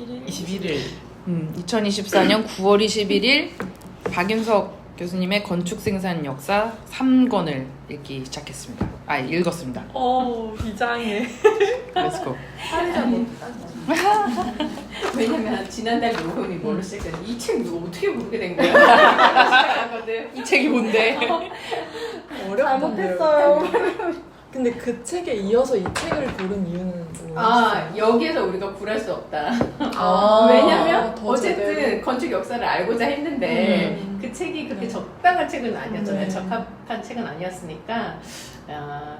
21일 2024년 9월 21일 박윤석 교수님의 건축 생산 역사 3권을 읽기 시작했습니다. 읽었습니다. 비장해. 렛츠고. 왜냐면 지난달 녹음이 뭘로 시작했는데 이 책 어떻게 모르게 된 거야? 시작하거든. 이 책이 뭔데? 잘못했어요. 근데 그 책에 이어서 이 책을 고른 이유는 뭐였어요? 여기에서 우리가 굴할 수 없다. 아, 왜냐면 더 어쨌든 제대로. 건축 역사를 알고자 했는데 그 책이 그렇게 적당한 책은 아니었잖아요. 적합한 책은 아니었으니까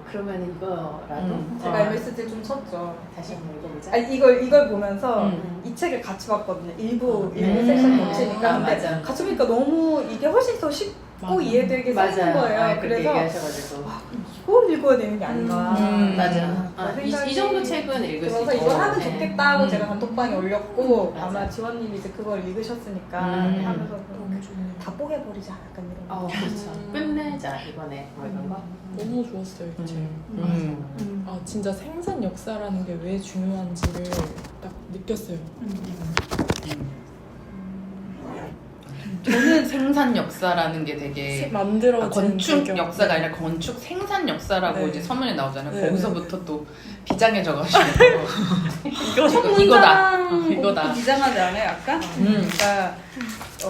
그러면 이거라도 제가 MSG 좀 쳤죠. 다시 한번 읽어보자. 아니 이걸 보면서 이 책을 같이 봤거든요. 일부 섹션 겹치니까. 근데 맞아. 같이 보니까 너무 이게 훨씬 더 쉽고 이해되게 쓰는 거예요. 그렇게 그래서 얘기하셔가지고 이걸 읽어야 되는 게 아닌가. 맞아. 이 정도 책은 읽을 수 있죠. 그래서 이거 하면 네. 좋겠다 하고 제가 단톡방에 올렸고 맞아. 아마 지원님이 이제 그걸 읽으셨으니까 하면서 너무 좋네. 다 뽀개버리자 약간 이런 거. 그렇죠. 끝내자 이번에 뭐 이런 거. 너무 좋았어요 이 책. 진짜 생산 역사라는 게 왜 중요한지를 딱 느꼈어요. 저는 생산 역사라는 게 되게 만들어진 건축 배경. 역사가 아니라 건축 생산 역사라고 네. 이제 서문에 나오잖아요. 네, 거기서부터 또 비장해져가지고 이거다. 이거다. 비장하지 않아요? 약간? 그러니까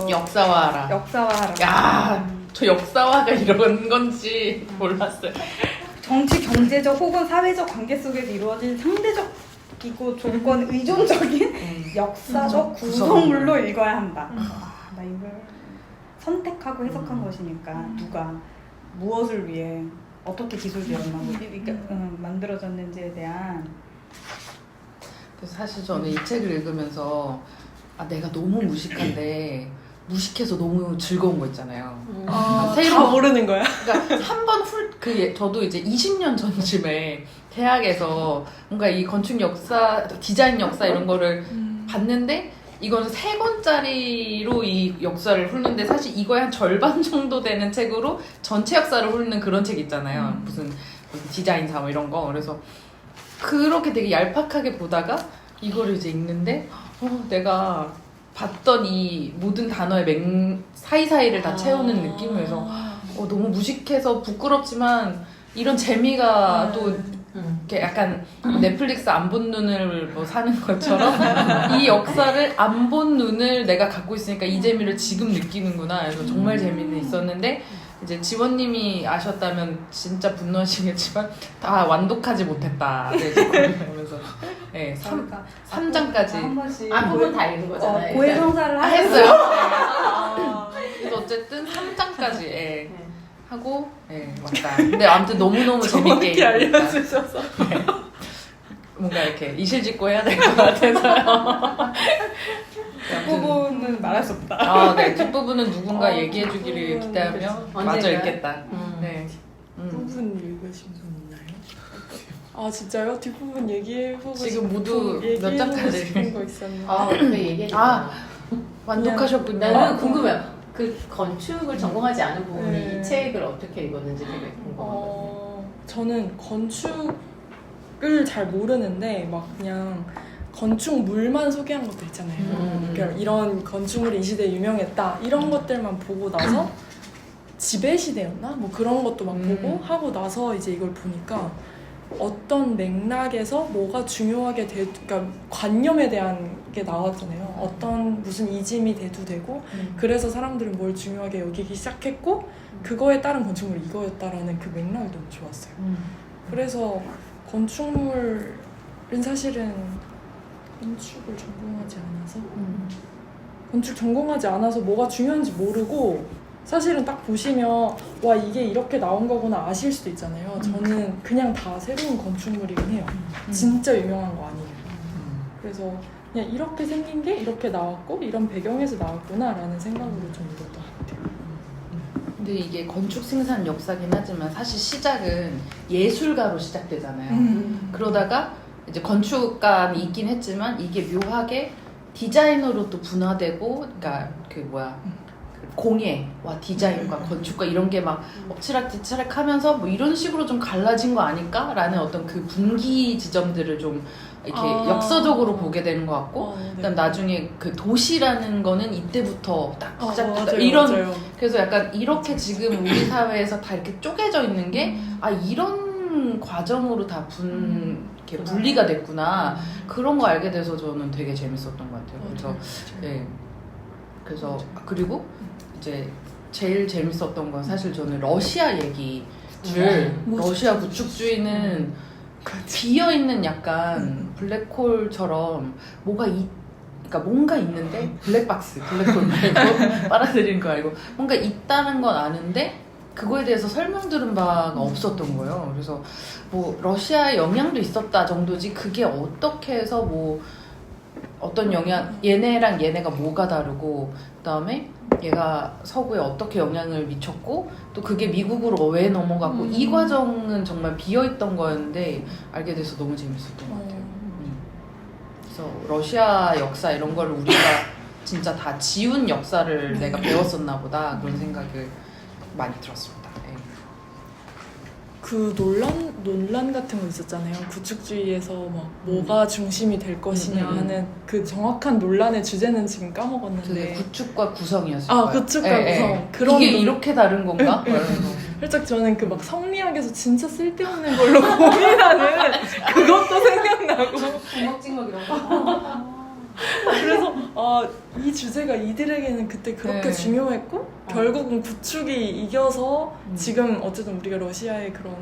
역사화하라. 역사화하라. 야, 저 역사화가 이런 건지 몰랐어요. 정치, 경제적 혹은 사회적 관계 속에서 이루어진 상대적이고 조건 의존적인 역사적 구성물로 읽어야 한다. 나 이걸 선택하고 해석한 것이니까 누가 무엇을 위해 어떻게 기술되었나 뭐 이렇게 만들어졌는지에 대한. 그래서 사실 저는 이 책을 읽으면서 내가 너무 무식한데 무식해서 너무 즐거운 거 있잖아요. 다 모르는 거야? 그러니까 한번 저도 이제 20년 전쯤에 대학에서 뭔가 이 건축 역사, 디자인 역사 이런 거를 봤는데 이거는 3권짜리로 이 역사를 훑는데 사실 이거의 한 절반 정도 되는 책으로 전체 역사를 훑는 그런 책 있잖아요. 무슨 디자인사 뭐 이런 거. 그래서 그렇게 되게 얄팍하게 보다가 이거를 이제 읽는데 내가 봤던 이 모든 단어의 사이사이를 다 채우는 느낌이면서 너무 무식해서 부끄럽지만 이런 재미가 또 이렇게 약간 넷플릭스 안 본 눈을 뭐 사는 것처럼 이 역사를 안 본 눈을 내가 갖고 있으니까 이 재미를 지금 느끼는구나. 그래서 정말 재미는 있었는데 이제 지원님이 아셨다면 진짜 분노하시겠지만 다 완독하지 못했다. 그러면서 네, 3장까지 한 번씩 앞부분 다 읽은 거잖아요. 고해성사를 했어요. 그래서 어쨌든 3장까지 하고 왔다. 근데 아무튼 너무너무 재밌게 정확히 알려주셔서 뭔가 이렇게 이실직고 해야 될 것 같아서요. 뒷부분은 말할 수 없다. 네. 뒷부분은 누군가 얘기해주기를 기대하며 마저 읽겠다. 네. 부분 읽으신 분 있나요? 진짜요? 뒷부분 얘기해보고 지금 모두 몇 장까지 싶은 거 있었는데 그 얘기해줘. 완독하셨군요. 나는 궁금해요. 그 건축을 전공하지 않은 분이 이 책을 어떻게 읽었는지 되게 궁금하거든요. 저는 건축을 잘 모르는데 막 그냥 건축물만 소개한 것도 있잖아요. 그러니까 이런 건축물이 이 시대에 유명했다 이런 것들만 보고 나서 지배 시대였나? 뭐 그런 것도 막 보고 하고 나서 이제 이걸 보니까 어떤 맥락에서 뭐가 중요하게 그러니까 관념에 대한 게 나왔잖아요. 어떤 무슨 이짐이 대두되고 그래서 사람들은 뭘 중요하게 여기기 시작했고 그거에 따른 건축물이 이거였다라는 그 맥락이 너무 좋았어요. 그래서 건축물은 사실은 건축을 전공하지 않아서 건축 전공하지 않아서 뭐가 중요한지 모르고 사실은 딱 보시면 와 이게 이렇게 나온 거구나 아실 수도 있잖아요. 저는 그냥 다 새로운 건축물이긴 해요. 진짜 유명한 거 아니에요. 그래서 그냥 이렇게 생긴 게 이렇게 나왔고 이런 배경에서 나왔구나 라는 생각으로 좀 읽었던 것 같아요. 근데 이게 건축 생산 역사긴 하지만 사실 시작은 예술가로 시작되잖아요. 그러다가 이제 건축가는 있긴 했지만 이게 묘하게 디자이너로 또 분화되고 그러니까 공예와 디자인과 건축과 이런 게 막 엎치락뒤치락 하면서 뭐 이런 식으로 좀 갈라진 거 아닐까라는 어떤 그 분기 지점들을 좀 이렇게 아. 역사적으로 보게 되는 것 같고 네. 그다음 나중에 그 도시라는 거는 이때부터 딱 시작됐다 맞아요, 이런 맞아요. 그래서 약간 이렇게 지금 우리 사회에서 다 이렇게 쪼개져 있는 게 아 이런 과정으로 다 이렇게 분리가 됐구나 그런 거 알게 돼서 저는 되게 재밌었던 것 같아요. 그래서 네. 그래서 그리고 이제 제일 재밌었던 건 사실 저는 러시아 얘기를 러시아 구축주의는 비어있는 약간 블랙홀처럼 그러니까 뭔가 있는데 블랙박스 블랙홀 말고 빨아들이는 거 알고 뭔가 있다는 건 아는데 그거에 대해서 설명 들은 바가 없었던 거예요. 그래서 뭐 러시아의 영향도 있었다 정도지 그게 어떻게 해서 뭐 어떤 영향 얘네랑 얘네가 뭐가 다르고 그다음에 얘가 서구에 어떻게 영향을 미쳤고 또 그게 미국으로 왜 넘어갔고 이 과정은 정말 비어있던 거였는데 알게 돼서 너무 재밌었던 것 같아요. 그래서 러시아 역사 이런 걸 우리가 진짜 다 지운 역사를 내가 배웠었나 보다 그런 생각을 많이 들었습니다. 네. 그 논란 같은 거 있었잖아요. 구축주의에서 막 뭐가 중심이 될 것이냐 하는 그 정확한 논란의 주제는 지금 까먹었는데. 그게 구축과 구성이었어요. 구축과 구성. 그런 이게 이렇게 다른 건가? 살짝 저는 그 막 성리학에서 진짜 쓸데없는 걸로 고민하는 그것도 생각나고. 주먹 이런 거. 그래서 이 주제가 이들에게는 그때 그렇게 중요했고 결국은 구축이 이겨서 지금 어쨌든 우리가 러시아의 그런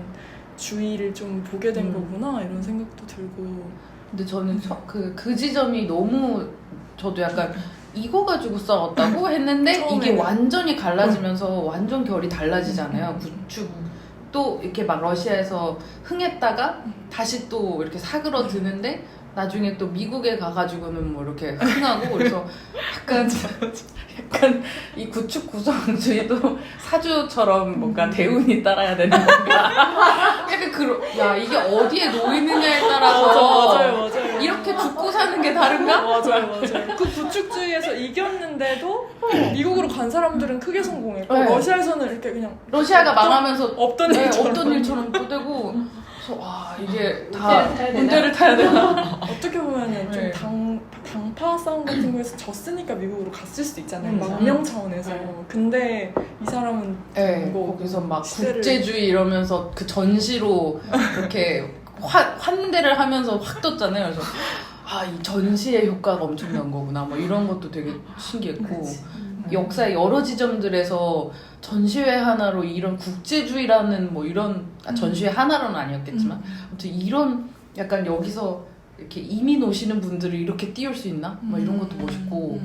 주의를 좀 보게 된 거구나 이런 생각도 들고. 근데 저는 그 지점이 너무 저도 약간 이거 가지고 싸웠다고 했는데 이게 완전히 갈라지면서 완전 결이 달라지잖아요. 구축도 이렇게 막 러시아에서 흥했다가 다시 또 이렇게 사그러드는데 나중에 또 미국에 가가지고는 뭐 이렇게 흥하고 그래서 약간 이 구축 구성주의도 사주처럼 뭔가 대운이 따라야 되는 건가? 약간 이게 어디에 놓이느냐에 따라서 맞아요. 이렇게 죽고 사는 게 다른가? 맞아요. 그 구축주의에서 이겼는데도 미국으로 간 사람들은 크게 성공했고 러시아에서는 이렇게 그냥 러시아가 망하면서 없던 일처럼 또 되고 그래서 이게 다 문제를 타야 되나? 어떻게 보면은 좀 당파 싸움 같은 거에서 졌으니까 미국으로 갔을 수도 있잖아요. 망명 차원에서. 근데 이 사람은 거기서 막 국제주의 이러면서 그 전시로 그렇게 환대를 하면서 확 떴잖아요. 그래서 이 전시의 효과가 엄청난 거구나. 뭐 이런 것도 되게 신기했고 역사의 여러 지점들에서 전시회 하나로 이런 국제주의라는 뭐 이런 전시회 하나로는 아니었겠지만 아무튼 이런 약간 여기서 이렇게 이민 오시는 분들을 이렇게 띄울 수 있나? 뭐 이런 것도 멋있고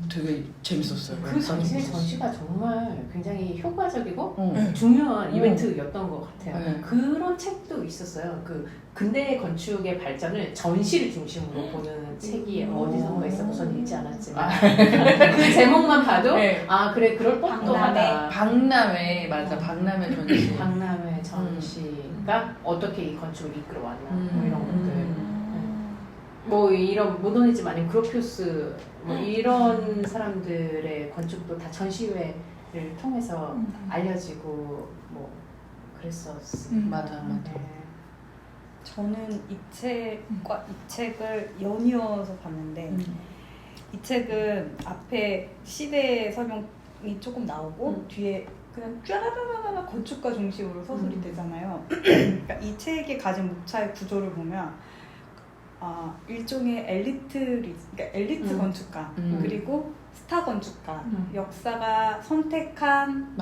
되게 재밌었어요. 그 당시의 전시가 정말 굉장히 효과적이고 중요한 이벤트였던 것 같아요. 그런 책도 있었어요. 그 근대 건축의 발전을 전시를 중심으로 보는 책이 어디선가 있어 우선 읽지 않았지만 그 제목만 봐도 그래 그럴 법도 하다. 박람회 맞아. 박람회 전시. 박람회 전시가 어떻게 이 건축을 이끌어왔나 뭐 이런 것들. 뭐 이런 모더니즘 아닌 그로피우스 뭐 이런 사람들의 건축도 다 전시회를 통해서 알려지고 뭐 그랬었습니다. 맞아. 저는 이 책을 연이어서 봤는데 이 책은 앞에 시대 설명이 조금 나오고 뒤에 그냥 쫘라라라라 건축가 중심으로 서술이 되잖아요. 그러니까 이 책이 가진 목차의 구조를 보면 일종의 그러니까 엘리트 건축가 그리고 스타 건축가 역사가 선택한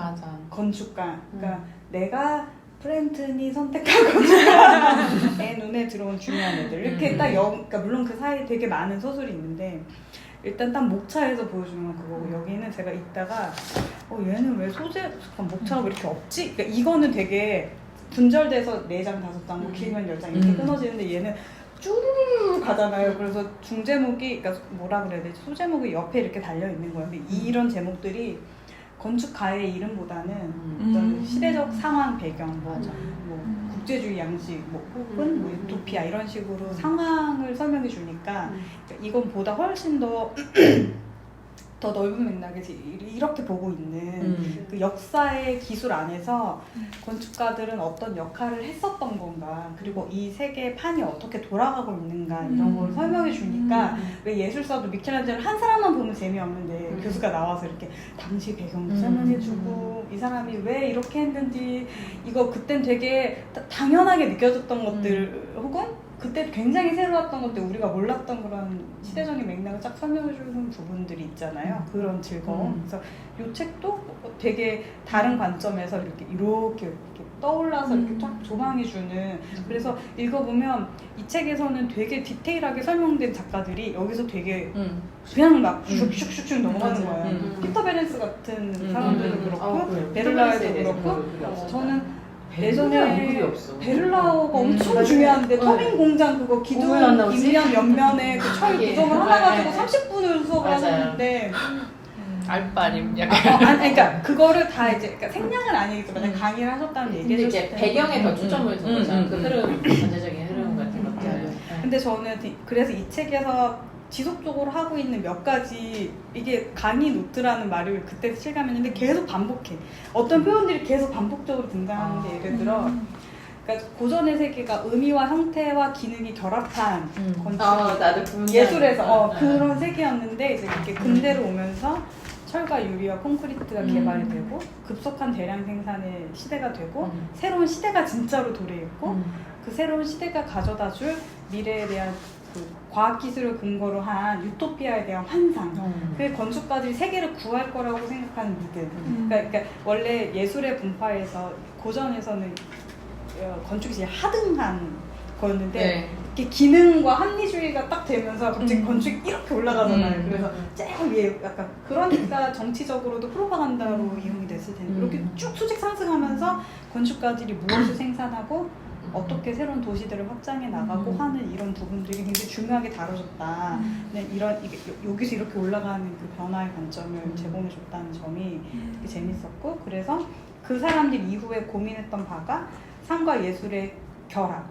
건축가 그러니까 내가 프렌튼이 선택한 건축가의 눈에 들어온 중요한 애들 이렇게 딱 그러니까 물론 그 사이에 되게 많은 서술이 있는데 일단 딱 목차에서 보여주는 건 그거고 여기는 제가 읽다가 얘는 왜 목차가 왜 이렇게 없지? 그러니까 이거는 되게 분절돼서 4장 5장 뭐 길면 10장 이렇게 끊어지는데 얘는 쭈르르 가잖아요. 그래서 중제목이 그러니까 뭐라 그래야 되지? 소제목이 옆에 이렇게 달려 있는 거예요. 근데 이런 제목들이 건축가의 이름보다는 어떤 시대적 상황 배경, 뭐 국제주의 양식, 혹은 뭐 유토피아 이런 식으로 상황을 설명해 주니까 이건 보다 훨씬 더 더 넓은 맥락에서 이렇게 보고 있는 그 역사의 기술 안에서 건축가들은 어떤 역할을 했었던 건가, 그리고 이 세계의 판이 어떻게 돌아가고 있는가 이런 걸 설명해 주니까 왜 예술사도 미켈란젤로 한 사람만 보면 재미없는데 교수가 나와서 이렇게 당시 배경도 설명해 주고 이 사람이 왜 이렇게 했는지 이거 그땐 되게 당연하게 느껴졌던 것들 혹은 그때 굉장히 새로웠던 것들 우리가 몰랐던 그런 시대적인 맥락을 쫙 설명해주는 부분들이 있잖아요. 그런 즐거움. 그래서 이 책도 되게 다른 관점에서 이렇게 떠올라서 이렇게 쫙 조망해주는. 그래서 읽어보면 이 책에서는 되게 디테일하게 설명된 작가들이 여기서 되게 그냥 막 슉슉슉슉 넘어가는 거예요. 피터 베렌스 같은 사람들도 그렇고 베를라에도 그렇고 저는 예전에 베를라오가 엄청 중요한데 터빈 공장 그거 기둥 임리한 옆면에 그 철 구성을 하나 가지고 30분을 수업을 하셨는데 알바님 약간 그러니까 그거를 다 이제 그러니까 생략은 아니겠지만 강의를 하셨다는 얘기를 근데 이제 배경에 더 초점을 둔 거죠. 그 흐름, 전체적인 흐름 같은 것들. 근데 저는 그래서 이 책에서 지속적으로 하고 있는 몇 가지 이게 강의 노트라는 말을 그때 실감했는데 계속 반복해. 어떤 표현들이 계속 반복적으로 등장하는 게 예를 들어 그러니까 고전의 세계가 의미와 형태와 기능이 결합한 건축 나도 예술에서 그런 세계였는데 이제 이렇게 근대로 오면서 철과 유리와 콘크리트가 개발이 되고 급속한 대량 생산의 시대가 되고 새로운 시대가 진짜로 도래했고 그 새로운 시대가 가져다줄 미래에 대한 그 과학기술을 근거로 한 유토피아에 대한 환상. 그 건축가들이 세계를 구할 거라고 생각하는 믿음. 그러니까 원래 예술의 분파에서 고전에서는 건축이 제일 하등한 거였는데 이렇게 기능과 합리주의가 딱 되면서 갑자기 건축이 이렇게 올라가잖아요. 그래서 제일 위에 약간 그러니까 정치적으로도 프로파간다로 이용이 됐을 텐데 이렇게 쭉 수직 상승하면서 건축가들이 무엇을 생산하고 어떻게 새로운 도시들을 확장해 나가고 하는 이런 부분들이 굉장히 중요하게 다뤄졌다. 여기서 이렇게 올라가는 그 변화의 관점을 제공해줬다는 점이 되게 재밌었고, 그래서 그 사람들 이후에 고민했던 바가 삶과 예술의 결합,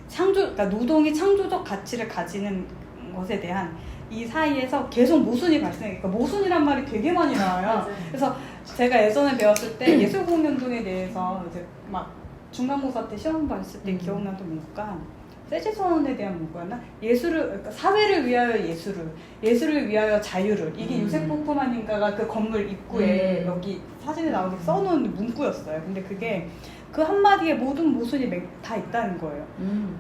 그러니까 노동이 창조적 가치를 가지는 것에 대한 이 사이에서 계속 모순이 발생해. 그러니까 모순이란 말이 되게 많이 나와요. 그래서 제가 예전에 배웠을 때 예술공연동에 대해서 이제 막 중간고사 때 시험 봤을 때 기억나던 문구가 세제선에 대한 문구였나? 그러니까 사회를 위하여 예술을 위하여 자유를. 이게 요셉 호프만인가가 그 건물 입구에 여기 사진에 나오게 써놓은 문구였어요. 근데 그게 그 한마디에 모든 모순이 다 있다는 거예요.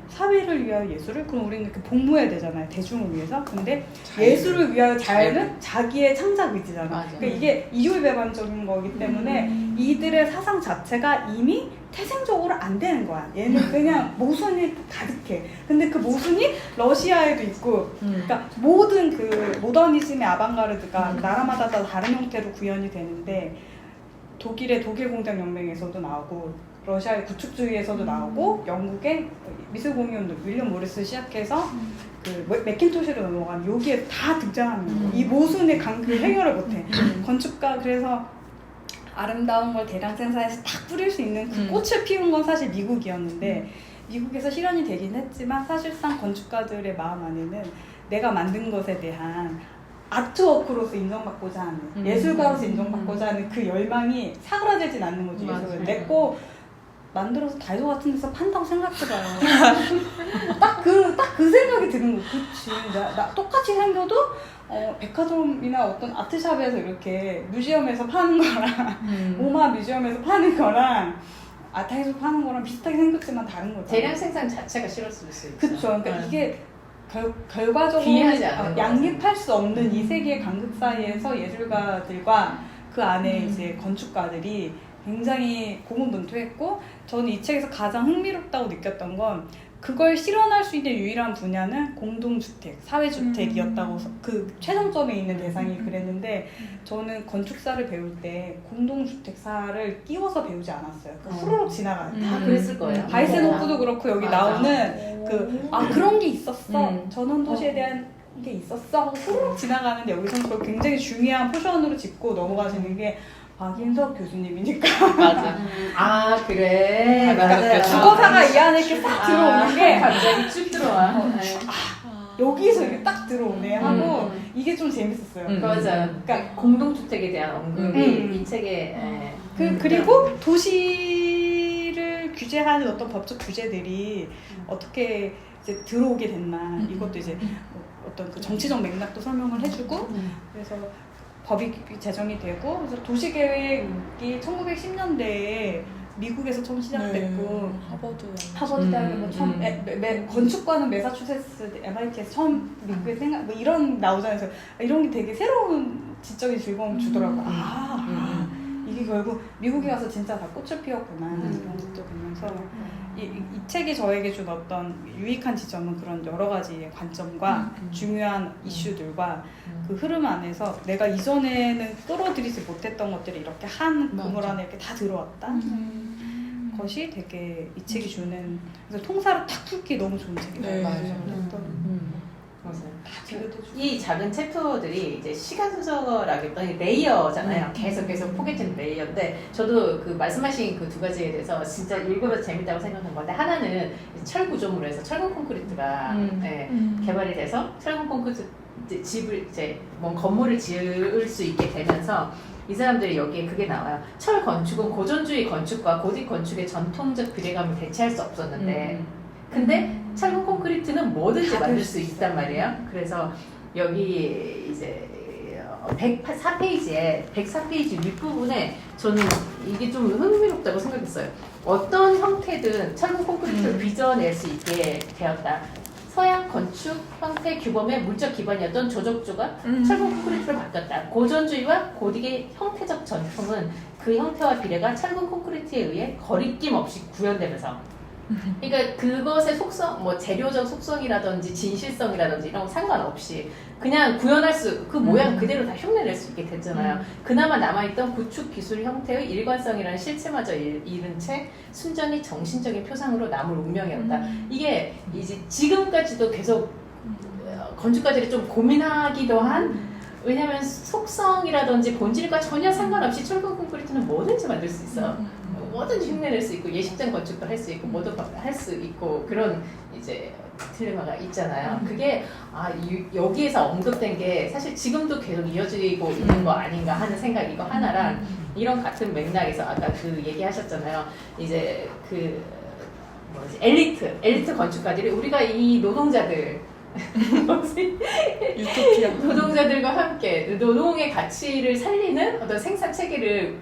사회를 위하여 예술을? 그럼 우리는 이렇게 복무해야 되잖아요. 대중을 위해서. 근데 예술을 위하여 자유는 자기의 창작 의지잖아. 그러니까 이게 이율배반적인 거기 때문에 이들의 사상 자체가 이미 태생적으로 안 되는 거야. 얘는 그냥 모순이 가득해. 근데 그 모순이 러시아에도 있고, 그러니까 모든 그 모더니즘의 아방가르드가 나라마다 다 다른 형태로 구현이 되는데, 독일의 독일공장 연맹에서도 나오고, 러시아의 구축주의에서도 나오고, 영국의 미술공연도 윌리엄 모리스 시작해서 그 맥킨토시로 넘어간 여기에 다 등장하는 거예요. 이 모순의 관계를 해결을 못해. 건축가 그래서 아름다운 걸 대량 생산해서 딱 뿌릴 수 있는 그 꽃을 피운 건 사실 미국이었는데 미국에서 실현이 되긴 했지만 사실상 건축가들의 마음 안에는 내가 만든 것에 대한 아트워크로서 인정받고자 하는 예술가로서 인정받고자 하는 그 열망이 사그라들진 않는 거죠. 내 거 만들어서 다이소 같은 데서 판다고 생각해봐요. 딱 그 생각이 드는 거예요. 그치. 나 똑같이 생겨도 백화점이나 어떤 아트샵에서 이렇게 뮤지엄에서 파는 거랑 오마 뮤지엄에서 파는 거랑 아트에서 파는 거랑 비슷하게 생겼지만 다른 거죠. 대량 생산 자체가 싫었을 수 있죠. 그쵸. 그러니까 이게 결과적으로 양립할 수 없는 이 세계의 간극 사이에서 예술가들과 그 안에 이제 건축가들이 굉장히 고군분투했고, 저는 이 책에서 가장 흥미롭다고 느꼈던 건 그걸 실현할 수 있는 유일한 분야는 공동주택, 사회주택이었다고 그 최종점에 있는 대상이 그랬는데, 저는 건축사를 배울 때 공동주택사를 끼워서 배우지 않았어요. 후루룩 지나가는. 다 그랬을 거예요. 바이센호프도 그렇고 여기 나오는 그런 게 있었어. 전원 도시에 대한 게 있었어. 후루룩 지나가는데 여기서는 그걸 굉장히 중요한 포션으로 짚고 넘어가시는 게 박인석 교수님이니까. 맞아. 그래. 맞아요. 주거사가 이 안에 이렇게 딱 들어오는 게 갑자기 쭉 들어와. 여기서 이렇게 딱 들어오네 하고 이 이게 좀 재밌었어요. 맞아요. 그러니까 공동주택에 대한 언급이 이 책에 그리고 도시를 규제하는 어떤 법적 규제들이 어떻게 이제 들어오게 됐나 이것도 이제 어떤 그 정치적 맥락도 설명을 해주고 그래서 법이 제정이 되고 그래서 도시계획이 1910년대에 미국에서 처음 시작됐고 하버드 대학에 뭐 처음 건축과는 매사추세츠 MIT에서 처음 미국에 생각 뭐 이런 나오잖아요. 그래서 이런 게 되게 새로운 지적인 즐거움을 주더라고요. 이게 결국 미국에 가서 진짜 다 꽃을 피웠구나 이런 것도 보면서 이 책이 저에게 준 어떤 유익한 지점은 그런 여러 가지의 관점과 중요한 이슈들과 그 흐름 안에서 내가 이전에는 끌어들이지 못했던 것들이 이렇게 한 그물 안에 이렇게 다 들어왔다 것이 되게 이 책이 주는 그래서 통사를 탁 풀기 너무 좋은 책이에요. 맞아요. 이 작은 챕터들이 이제 시간 순서라기보다는 레이어잖아요. 계속 포개진 레이어인데 저도 그 말씀하신 그 두 가지에 대해서 진짜 읽으면서 재밌다고 생각한 건데 하나는 철 구조물로 해서 철근 콘크리트가 개발이 돼서 철근 콘크리트 집을 이제 뭔 건물을 지을 수 있게 되면서 이 사람들이 여기에 그게 나와요. 철 건축은 고전주의 건축과 고딕 건축의 전통적 비례감을 대체할 수 없었는데 근데 철근 콘크리트는 뭐든지 만들 수 있단 말이에요. 그래서 여기 이제 104페이지 윗부분에 저는 이게 좀 흥미롭다고 생각했어요. 어떤 형태든 철근 콘크리트를 빚어낼 수 있게 되었다. 서양 건축 형태 규범의 물적 기반이었던 조적조가 철근 콘크리트로 바뀌었다. 고전주의와 고딕의 형태적 전통은 그 형태와 비례가 철근 콘크리트에 의해 거리낌 없이 구현되면서 그러니까 그것의 속성, 뭐 재료적 속성이라든지 진실성이라든지 이런 거 상관없이 그냥 구현할 수, 그 모양 그대로 다 흉내낼 수 있게 됐잖아요. 그나마 남아있던 구축 기술 형태의 일관성이라는 실체마저 잃은 채 순전히 정신적인 표상으로 남을 운명이었다. 이게 이제 지금까지도 계속 건축가들이 좀 고민하기도 한 왜냐면 속성이라든지 본질과 전혀 상관없이 철근 콘크리트는 뭐든지 만들 수 있어. 뭐든지 흉내낼 수 있고 예식장 건축도 할 수 있고 뭐도 할 수 있고 그런 이제 딜레마가 있잖아요. 그게 여기에서 언급된 게 사실 지금도 계속 이어지고 있는 거 아닌가 하는 생각이 이거 하나랑 이런 같은 맥락에서 아까 그 얘기하셨잖아요. 이제 그 뭐지 엘리트 건축가들이 우리가 이 노동자들 유토피아 노동자들과 함께 노동의 가치를 살리는 어떤 생산 체계를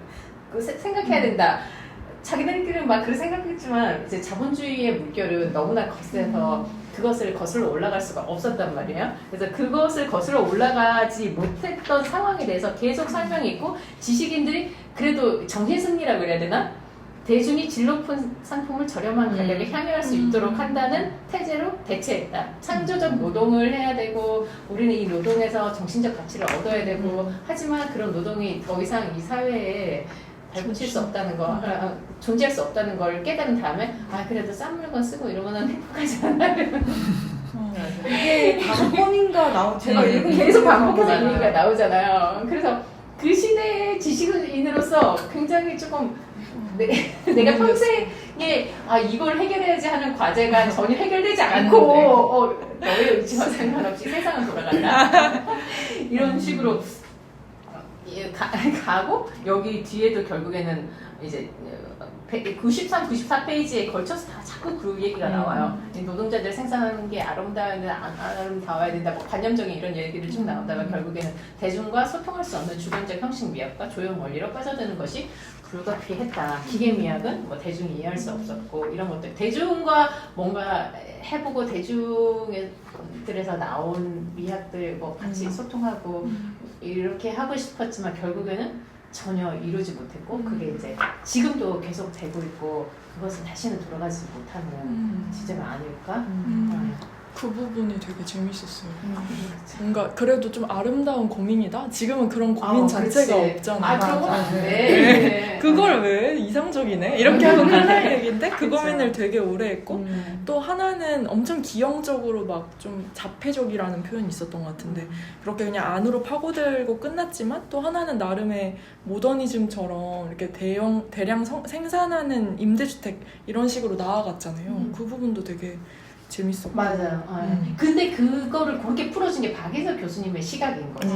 생각해야 된다. 자기들끼리는 막 그렇게 생각했지만 이제 자본주의의 물결은 너무나 거세서 그것을 거슬러 올라갈 수가 없었단 말이에요. 그래서 그것을 거슬러 올라가지 못했던 상황에 대해서 계속 설명이 있고 지식인들이 그래도 정신승리라고 그래야 되나? 대중이 질 높은 상품을 저렴한 가격에 향유할 수 있도록 한다는 태제로 대체했다. 창조적 노동을 해야 되고 우리는 이 노동에서 정신적 가치를 얻어야 되고 하지만 그런 노동이 더 이상 이 사회에 발붙일 수 없다는 거, 존재할 수 없다는 걸 깨달은 다음에 그래도 싼 물건 쓰고 이러고는 행복하지 않아. 이게 다음번인가 제가 읽은 계속 반복해서 얘기가 나오잖아요. 그래서 그 시대의 지식인으로서 굉장히 조금 내가 평생에 이걸 해결해야지 하는 과제가 전혀 해결되지 않고 너의 의지와 상관없이 세상은 돌아간다. 이런 식으로 가고 여기 뒤에도 결국에는 이제 93, 94페이지에 걸쳐서 다 자꾸 그 얘기가 나와요. 노동자들 생산하는 게 아름다워야 된다. 뭐 관념적인 이런 얘기를 쭉 나오다가 결국에는 대중과 소통할 수 없는 주관적 형식 미학과 조형 원리로 빠져드는 것이 불가피했다. 기계 미학은 뭐 대중이 이해할 수 없었고 이런 것들 대중과 뭔가 해보고 대중들에서 나온 미학들 뭐 같이 소통하고 이렇게 하고 싶었지만 결국에는 전혀 이루지 못했고 그게 이제 지금도 계속 되고 있고 그것은 다시는 돌아가지 못하는 지제가 아닐까? 그 부분이 되게 재밌었어요. 뭔가 그래도 좀 아름다운 고민이다? 지금은 그런 고민 자체가 없잖아요. 그런 건 안 돼. 그걸 왜 이상적이네? 이렇게 하면 큰일 날 얘기인데 그 고민을 되게 오래 했고 또 하나는 엄청 기형적으로 막 좀 자폐적이라는 표현이 있었던 것 같은데 그렇게 그냥 안으로 파고들고 끝났지만 또 하나는 나름의 모더니즘처럼 이렇게 대량 생산하는 임대주택 이런 식으로 나아갔잖아요. 그 부분도 되게 재밌었고. 맞아요. 근데 그거를 그렇게 풀어준 게 박예서 교수님의 시각인 거지.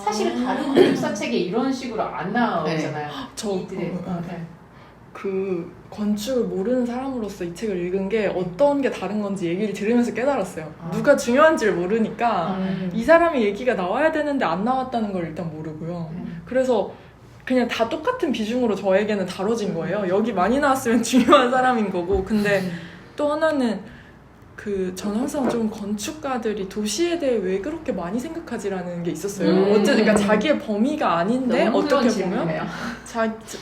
사실 다른 건축사책에 이런 식으로 안 나오잖아요. 저 이들의, 그 건축을 모르는 사람으로서 이 책을 읽은 게 어떤 게 다른 건지 얘기를 들으면서 깨달았어요. 누가 중요한지를 모르니까 이 사람의 얘기가 나와야 되는데 안 나왔다는 걸 일단 모르고요. 그래서 그냥 다 똑같은 비중으로 저에게는 다뤄진 거예요. 여기 많이 나왔으면 중요한 사람인 거고. 근데 또 하나는 저는 항상 좀 건축가들이 도시에 대해 왜 그렇게 많이 생각하지라는 게 있었어요. 어쨌든 그러니까 자기의 범위가 아닌데 어떻게 보면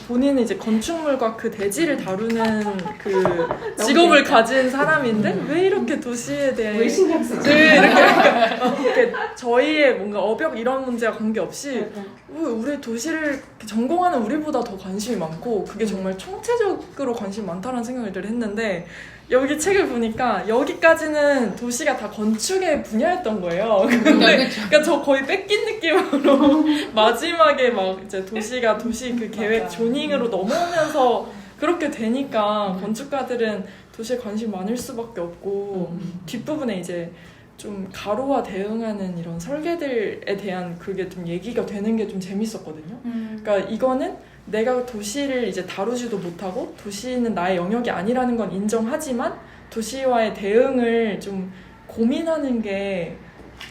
본인은 이제 건축물과 그 대지를 다루는 그 직업을 가진 사람인데 왜 이렇게 도시에 대해 왜 신경 쓰지? 이렇게 저희의 뭔가 업역 이런 문제와 관계없이 우리 도시를 전공하는 우리보다 더 관심이 많고 그게 정말 총체적으로 관심이 많다는 생각을 늘 했는데 여기 책을 보니까 여기까지는 도시가 다 건축의 분야였던 거예요. 근데 그러니까 저 거의 뺏긴 느낌으로 마지막에 막 이제 도시 그 계획 조닝으로 넘어오면서 그렇게 되니까 건축가들은 도시에 관심 많을 수밖에 없고 뒷부분에 이제 좀 가로와 대응하는 이런 설계들에 대한 그게 좀 얘기가 되는 게 좀 재밌었거든요. 그러니까 이거는 내가 도시를 이제 다루지도 못하고 도시는 나의 영역이 아니라는 건 인정하지만 도시와의 대응을 좀 고민하는 게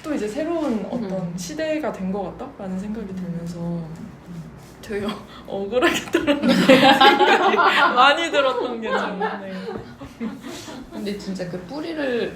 또 이제 새로운 어떤 시대가 된 것 같다라는 생각이 들면서 되게 억울하겠다라는 생각이 많이 들었던 게 좀. 근데 진짜 그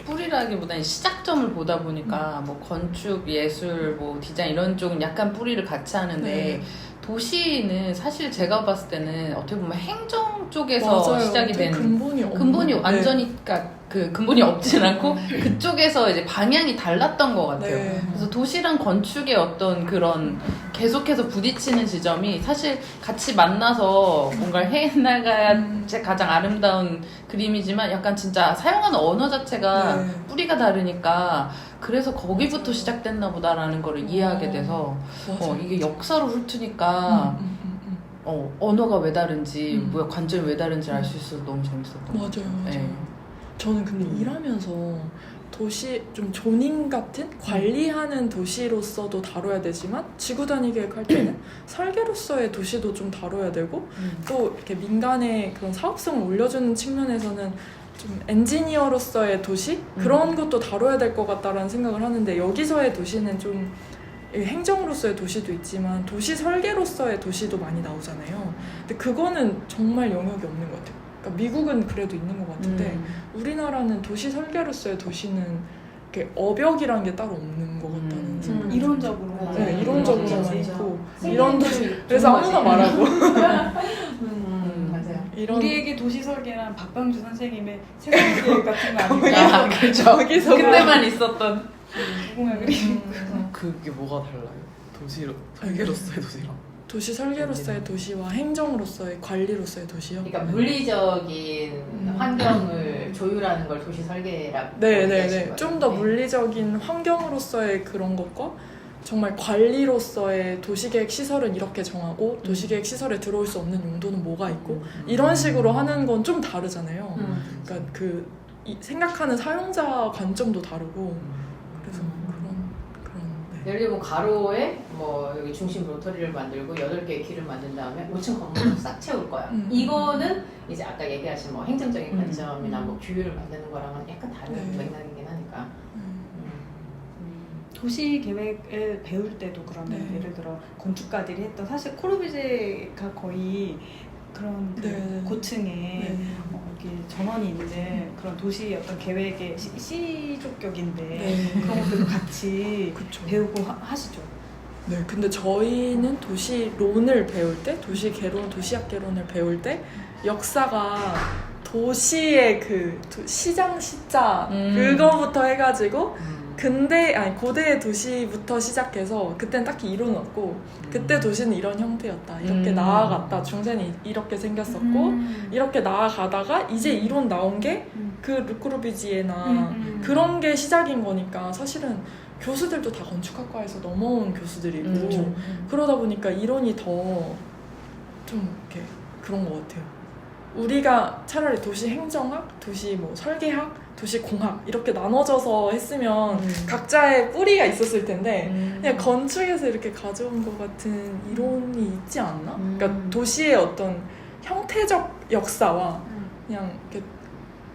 뿌리라기보다는 시작점을 보다 보니까 뭐 건축, 예술, 뭐 디자인 이런 쪽은 약간 뿌리를 같이 하는데 도시는 사실 제가 봤을 때는 어떻게 보면 행정 쪽에서 맞아요. 시작이 된 근본이 완전히 그러니까 그 근본이 없진 않고 그쪽에서 이제 방향이 달랐던 것 같아요. 그래서 도시랑 건축의 어떤 그런 계속해서 부딪히는 지점이 사실 같이 만나서 뭔가를 해나가야 가장 아름다운 그림이지만 약간 진짜 사용하는 언어 자체가 뿌리가 다르니까 그래서 거기부터 시작됐나 보다라는 거를 이해하게 돼서 이게 역사로 훑으니까 언어가 왜 다른지 관점이 왜 다른지 알 수 있어서 너무 재밌었던 것 같아요. 맞아요. 저는 근데 일하면서 도시 좀 조닝 같은 관리하는 도시로서도 다뤄야 되지만 지구단위 계획할 때는 설계로서의 도시도 좀 다뤄야 되고 또 이렇게 민간의 그런 사업성을 올려주는 측면에서는 좀 엔지니어로서의 도시? 그런 것도 다뤄야 될 것 같다라는 생각을 하는데 여기서의 도시는 좀 행정으로서의 도시도 있지만 도시 설계로서의 도시도 많이 나오잖아요. 근데 그거는 정말 영역이 없는 것 같아요. 그러니까 미국은 그래도 있는 것 같은데 우리나라는 도시 설계로서의 도시는 이렇게 업역이라는 게 따로 없는 것 같다는 생각이 이론적으로 이론적으로만 있고 이런 도시 그래서 아무나 말하고 맞아요. 우리에게 도시 설계란 박병주 선생님의 세상 계획 같은 거 아닌가? 그렇죠. 거기서 그때만 있었던 무궁화 그림. 그게 뭐가 달라요? 도시로 설계로서의 도시랑 도시 설계로서의 도시와 행정으로서의 관리로서의 도시요? 그러니까 물리적인 환경을 조율하는 걸 도시 설계라고 네네네. 좀 더 물리적인 환경으로서의 그런 것과 정말 관리로서의 도시계획 시설은 이렇게 정하고 도시계획 시설에 들어올 수 없는 용도는 뭐가 있고 이런 식으로 하는 건 좀 다르잖아요. 그러니까 생각하는 사용자 관점도 다르고 그래서 예를 들면 가로에 뭐 여기 중심 로터리를 만들고 8개의 길을 만든 다음에 5층 건물을 싹 채울 거야. 이거는 이제 아까 얘기하신 뭐 행정적인 관점이나 뭐 규율을 만드는 거랑은 약간 다른 맥락이긴 하니까. 도시 계획을 배울 때도 그러면 예를 들어 건축가들이 했던 사실 코르비제가 거의 그런 고층에 이렇게 전원이 있는 그런 도시 어떤 계획의 시조격인데 그런 것들도 같이 배우고 하시죠. 네, 근데 저희는 도시론을 배울 때, 도시학 개론을 배울 때 역사가 도시의 시장 시자 그거부터 해가지고 고대의 도시부터 시작해서 그때는 딱히 이론은 없고 그때 도시는 이런 형태였다 이렇게 나아갔다 중세는 이렇게 생겼었고 이렇게 나아가다가 이제 이론 나온 게 그 르크로비지에나 그런 게 시작인 거니까 사실은 교수들도 다 건축학과에서 넘어온 교수들이고 그러다 보니까 이론이 더 좀 이렇게 그런 것 같아요. 우리가 차라리 도시 행정학, 도시 설계학, 도시 공학 이렇게 나눠져서 했으면 각자의 뿌리가 있었을 텐데 그냥 건축에서 이렇게 가져온 것 같은 이론이 있지 않나? 그러니까 도시의 어떤 형태적 역사와 그냥 이렇게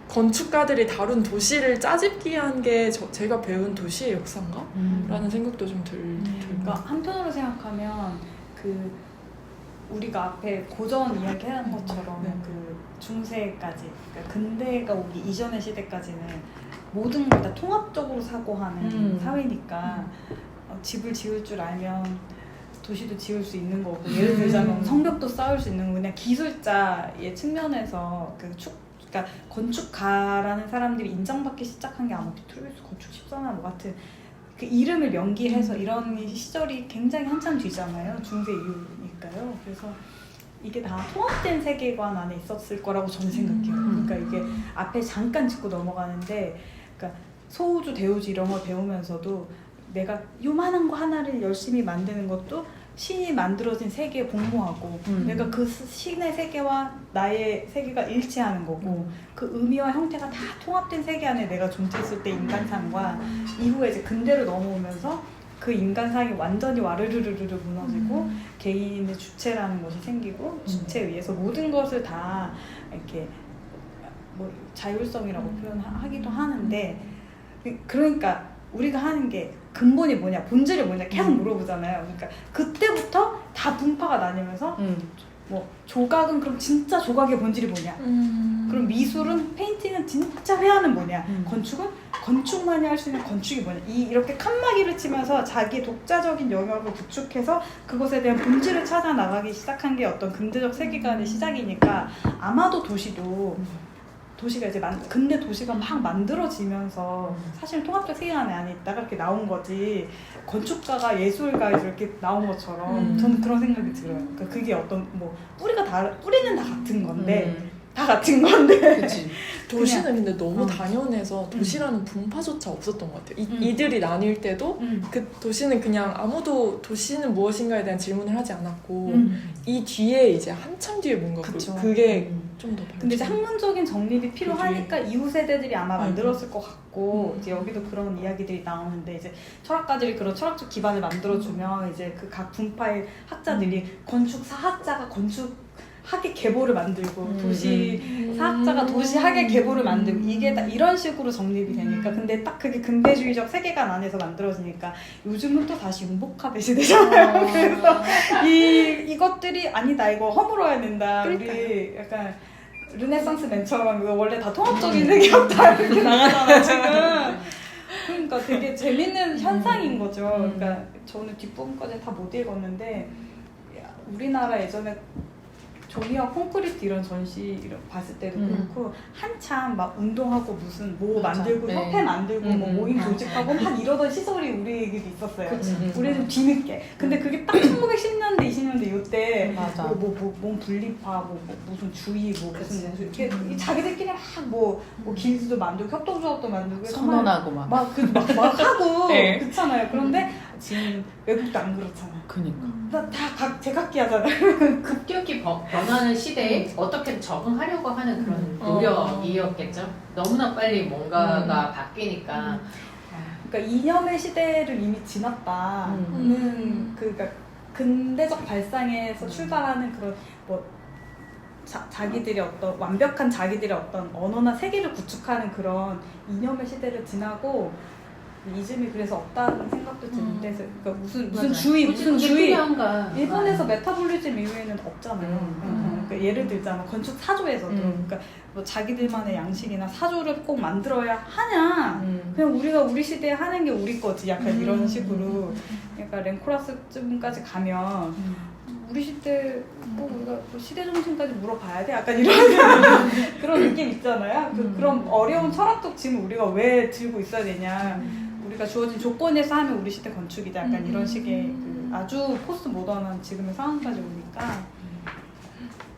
건축가들이 다룬 도시를 짜집기 한 게 제가 배운 도시의 역사인가? 라는 생각도 좀 그러니까 한편으로 생각하면 그 우리가 앞에 고전 이야기한 것처럼 그 중세까지 그러니까 근대가 오기 이전의 시대까지는 모든 걸 다 통합적으로 사고하는 사회니까 집을 지을 줄 알면 도시도 지을 수 있는 거고 예를 들자면 성벽도 쌓을 수 있는 거 그냥 기술자의 측면에서 그러니까 건축가라는 사람들이 인정받기 시작한 게 아마 비트루이스 건축 14나 뭐 같은 그 이름을 명기해서 이런 시절이 굉장히 한참 뒤잖아요. 중세 이후니까요. 그래서 이게 다 통합된 세계관 안에 있었을 거라고 저는 생각해요. 그러니까 이게 앞에 잠깐 짚고 넘어가는데 그러니까 소우주, 대우주 이런 걸 배우면서도 내가 요만한 거 하나를 열심히 만드는 것도 신이 만들어진 세계에 복무하고 내가 그 신의 세계와 나의 세계가 일치하는 거고 그 의미와 형태가 다 통합된 세계 안에 내가 존재했을 때 인간상과 이후에 이제 근대로 넘어오면서 그 인간상이 완전히 와르르르르 무너지고 개인의 주체라는 것이 생기고 주체에 의해서 모든 것을 다 이렇게 뭐 자율성이라고 표현하기도 하는데 그러니까 우리가 하는 게 근본이 뭐냐, 본질이 뭐냐 계속 물어보잖아요. 그러니까 그때부터 다 분파가 나뉘면서 뭐 조각은 그럼 진짜 조각의 본질이 뭐냐? 그럼 미술은 페인팅은 진짜 회화는 뭐냐? 건축은 건축만이 할 수 있는 건축이 뭐냐? 이렇게 칸막이를 치면서 자기 독자적인 영역을 구축해서 그것에 대한 본질을 찾아 나가기 시작한 게 어떤 근대적 세계관의 시작이니까 아마도 도시가 이제 근대 도시가 막 만들어지면서 사실 통합적 세계관 안에 있다가 이렇게 나온 거지 건축가가 예술가에서 이렇게 나온 것처럼 저는 그런 생각이 들어요. 그러니까 그게 어떤 뭐 뿌리는 다 같은 건데 다 같은 건데 그치. 도시는 근데 너무 당연해서 도시라는 분파조차 없었던 것 같아요. 이들이 나뉠 때도 그 도시는 그냥 아무도 도시는 무엇인가에 대한 질문을 하지 않았고 이 뒤에 이제 한참 뒤에 뭔가 그게 좀 더 근데 이제 학문적인 정립이 필요하니까 이후 세대들이 아마 만들었을 것 같고 이제 여기도 그런 이야기들이 나오는데 이제 철학가들이 그런 철학적 기반을 만들어주면 이제 그 각 분파의 학자들이 건축사학자가 건축학의 계보를 만들고 도시사학자가 도시학의 계보를 만들고 이게 다 이런 식으로 정립이 되니까 근데 딱 그게 근대주의적 세계관 안에서 만들어지니까 요즘은 또 다시 융복합의 시대잖아요. 그래서 이것들이 아니다 이거 허물어야 된다. 우리 약간 르네상스 맨처럼 이거 원래 다 통합적인 세계였다 이렇게 나가잖아 지금. 그러니까 되게 재밌는 현상인 거죠. 그러니까 저는 뒷부분까지 다 못 읽었는데 우리나라 예전에 종이와 콘크리트 이런 전시 봤을 때도 그렇고 한참 막 운동하고 무슨 뭐 맞아. 만들고 네. 협회 만들고 뭐 모임 조직하고 막 이러던 시절이 우리에게도 있었어요. 우리는 뒤늦게. 근데 그게 딱 1910년대 20년대 이때 몸 분리파 뭐 무슨 주의 뭐 무슨 이렇게 자기들끼리 막 뭐 길드도 만들고 협동조합도 만들고 선언하고 막 하고 네. 그렇잖아요. 그런데 지금 외국도 안 그렇잖아. 그니까. 다 제각기 하잖아요. 급격히 변하는 시대에 어떻게 적응하려고 하는 그런 노력이었겠죠. 너무나 빨리 뭔가가 바뀌니까. 그러니까 이념의 시대를 이미 지났다는 그러니까 근대적 발상에서 출발하는 그런 뭐 자기들의 어떤 완벽한 자기들의 어떤 언어나 세계를 구축하는 그런 이념의 시대를 지나고 이즘이 그래서 없다는 생각도 드는데 그러니까 무슨 주의 필요한가. 일본에서 메타볼리즘 이후에는 없잖아요. 그러니까 예를 들자면 건축 사조에서도 그러니까 뭐 자기들만의 양식이나 사조를 꼭 만들어야 하냐 그냥 우리가 우리 시대에 하는 게 우리 거지 약간 이런 식으로 약간 렌코라스쯤까지 가면 우리 시대 뭐 우리가 뭐 시대 정신까지 물어봐야 돼 약간 이런 그런 느낌 있잖아요. 그런 어려운 철학적 짐을 우리가 왜 들고 있어야 되냐. 우리가 주어진 조건에서 하면 우리 시대 건축이다 약간 이런 식의 그 아주 포스트 모던한 지금의 상황까지 오니까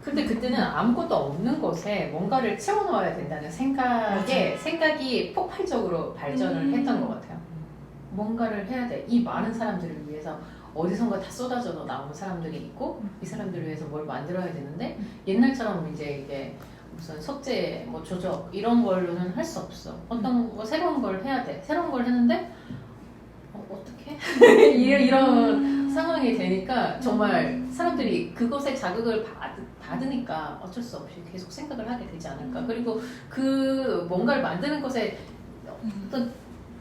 근데 그때는 아무것도 없는 곳에 뭔가를 채워넣어야 된다는 생각이 폭발적으로 발전을 했던 것 같아요. 뭔가를 해야 돼. 이 많은 사람들을 위해서 어디선가 다 쏟아져 나오는 사람들이 있고 이 사람들을 위해서 뭘 만들어야 되는데 옛날처럼 이제 이게 무슨 속재 뭐 조적 이런 걸로는 할 수 없어. 어떤 거 새로운 걸 해야 돼. 새로운 걸 했는데 어떻게 이런 상황이 되니까 정말 사람들이 그것에 자극을 받으니까 어쩔 수 없이 계속 생각을 하게 되지 않을까. 그리고 그 뭔가를 만드는 것에 어떤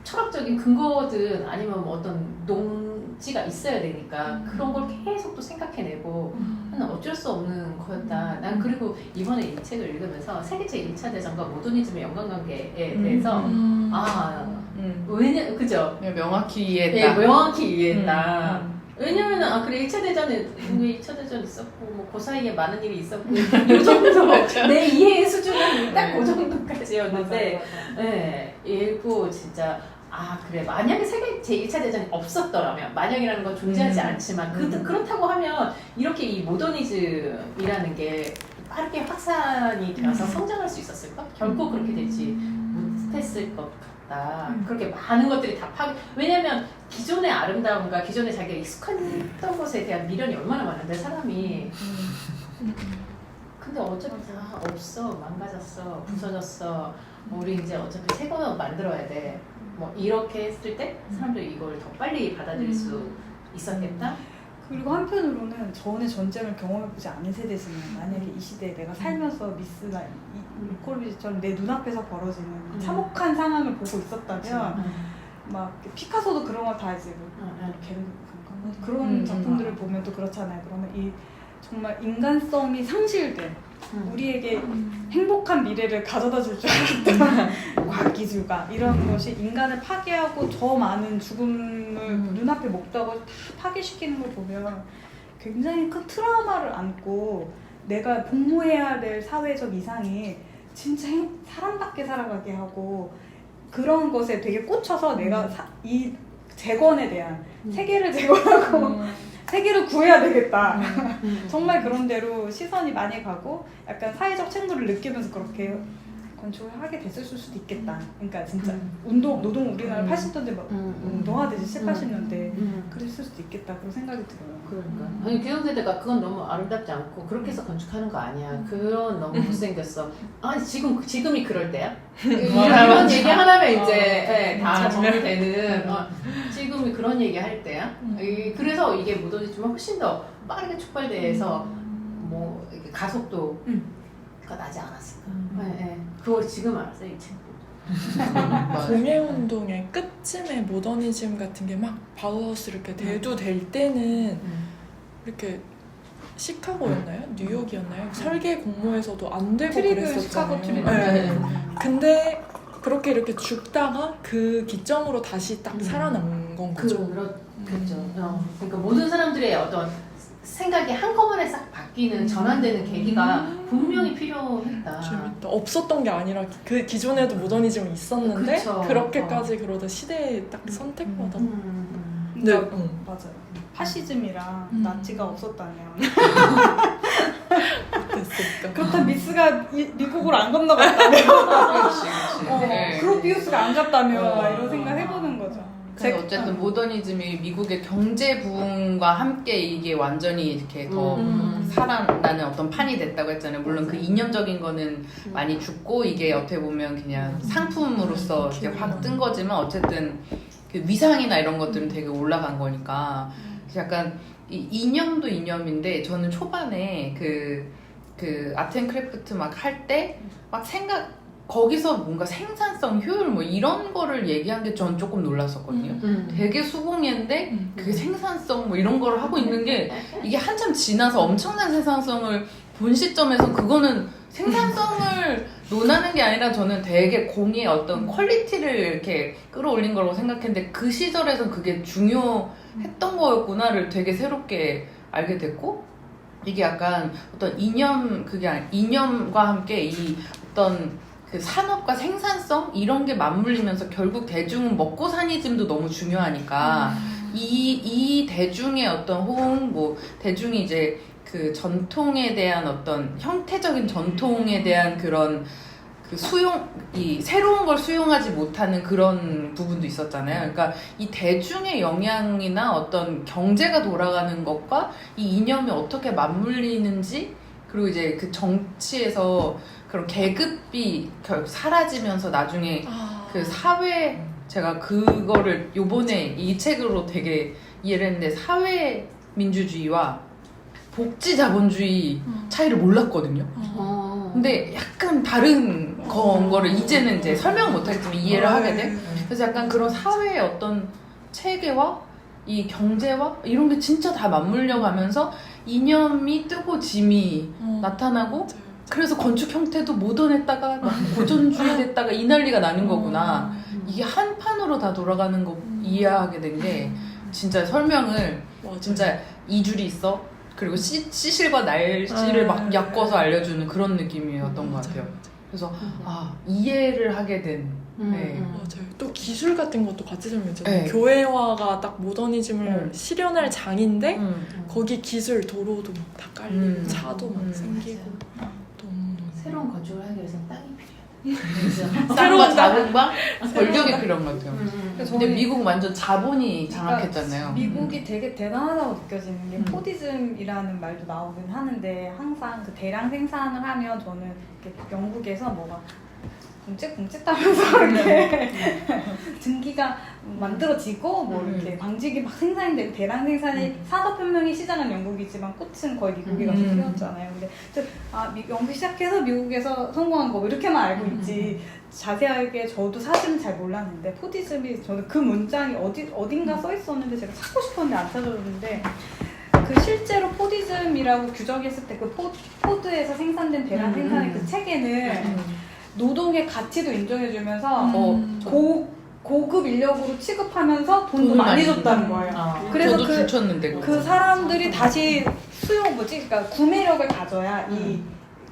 철학적인 근거든 아니면 뭐 어떤 농지가 있어야 되니까 그런 걸 계속 또 생각해내고 나는 어쩔 수 없는 거였다. 난 그리고 이번에 이 책을 읽으면서 세계제 1차 대전과 모더니즘의 연관관계에 대해서 왜냐 그죠? 명확히 예, 이해했다. 명확히 이해했다. 왜냐면은 그래 1차 대전에 2차 대전 있었고 뭐 그 사이에 많은 일이 있었고 이 정도 내 이해의 수준은 딱 그 정도까지였는데 읽고 진짜 그래 만약에 세계 제1차 대전이 없었더라면 만약이라는 건 존재하지 않지만 그렇다고 하면 이렇게 이 모더니즘이라는 게 빠르게 확산이 되어서 성장할 수 있었을까? 결코 그렇게 되지 못했을 것 같다. 그렇게 많은 것들이 다 왜냐면 기존의 아름다움과 기존의 자기가 익숙했던 것에 대한 미련이 얼마나 많은데 사람이 근데 어차피 다 없어. 망가졌어. 부서졌어. 우리 이제 어차피 새 거 만들어야 돼. 뭐 이렇게 했을 때 사람들이 이걸 더 빨리 받아들일 수 있었겠다. 그리고 한편으로는 전에 전쟁을 경험해보지 않은 세대지만 만약에 이 시대에 내가 살면서 미스나 루콜비지처럼 내 눈앞에서 벌어지는 참혹한 상황을 보고 있었다면 막 피카소도 그런 거 다 이제 그런 작품들을 보면 또 그렇잖아요. 그러면 이 정말 인간성이 상실된 우리에게 행복한 미래를 가져다 줄 줄 알았던 과학기술가 이런 것이 인간을 파괴하고 저 많은 죽음을 눈앞에 목도하고 다 파괴시키는 걸 보면 굉장히 큰 트라우마를 안고 내가 복무해야 될 사회적 이상이 진짜 사람답게 살아가게 하고 그런 것에 되게 꽂혀서 내가 이 재건에 대한 세계를 재건하고 세계를 구해야 되겠다. 정말 그런 대로 시선이 많이 가고 약간 사회적 책무를 느끼면서 그렇게 건축을 하게 됐을 수도 있겠다. 그러니까 진짜 노동 우리나라 80년대 막 운동하듯이 7, 80년대 그랬을 수도 있겠다. 그런 생각이 들어요. 그러니까 아니 기성세대가 그건 너무 아름답지 않고 그렇게 해서 건축하는 거 아니야. 그런 너무 못생겼어. 아니 지금이 그럴 때야? 이런 얘기 하나면 이제 다 정리되는 지금이 그런 얘기 할 때야. 그래서 이게 모더니즘은 훨씬 더 빠르게 촉발돼서 뭐 이렇게 가속도가 나지 않았을까. 그걸 지금 알았어요 이 책. 공예운동의 끝쯤에 모더니즘 같은 게 막 바우하우스 이렇게 대두될 때는 이렇게 시카고였나요? 뉴욕이었나요? 설계 공모에서도 안 되고 트리뷰 시카고 그랬었잖아요. 근데 그렇게 이렇게 죽다가 그 기점으로 다시 딱 살아난 건 거죠. 그렇죠. 그러니까 모든 사람들의 어떤 생각이 한꺼번에 싹 바뀌는 전환되는 계기가 분명히 필요했다. 재밌다. 없었던 게 아니라 그 기존에도 모더니즘은 있었는데 그쵸. 그렇게까지 그러다 시대에 딱 선택받아. 네, 맞아요. 파시즘이랑 나치가 없었다면 됐을까? 그렇다면 미스가 미국으로 안 건너갔다면 그로비우스가 안 갔다면 막 이런 생각 해보는 거죠. 근데 어쨌든 모더니즘이 미국의 경제 부흥과 함께 이게 완전히 이렇게 더 살아나는 어떤 판이 됐다고 했잖아요. 물론 그 이념적인 거는 많이 죽고 이게 어떻게 보면 그냥 상품으로서 이렇게 확 뜬 거지만 어쨌든 그 위상이나 이런 것들은 되게 올라간 거니까 약간 이 이념도 이념인데 저는 초반에 그 아트앤크래프트 막 할 때 막 거기서 뭔가 생산성, 효율 뭐 이런 거를 얘기한 게 전 조금 놀랐었거든요. 되게 수공예인데 그게 생산성 뭐 이런 거를 하고 있는 게 이게 한참 지나서 엄청난 생산성을 본 시점에서 그거는 생산성을 논하는 게 아니라 저는 되게 공의 어떤 퀄리티를 이렇게 끌어올린 거라고 생각했는데 그 시절에선 그게 중요했던 거였구나를 되게 새롭게 알게 됐고 이게 약간 어떤 이념과 함께 이 어떤 그 산업과 생산성 이런 게 맞물리면서 결국 대중은 먹고 사니즘도 너무 중요하니까 이 대중의 어떤 호응 뭐 대중이 이제 그 전통에 대한 어떤 형태적인 전통에 대한 그런 그 이 새로운 걸 수용하지 못하는 그런 부분도 있었잖아요. 그러니까 이 대중의 영향이나 어떤 경제가 돌아가는 것과 이 이념이 어떻게 맞물리는지 그리고 이제 그 정치에서 그런 계급이 결국 사라지면서 나중에 그 사회 제가 그거를 요번에 이 책으로 되게 이해를 했는데 사회 민주주의와 복지 자본주의 차이를 몰랐거든요. 근데 약간 다른 거를 이제는 이제 설명 못하겠지만 이해를 하게 돼. 그래서 약간 그런 사회의 어떤 체계와 이 경제와 이런 게 진짜 다 맞물려 가면서 이념이 뜨고 짐이 나타나고 그래서 건축 형태도 모던했다가 막 고전주의 됐다가 이 난리가 나는 거구나. 이게 한 판으로 다 돌아가는 거 이해하게 된 게 진짜 설명을 진짜 2줄이 있어. 그리고 시실과 날씨를 막 엮어서 알려주는 그런 느낌이었던 것 같아요. 그래서 이해를 하게 된. 네. 맞아요. 또 기술 같은 것도 같이 설명했잖아요. 네. 교회화가 딱 모더니즘을 실현할 장인데 거기 기술 도로도 막 다 깔리고 차도 막 생기고 너무 새로운 건축을 하기 위해서 땅이 싼과 필요해요. 새로운 자본과 권력이 필요한 것 같아요. 그래서 근데 저는 미국 완전 자본이 장악했잖아요. 미국이 되게 대단하다고 느껴지는 게 포디즘이라는 말도 나오긴 하는데 항상 그 대량 생산을 하면 저는 이렇게 영국에서 뭐가 뭉칫뭉칫하면서 이렇게 증기가 만들어지고 뭐 이렇게 방직이 막 생산이 되고 대량 생산이 산업혁명이 시작한 영국이지만 꽃은 거의 미국에 가서 피었잖아요. 근데 영국 시작해서 미국에서 성공한 거 이렇게만 알고 있지 자세하게 저도 사실은 잘 몰랐는데 포디즘이 저는 그 문장이 어딘가 써 있었는데 제가 찾고 싶었는데 안 찾아줬는데 그 실제로 포디즘이라고 규정했을 때 그 포드에서 생산된 대량 생산의 그 체계는 노동의 가치도 인정해주면서 고급 인력으로 취급하면서 돈도 많이 줬다는 거예요. 그래서 저도 줄쳤는데 그 사람들이 다시 그러니까 구매력을 가져야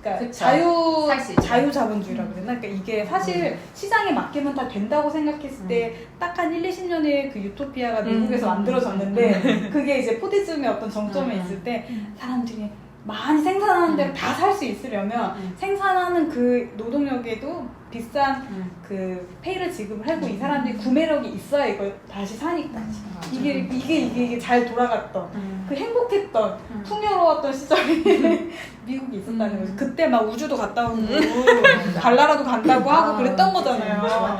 그러니까 자유자본주의라고 그랬나? 그러니까 이게 사실 시장에 맡기면 다 된다고 생각했을 때 딱 한 1-20년의 그 유토피아가 미국에서 만들어졌는데 그게 이제 포디즘의 어떤 정점에 있을 때 사람들이 많이 생산하는 대로 다 살 수 있으려면 생산하는 그 노동력에도 비싼 그 페이를 지급을 하고 이 사람들이 구매력이 있어야 이걸 다시 사니까 이게 잘 돌아갔던 그 행복했던 풍요로웠던 시절이 미국이 있었다는 거죠. 그때 막 우주도 갔다 오고 달나라도 간다고 하고 그랬던 거잖아요.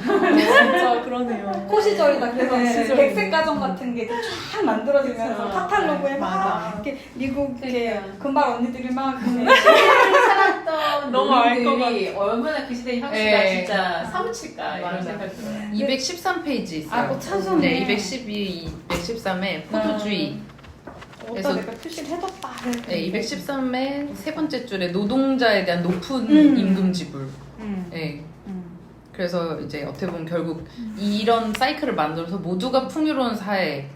진짜 그러네요. 코 시절이다. 그래서 백색 가정 같은 게 쫙 만들어지면서 카탈로그에 막 이렇게 미국 이렇게 금발 언니들이 막 살았던 너무 알것 노인들이 얼마나 그 시대 향수가 네. 진짜 사무칠까 이런 생각이 들어요. 213페이지 있어요. 꼭 찾았네. 네, 212, 213에 포도주의. 어디다 내가 표시를 해뒀다. 네, 213의 세 번째 줄에 노동자에 대한 높은 임금 지불. 네. 그래서 이제 어떻게 보면 결국 이런 사이클을 만들어서 모두가 풍요로운 사회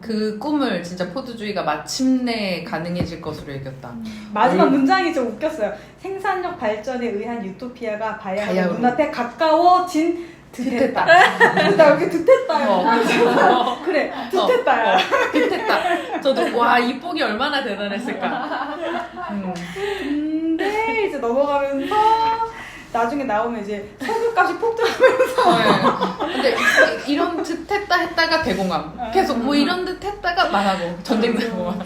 그 꿈을 진짜 포도주의가 마침내 가능해질 것으로 여겼다. 마지막 문장이 좀 웃겼어요. 생산력 발전에 의한 유토피아가 바야흐로 바야흐로. 눈앞에 가까워진 듯했다. 나 이렇게 듯했다요. 그래, 듯했다야. 듯했다. 저도 와, 이 뽕이 얼마나 대단했을까. 근데 이제 넘어가면서 나중에 나오면 이제 석유값이 폭등하면서 근데 이런 듯 했다 했다가 대공황. 계속 뭐 이런 듯 했다가 망하고 전쟁 나고 막.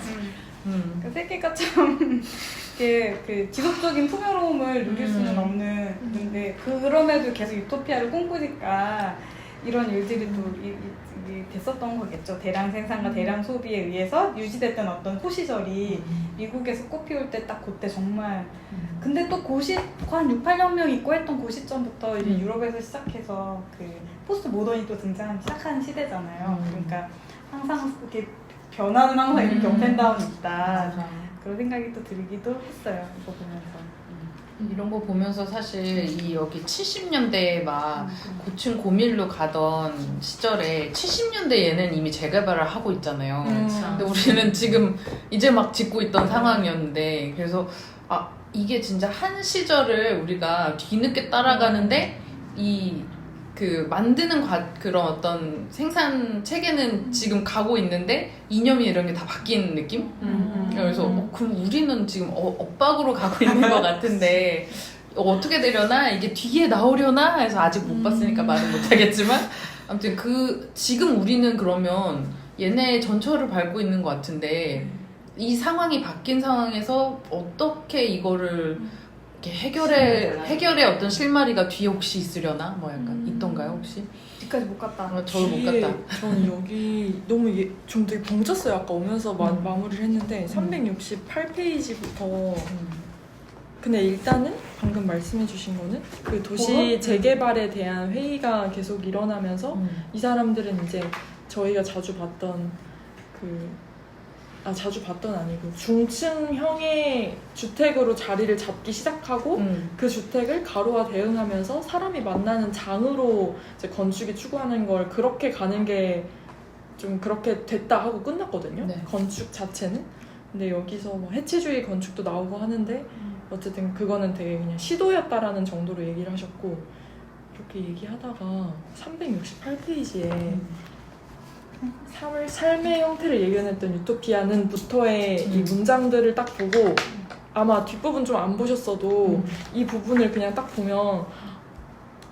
그 세계가 참 이게 그 지속적인 풍요로움을 누릴 수는 없는 근데 그럼에도 계속 유토피아를 꿈꾸니까 이런 일들이 또 됐었던 거겠죠. 대량 생산과 대량 소비에 의해서 유지됐던 어떤 호시절이 미국에서 꽃피울 때 딱 그때 정말 근데 또 한 6, 8혁명 있고 했던 그 시점부터 이제 유럽에서 시작해서 그 포스트 모던이 또 등장하기 시작하는 시대잖아요. 그러니까 항상 이렇게 변화는 항상 이렇게 업앤다운이 있다. 그런 생각이 또 들기도 했어요. 이거 보면서. 이런 거 보면서 사실 이 여기 70년대에 막 고층 고밀로 가던 시절에 70년대에는 이미 재개발을 하고 있잖아요. 근데 우리는 지금 이제 막 짓고 있던 상황이었는데 그래서 이게 진짜 한 시절을 우리가 뒤늦게 따라가는데 이 그 만드는 그런 어떤 생산 체계는 지금 가고 있는데 이념이 이런 게 다 바뀐 느낌? 그래서 그럼 우리는 지금 엇박으로 가고 있는 것 같은데 어떻게 되려나? 이게 뒤에 나오려나? 해서 아직 못 봤으니까 말은 못하겠지만 아무튼 지금 우리는 그러면 얘네 전철을 밟고 있는 것 같은데 이 상황이 바뀐 상황에서 어떻게 이거를 이렇게 해결의 어떤 실마리가 뒤에 혹시 있으려나? 뭐 약간 있던가요 혹시? 뒤까지 못 갔다. 저를 못 뒤에 갔다. 저는 여기 너무 좀 되게 벙쪘어요. 아까 오면서 마무리를 했는데 368페이지부터 근데 일단은 방금 말씀해주신 거는 그 도시 재개발에 대한 회의가 계속 일어나면서 이 사람들은 이제 저희가 자주 봤던 자주 봤던 아니고 중층형의 주택으로 자리를 잡기 시작하고 그 주택을 가로와 대응하면서 사람이 만나는 장으로 이제 건축이 추구하는 걸 그렇게 가는 게 좀 그렇게 됐다 하고 끝났거든요. 네. 건축 자체는. 근데 여기서 뭐 해치주의 건축도 나오고 하는데 어쨌든 그거는 되게 그냥 시도였다라는 정도로 얘기를 하셨고 이렇게 얘기하다가 368페이지에 삶의 형태를 예견했던 유토피아는 부터의 이 문장들을 딱 보고 아마 뒷부분 좀 안 보셨어도 이 부분을 그냥 딱 보면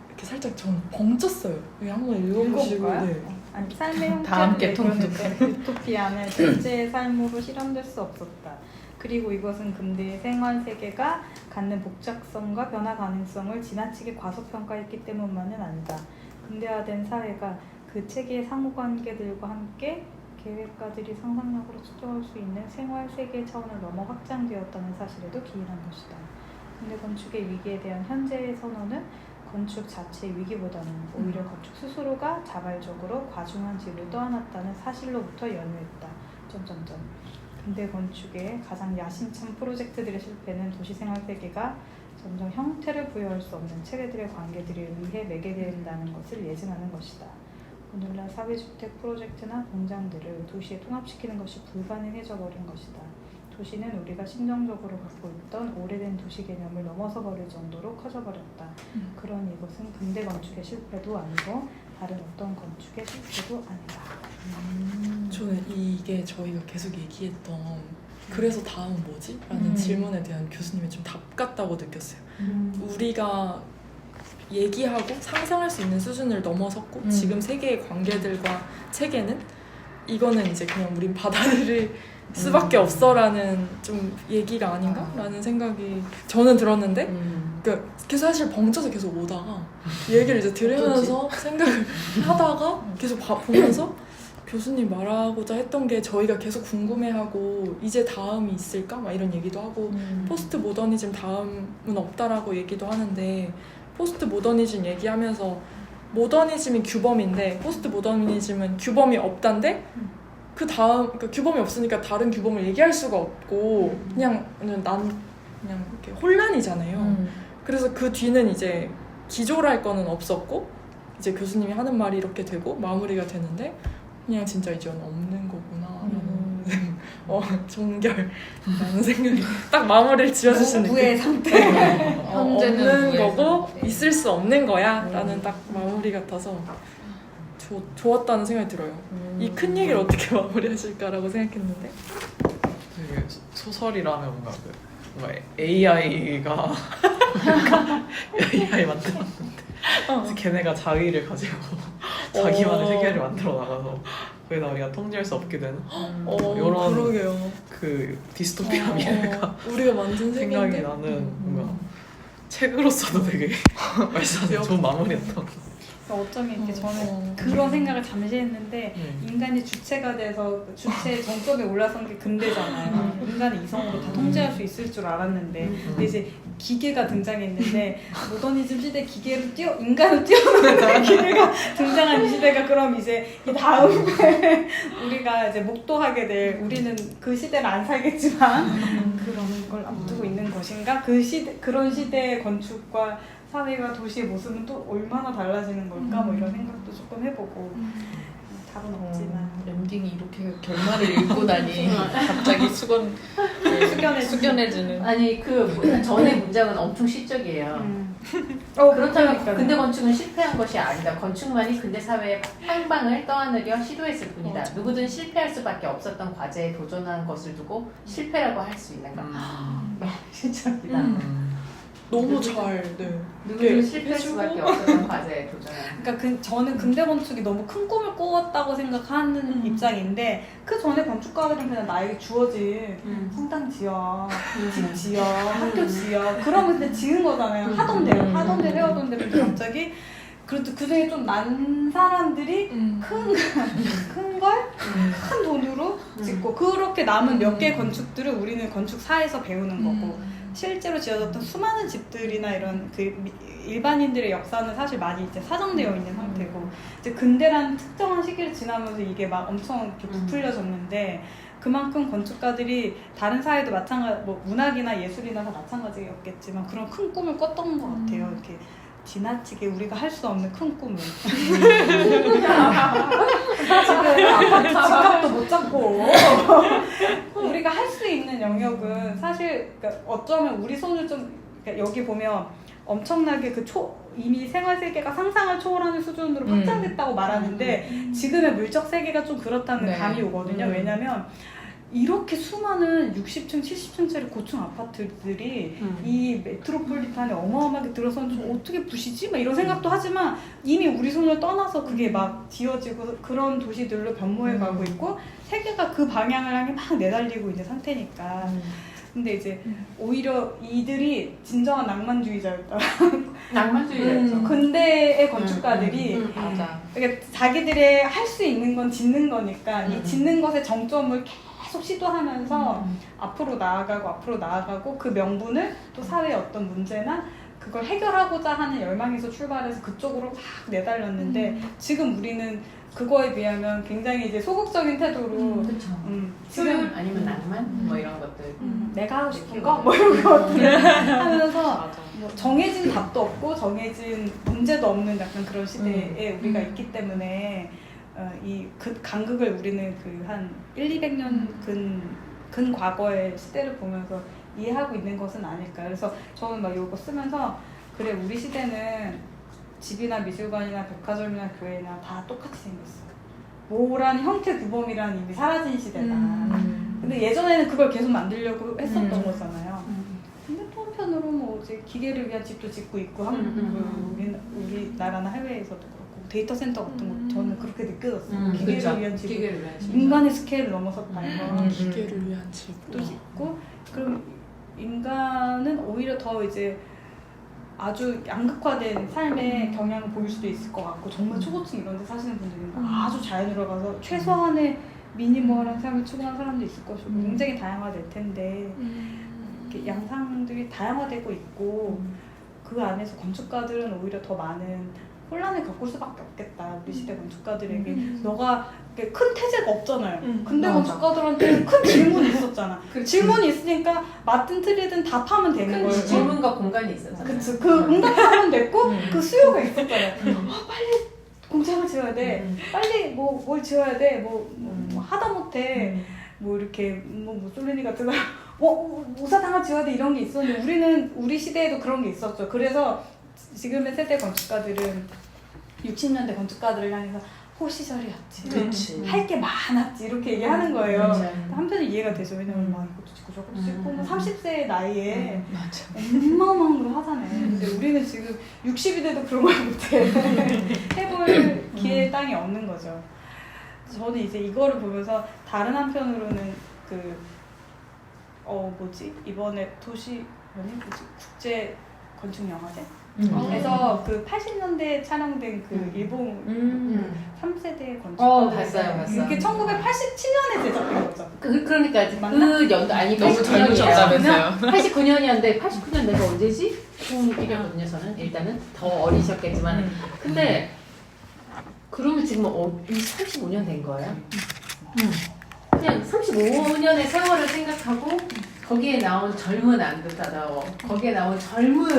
이렇게 살짝 전 벙쪘어요. 여기 한번 읽어보시고. 읽어볼까요? 네. 아니, 삶의 다음 형태를 개통도 내려냈던 유토피아는 실제의 삶으로 실현될 수 없었다. 그리고 이것은 근대의 생활 세계가 갖는 복잡성과 변화 가능성을 지나치게 과소평가했기 때문만은 아니다. 근대화된 사회가 그 체계의 상호관계들과 함께 계획가들이 상상력으로 측정할 수 있는 생활 세계 차원을 넘어 확장되었다는 사실에도 기인한 것이다. 근대 건축의 위기에 대한 현재의 선언은 건축 자체의 위기보다는 오히려 건축 스스로가 자발적으로 과중한 질을 떠안았다는 사실로부터 연유했다. 근대 건축의 가장 야심찬 프로젝트들의 실패는 도시생활 세계가 점점 형태를 부여할 수 없는 체계들의 관계들에 의해 매개된다는 것을 예증하는 것이다. 오늘날 사회주택 프로젝트나 공장들을 도시에 통합시키는 것이 불가능해져 버린 것이다. 도시는 우리가 심정적으로 갖고 있던 오래된 도시 개념을 넘어서 버릴 정도로 커져버렸다. 그러니 이것은 근대 건축의 실패도 아니고 다른 어떤 건축의 실패도 아니다. 저는 이게 저희가 계속 얘기했던 그래서 다음 뭐지? 라는 질문에 대한 교수님의 좀 답 같다고 느꼈어요. 우리가 얘기하고 상상할 수 있는 수준을 넘어섰고 지금 세계의 관계들과 체계는 이거는 이제 그냥 우린 받아들일 수밖에 없어라는 좀 얘기가 아닌가? 라는 생각이 저는 들었는데 그러니까 계속 사실 벙쪄서 계속 오다가 얘기를 이제 들으면서 생각을 하다가 계속 보면서 교수님 말하고자 했던 게 저희가 계속 궁금해하고 이제 다음이 있을까? 막 이런 얘기도 하고 포스트 모더니즘 다음은 없다라고 얘기도 하는데 포스트 모더니즘 얘기하면서 모더니즘이 규범인데 포스트 모더니즘은 규범이 없단데 그 다음 그러니까 규범이 없으니까 다른 규범을 얘기할 수가 없고 그냥 이렇게 혼란이잖아요. 그래서 그 뒤는 이제 기조랄 거는 없었고 이제 교수님이 하는 말이 이렇게 되고 마무리가 되는데 그냥 진짜 이제는 없는 거구나. 종결라는 생각이 딱 마무리를 지어주시는 부의 상태. 현재는 없는 무에서. 거고 있을 수 없는 거야 라는 딱 마무리 같아서 좋았다는 생각이 들어요. 이 큰 얘기를 어떻게 마무리하실까라고 생각했는데 되게 소설이라면 뭔가 AI가 AI 만들었는데 걔네가 자의를 가지고 자기만의 세계를 만들어 나가서 거기다 우리가 통제할 수 없게 되는 이런 그러게요. 그 디스토피아 미래가 우리가 만든 생각이 세계인데 나는 뭔가 책으로서도 되게 말씀하신 좋은 마무리였던 어쩌면 이렇게 저는 그런 생각을 잠시 했는데 인간이 주체가 돼서 주체의 정점에 올라선 게 근대잖아요. 인간의 이성으로 다 통제할 수 있을 줄 알았는데 근데 이제 기계가 등장했는데 모더니즘 시대 기계로 인간을 뛰어넘는 기계가 등장한 이 시대가 그럼 이제 이 다음에 우리가 이제 목도하게 될 우리는 그 시대를 안 살겠지만 그런 걸 앞두고 있는 것인가? 그런 시대의 건축과 사회가 도시의 모습은 또 얼마나 달라지는 걸까? 뭐 이런 생각도 조금 해보고 답은 없지만 엔딩이 이렇게 결말을 읽고 나니 갑자기 숙연해지는. 아니 그 전의 문장은 엄청 시적이에요. 그렇다면 그러니까요. 근대 건축은 실패한 것이 아니다. 건축만이 근대 사회의 향방을 떠안으려 시도했을 뿐이다. 누구든 실패할 수밖에 없었던 과제에 도전한 것을 두고 실패라고 할 수 있는가? 시적이다. 너무 잘 네. 누구는 실패할 수밖에 없었던 과제에 도전하는. 그러니까 저는 근대 건축이 너무 큰 꿈을 꾸었다고 생각하는 입장인데 그 전에 건축가들은 그냥 나에게 주어진 성당 지어, 집 지어, 학교 지어 그러면 그냥 지은 거잖아요. 하던 대로 해오던 대로 근데 갑자기 그래도 그중에 좀 난 사람들이 큰 돈으로 짓고 그렇게 남은 몇 개의 건축들을 우리는 건축사에서 배우는 거고 실제로 지어졌던 수많은 집들이나 이런 일반인들의 역사는 사실 많이 이제 사정되어 있는 상태고 이제 근대라는 특정한 시기를 지나면서 이게 막 엄청 이렇게 부풀려졌는데 그만큼 건축가들이 다른 사회도 마찬가지 뭐 문학이나 예술이나 다 마찬가지였겠지만 그런 큰 꿈을 꿨던 것 같아요. 이렇게 지나치게 우리가 할 수 없는 큰 꿈을 지금 아파트 집값도 못 잡고 우리가 할 수 있는 영역은 사실 그러니까 어쩌면 우리 손을 좀 그러니까 여기 보면 엄청나게 이미 생활 세계가 상상을 초월하는 수준으로 확장됐다고 말하는데 지금의 물적 세계가 좀 그렇다는 감이 오거든요. 왜냐면 이렇게 수많은 60층, 70층짜리 고층 아파트들이 이 메트로폴리탄에 어마어마하게 들어서는 좀 어떻게 부시지? 막 이런 생각도 하지만 이미 우리 손을 떠나서 그게 막 지어지고 그런 도시들로 변모해 가고 있고 세계가 그 방향을 향해 막 내달리고 있는 상태니까. 근데 이제 오히려 이들이 진정한 낭만주의자였다. 낭만주의자였죠. 근대의 건축가들이 맞아. 그러니까 자기들의 할 수 있는 건 짓는 거니까 이 짓는 것의 정점을 계속 시도하면서 앞으로 나아가고 그 명분을 또 사회의 어떤 문제나 그걸 해결하고자 하는 열망에서 출발해서 그쪽으로 막 내달렸는데 지금 우리는 그거에 비하면 굉장히 이제 소극적인 태도로 그렇죠. 지금 아니면 낭만 뭐 이런 것들. 내가 하고 싶은 거 뭐 이런 것들 하면서 맞아. 뭐 정해진 답도 없고 정해진 문제도 없는 약간 그런 시대에 우리가 있기 때문에 이 간극을 우리는 그 한 200년 근 과거의 시대를 보면서 이해하고 있는 것은 아닐까. 그래서 저는 막 이거 쓰면서 그래 우리 시대는 집이나 미술관이나 백화점이나 교회나 다 똑같이 생겼어. 뭐란 형태 규범이란 이미 사라진 시대다. 근데 예전에는 그걸 계속 만들려고 했었던 거잖아요. 근데 또 한편으로 뭐 이제 기계를 위한 집도 짓고 있고 우리나라나 해외에서도 그렇고 데이터 센터 같은 것도 저는 그렇게 느껴졌어요. 기계를 그렇죠. 위한 집, 기계를 위한 집. 인간의 스케일을 넘어섰다 이런 기계를 위한 집도 또 짓고 그럼 인간은 오히려 더 이제 아주 양극화된 삶의 경향을 보일 수도 있을 것 같고 정말 초고층 이런 데 사시는 분들은 아주 자연으로 가서 최소한의 미니멀한 삶을 추구하는 사람도 있을 것이고 굉장히 다양화될 텐데 이렇게 양상들이 다양화되고 있고 그 안에서 건축가들은 오히려 더 많은 혼란을 겪을 수밖에 없겠다. 우리 시대 건축가들에게 너가 큰 태제가 없잖아요. 근데 건축가들한테 큰 질문이 있었잖아. 질문이 있으니까 맡은 틀이든 답하면 되는 큰 거예요. 질문과 공간이 있었잖아요. 그치. 그 응답하면 됐고 그 수요가 있었잖아요. 빨리 공장을 지어야 돼. 빨리 뭘 지어야 돼. 뭐 하다못해 뭐 이렇게 뭐 무솔리니 같은 우사당을 지어야 돼 이런 게 있었는데 우리 시대에도 그런 게 있었죠. 그래서 지금의 세대 건축가들은 60년대 건축가들을 향해서 호시절이었지. 할 게 많았지. 이렇게 얘기하는 거예요. 한편은 이해가 되죠. 왜냐면 막 이것도 짓고 저것도 짓고 30세의 나이에 어마어마한 걸 하잖아요. 근데 우리는 지금 60이 돼도 그런 걸 못해. 해볼 기회의 땅이 없는 거죠. 저는 이제 이거를 보면서 다른 한편으로는 이번에 국제 건축 영화제? 그래서 그 80년대에 촬영된 그 일본 3세대 건축가들 봤어요. 이게 1987년에 제작된 거죠. 그러니까 맞나? 그 연도 아니 너무 젊으셨다면서요. 89년이었는데 89년대가 언제지? 중1이었거든요 저는. 일단은 더 어리셨겠지만 근데 그러면 지금 35년 된 거예요? 그냥 35년의 세월을 생각하고 거기에 나온 젊은 안드타다워, 거기에 나온 젊은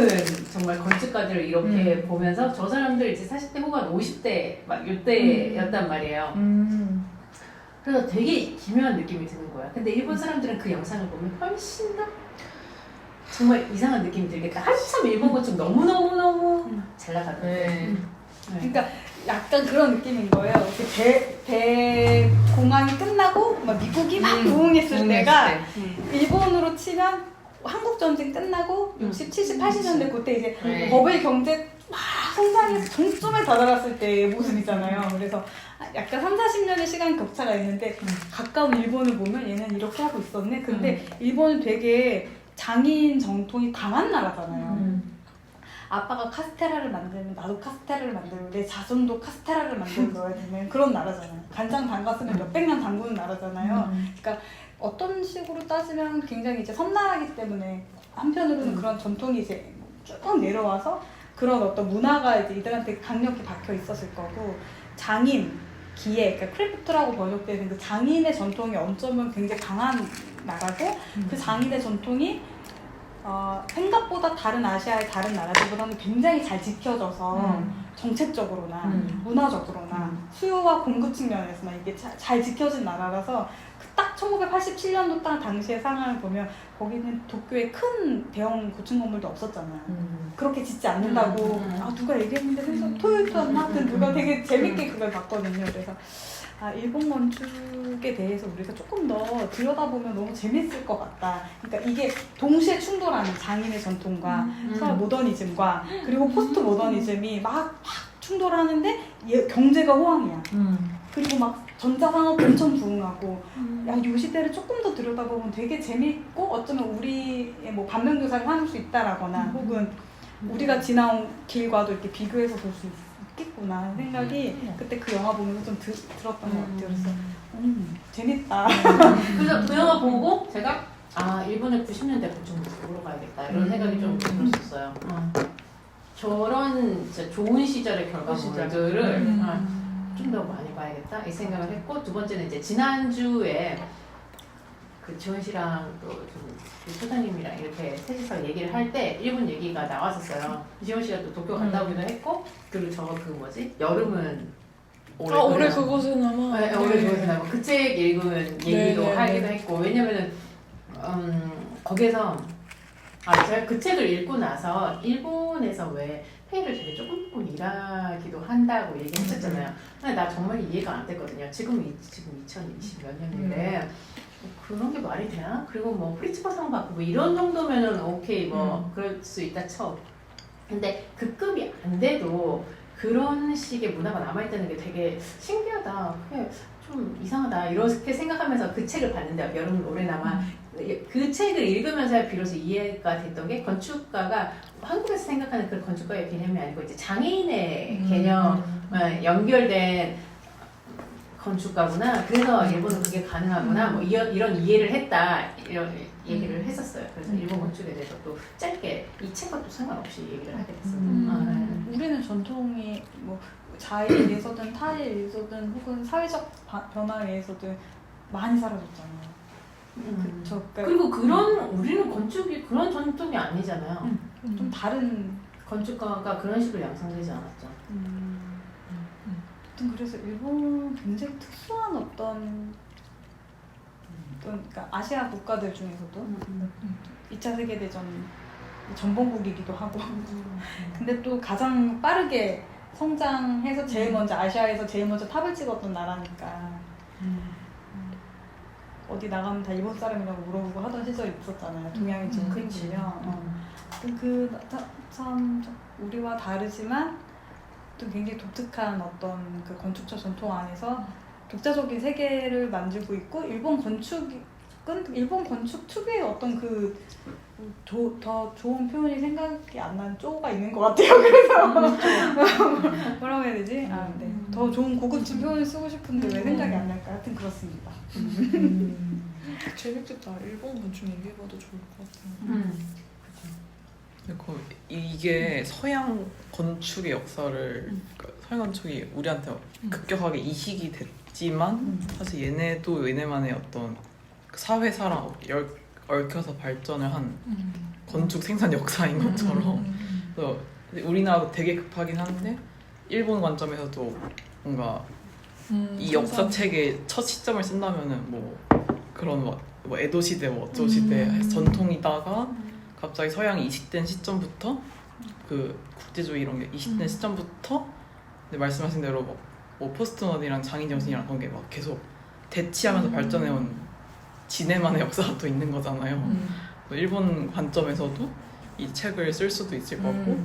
정말 건축가들을 이렇게 보면서 저 사람들 이제 40대 후반 50대 막 이때였단 말이에요. 그래서 되게 기묘한 느낌이 드는 거야. 근데 일본 사람들은 그 영상을 보면 훨씬 더 정말 이상한 느낌이 들겠다. 한참 일본 건축 너무너무너무 잘 나가던데. 그러니까 약간 그런 느낌인 거예요. 대공황이 끝나고 막 미국이 막 부흥했을 때가 일본으로 치면 한국 전쟁 끝나고 60, 70, 80년대 그때 이제 네. 버블 경제 막 성장해서 정점에 다다랐을 때의 모습이잖아요. 그래서 약간 3, 40년의 시간 격차가 있는데 가까운 일본을 보면 얘는 이렇게 하고 있었네. 근데 일본은 되게 장인 정통이 강한 나라잖아요. 아빠가 카스테라를 만들면 나도 카스테라를 만들고 내 자손도 카스테라를 만들어야 되는 그런 나라잖아요. 간장 담갔으면 몇백 년 담그는 나라잖아요. 그러니까 어떤 식으로 따지면 굉장히 이제 섬나라기 때문에 한편으로는 그런 전통이 이제 쭉 내려와서 그런 어떤 문화가 이제 이들한테 강력히 박혀 있었을 거고 장인, 기예, 그러니까 크래프트라고 번역되는 그 장인의 전통의 엄점은 굉장히 강한 나라고 그 장인의 전통이 생각보다 다른 아시아의 다른 나라들보다는 굉장히 잘 지켜져서 정책적으로나 문화적으로나 수요와 공급 측면에서나 이게 잘 지켜진 나라라서 딱 1987년도 딱 당시의 상황을 보면 거기는 도쿄에 큰 대형 고층 건물도 없었잖아요. 그렇게 짓지 않는다고 누가 얘기했는데 그래서 토요토였나? 하여튼 누가 되게 재밌게 그걸 봤거든요. 그래서 일본 건축에 대해서 우리가 조금 더 들여다보면 너무 재밌을 것 같다. 그러니까 이게 동시에 충돌하는 장인의 전통과 모더니즘과 그리고 포스트 모더니즘이 막 충돌하는데 경제가 호황이야. 그리고 막 전자산업 엄청 부흥하고 이 시대를 조금 더 들여다보면 되게 재밌고 어쩌면 우리의 뭐 반면교사를 하는 수 있다라거나 혹은 우리가 지나온 길과도 이렇게 비교해서 볼 수 있겠구나 생각이 그때 그 영화 보면서 좀 들었던 것 같아요. 그래서 재밌다. 그래서 그 영화 보고 제가 일본의 90년대 건축 보러 가야겠다 이런 생각이 좀 들었었어요. 저런 진짜 좋은 시절의 결과물들을 좀 더 많이 봐야겠다 이 생각을 했고 두 번째는 이제 지난주에 그 지원 씨랑 또 그 소장님이랑 이렇게 셋이서 얘기를 할 때 일본 얘기가 나왔었어요. 지원 씨가 또 도쿄 갔다 오기도 했고 그리고 저거 그 뭐지 여름은 올해 그곳은 아마 네, 올해 그것은 아마 그 책 읽은 얘기도 하기도 했고 왜냐면은 거기서 제가 그 책을 읽고 나서 일본에서 왜 페이를 되게 조금 일하기도 한다고 얘기했었잖아요. 근데 나 정말 이해가 안 됐거든요. 지금 2020 몇 년인데 그런 게 말이 되나? 그리고 뭐 프리츠커상 받고 뭐 이런 정도면은 오케이 뭐 그럴 수 있다 쳐. 근데 그 급이 안 돼도 그런 식의 문화가 남아있다는 게 되게 신기하다. 그게 좀 이상하다. 이렇게 생각하면서 그 책을 봤는데 여름은 오래 남아. 그 책을 읽으면서 비로소 이해가 됐던 게 건축가가 한국에서 생각하는 그 건축가의 개념이 아니고 이제 장애인의 개념 연결된 건축가구나. 그래서 일본은 그게 가능하구나. 뭐 이런 이해를 했다. 이런 얘기를 했었어요. 그래서 일본 건축에 대해서 또 짧게 이 책과 또 상관없이 얘기를 하게 됐어요. 우리는 전통이 뭐 자의에 의해서든 타의에 의해서든 혹은 사회적 변화에 의해서든 많이 사라졌잖아요. 그쵸. 그리고 우리는 건축이 그런 전통이 아니잖아요. 좀 다른 건축가가 그런 식으로 양성되지 않았죠. 그래서 일본 굉장히 특수한 어떤 그러니까 아시아 국가들 중에서도 2차 세계대전 전범국이기도 하고 근데 또 가장 빠르게 성장해서 제일 먼저 아시아에서 제일 먼저 탑을 찍었던 나라니까 어디 나가면 다 일본 사람이라고 물어보고 하던 시절이 있었잖아요. 동양인 좀 생기면 참 우리와 다르지만 또 굉장히 독특한 어떤 그 건축적 전통 안에서 독자적인 세계를 만들고 있고 일본 건축 특유의 어떤 더 좋은 표현이 생각이 안 나는 쪼가 있는 것 같아요. 그래서 뭐라고 해야 되지? 더 좋은 고급진 표현을 쓰고 싶은데 왜 생각이 안 날까? 하여튼 그렇습니다. 재밌겠다. 일본 건축 얘기해봐도 좋을 것 같아요. 이게 서양 건축의 역사를 그러니까 서양 건축이 우리한테 급격하게 이식이 됐지만 사실 얘네만의 어떤 사회사랑 얽혀서 발전을 한 건축 생산 역사인 것처럼 그래서 우리나라도 되게 급하긴 한데 일본 관점에서도 뭔가 이 역사책의 첫 시점을 쓴다면은 뭐 그런 뭐 에도 시대 뭐 어쩌 시대 전통이다가 갑자기 서양이 이식된 시점부터 그 국제주의 이런 게 이식된 시점부터 근데 말씀하신 대로 뭐 포스트모던이랑 장인 정신이랑 그런 게 막 계속 대치하면서 발전해온 지네만의 역사가 또 있는 거잖아요. 일본 관점에서도 이 책을 쓸 수도 있을 거고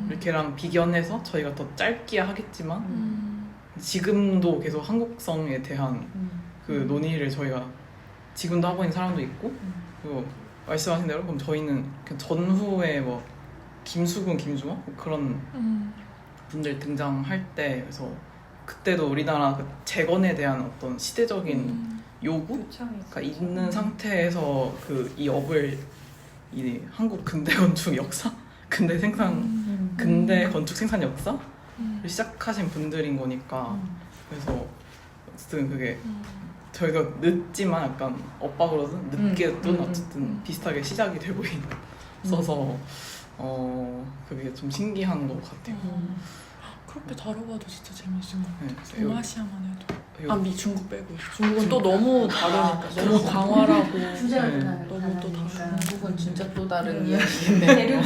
이렇게랑 비견해서 저희가 더 짧게 하겠지만 지금도 계속 한국성에 대한 그 논의를 저희가 지금도 하고 있는 사람도 있고 그리고 말씀하신 대로 그럼 저희는 그 전후에 뭐 김수근, 김중호 그런 분들 등장할 때 그래서 그때도 우리나라 그 재건에 대한 어떤 시대적인 요구가 있는 상태에서 그 이 업을 이 한국 근대 건축 역사, 근대 생산, 근대 건축 생산 역사를 시작하신 분들인 거니까 그래서 어쨌든 그게 저희가 늦지만 약간 엇박으로든 늦게든 어쨌든 비슷하게 시작이 되고 있어서 그게 좀 신기한 것 같아요. 그렇게 다뤄봐도 진짜 재밌을 것 같아요. 네, 동아시아만 해도. 미 중국 빼고. 중국은 또 너무 다르니까. 너무 광활하고. 주제가 네. 너무 또 다르니까. 한국은 진짜 또 다른 이야기인데.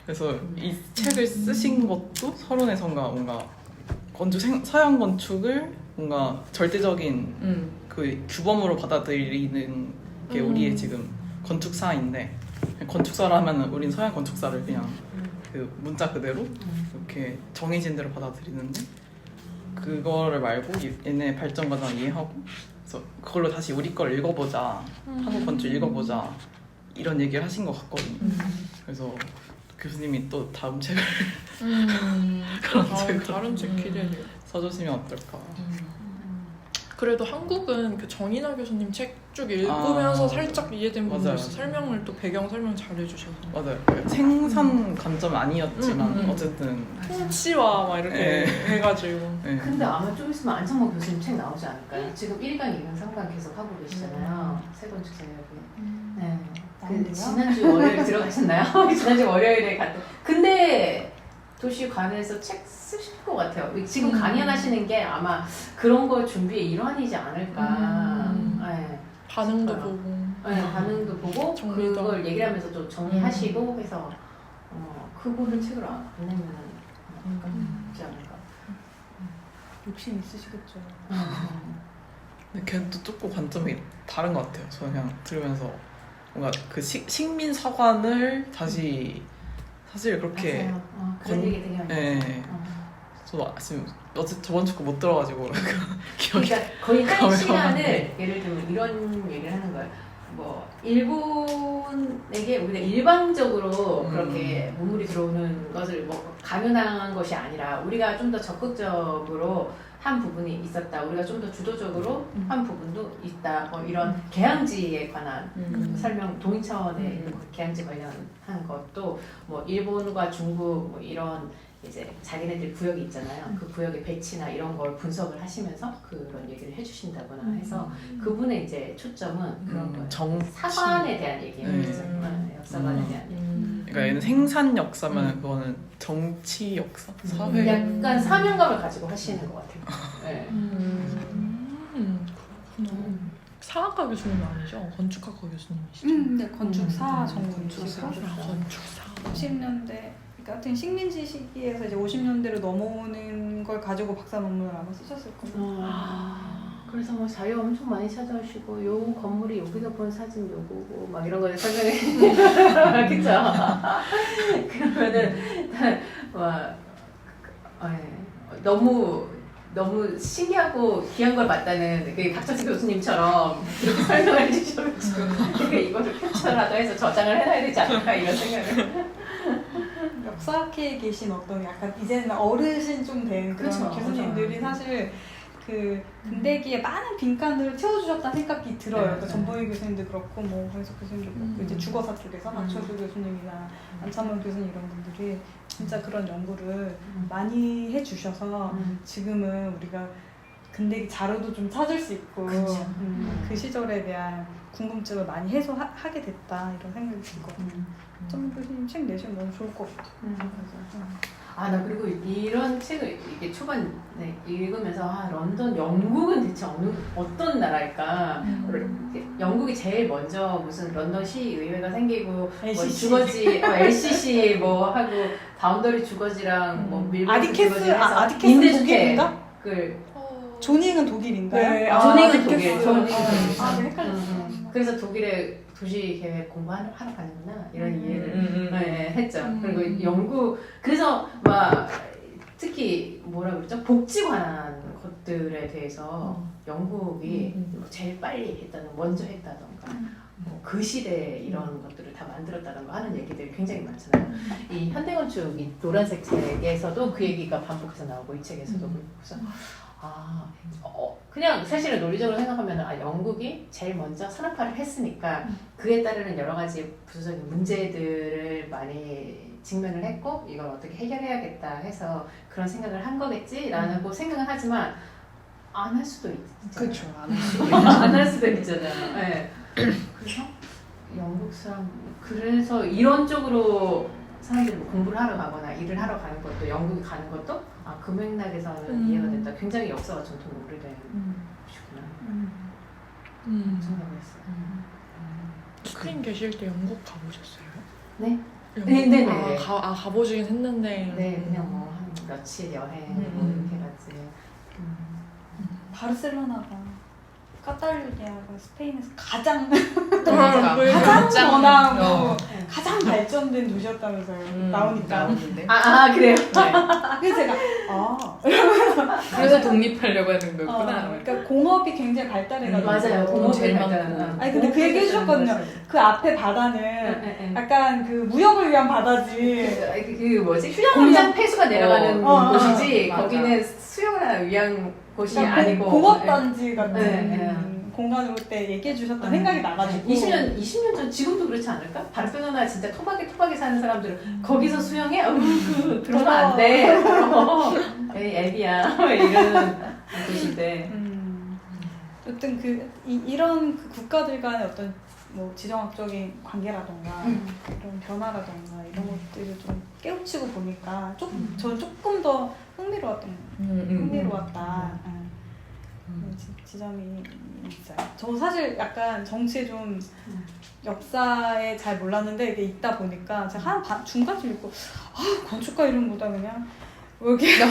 그래서 이 책을 쓰신 것도 서론에선가 뭔가 서양 건축을 뭔가 절대적인 그 규범으로 받아들이는 게 우리의 지금 건축사인데 건축사라 하면은 우린 서양 건축사를 그냥 그 문자 그대로 이렇게 정해진 대로 받아들이는데 그거를 말고 얘네 발전 과정을 이해하고 그래서 그걸로 다시 우리 걸 읽어보자 한국 건축 읽어보자 이런 얘기를 하신 것 같거든요. 그래서 교수님이 또 다음 책을 다른 책 기대돼요. 써주시면 어떨까. 그래도 한국은 그 정인아 교수님 책 쭉 읽으면서 살짝 이해된 부분이 맞아요. 있어. 설명을 또 배경 설명 잘 해주셔서. 맞아요. 생산 관점 아니었지만 어쨌든 통치와 막 이렇게 해가지고. 네. 근데 아마 좀 있으면 안창모 교수님 책 나오지 않을까요? 지금 1강, 2강, 3강 계속 하고 계시잖아요. 세 건축 제약이. 네. 그 지난주 월요일 들어가셨나요? 지난주 월요일에 갔다. 근데 도시 관해서 책 쓰실 것 같아요. 지금 강연하시는 게 아마 그런 거 준비의 일환이지 않을까. 네. 반응도 보고. 네, 반응도 보고 정리도 그걸 얘기를 하면서 좀 정리하시고 해서 그거를 책으로 안 내면 좋지 않을까. 욕심 있으시겠죠. 근데 걔는 또 조금 관점이 다른 것 같아요. 저는 그냥 들으면서 뭔가 그 식민 사관을 다시 사실 그렇게 그런 얘기 되게 많이 네. 저도 지금 어제 저번 주 거 못 들어가지고 기억이 그러니까 거의 한 가물가물. 시간을 예를 들면 이런 얘기를 하는 거예요. 뭐 일본에게 우리가 일방적으로 그렇게 문물이 들어오는 것을 뭐 강요당한 것이 아니라 우리가 좀 더 적극적으로 한 부분이 있었다. 우리가 좀 더 주도적으로 한 부분도 있다. 뭐 이런 계양지에 관한 설명, 동인 차원의 있는 계양지 관련한 것도 뭐 일본과 중국 뭐 이런 이제 자기네들 구역이 있잖아요. 그 구역의 배치나 이런 걸 분석을 하시면서 그런 얘기를 해주신다거나 해서 그분의 이제 초점은 그런 거예요. 사관에 대한 얘기예요. 역사관에 대한 얘기. 그러니까 얘는 생산 역사면 그거는 정치 역사, 사회. 약간 사명감을 가지고 하시는 것 같아요. 네. 그렇구나. 사학과 교수님 아니죠? 건축학과 교수님이시죠? 네, 건축사 전공이시고 건축사. 50년대 그러니까 하여튼 식민지 시기에서 이제 50년대로 넘어오는 걸 가지고 박사 논문을 아마 쓰셨을 거예요. 그래서 뭐 자료 엄청 많이 찾아오시고 요 건물이 여기서 본 사진 요거고 막 이런 거를 설명해 그쵸? 그러면은 와 너무 신기하고 귀한 걸 봤다는 그 박철수 교수님처럼 이렇게 설명을 해주셔가지고 이거를 캡처라도 해서 저장을 해놔야 되지 않을까 이런 생각을. 역사학회에 계신 어떤 약간 이제는 어르신 좀 된 그런 그쵸, 교수님들이 사실 그 근대기에 많은 빈칸들을 채워주셨다는 생각이 들어요. 그러니까 전보희 교수님도 그렇고 뭐 황석 교수님도 그렇고 이제 주거사 쪽에서 박철수 교수님이나 안창문 교수님 이런 분들이 진짜 그런 연구를 많이 해주셔서 지금은 우리가 근대기 자료도 좀 찾을 수 있고 그 시절에 대한 궁금증을 많이 해소하게 됐다 이런 생각이 들거든요. 안창문 교수님 책 내시면 너무 좋을 것 같아요. 나 그리고 이런 책을 이렇게 초반에 읽으면서 런던, 영국은 대체 어떤 나라일까? 영국이 제일 먼저 무슨 런던 시의회가 생기고 LCC. 뭐 주거지, LCC 뭐 하고 바운더리 주거지랑 뭐 밀봉 주거지 해서 아디캐스는 독일인가? 그 조닝은 독일인가요? 네, 조닝은 아디캐스. 독일. 네, 헷갈렸어요. 그래서 독일에 도시 계획 공부하러 가는구나 이런 이해를 네, 했죠. 그리고 영국 그래서 막 특히 뭐라 그러죠? 복지 관한 것들에 대해서 영국이 제일 빨리 했다는 먼저 했다던가 그 시대에 이런 것들을 다 만들었다던가 하는 얘기들이 굉장히 많잖아요. 이 현대건축 이 노란색 책에서도 그 얘기가 반복해서 나오고 이 책에서도 그래서 그냥 사실은 논리적으로 생각하면 영국이 제일 먼저 산업화를 했으니까 그에 따르는 여러 가지 부수적인 문제들을 많이 직면을 했고 이걸 어떻게 해결해야겠다 해서 그런 생각을 한 거겠지라고 생각은 하지만 안 할 수도 있잖아요. 그렇죠. 안 할 수도 있잖아요. 네. 그래서 영국 사람 그래서 이런 쪽으로 사람들이 뭐 공부를 하러 가거나 일을 하러 가는 것도 영국에 가는 것도 그 맥락에서는 이해가 된다. 굉장히 역사가 전통이 오래된 곳이구나. 생각을 했어요. 스페인 계실 때 영국 가보셨어요? 네? 영국? 네네네. 가보시긴 했는데. 네, 그냥 뭐 한 며칠 여행 뭐 이렇게 갔지. 바르셀로나가 카탈루냐가 스페인에서 가장 그러니까 가장 원하고 어. 가장 발전된 도시였다면서요. 나오니까. 나오는데. 그래요? 그래서 제가 그래서 독립하려고 하는 거구나. 그러니까 공업이 굉장히 발달해가지고 맞아요. 공업 제일 공업이 많고. 발달. 아니 근데 그 얘기 해주셨거든요. 그 앞에 바다는 약간 그 무역을 위한 바다지. 그 뭐지? 공장 폐수가 내려가는 곳이지 맞아. 거기는 수용을 위한 곳이 그러니까 아니고 공업단지 같은 네. 공간으로 그때 얘기해 주셨던 생각이 나가지고 20년 전 지금도 그렇지 않을까? 바르셀로나 진짜 토박이 사는 사람들은 거기서 수영해? 그러면 안 돼. 에이 애비야 이런 곳인데 어떤 이런 그 국가들 간의 어떤 뭐 지정학적인 관계라던가 이런 변화라던가 이런 것들을 좀 깨우치고 보니까 저는 조금 더 흥미로웠다. 지점이 있어요. 저 사실 약간 정치에 좀 역사에 잘 몰랐는데 이게 있다 보니까 제가 중간쯤 읽고 건축가 이름보다 그냥 뭐 이렇게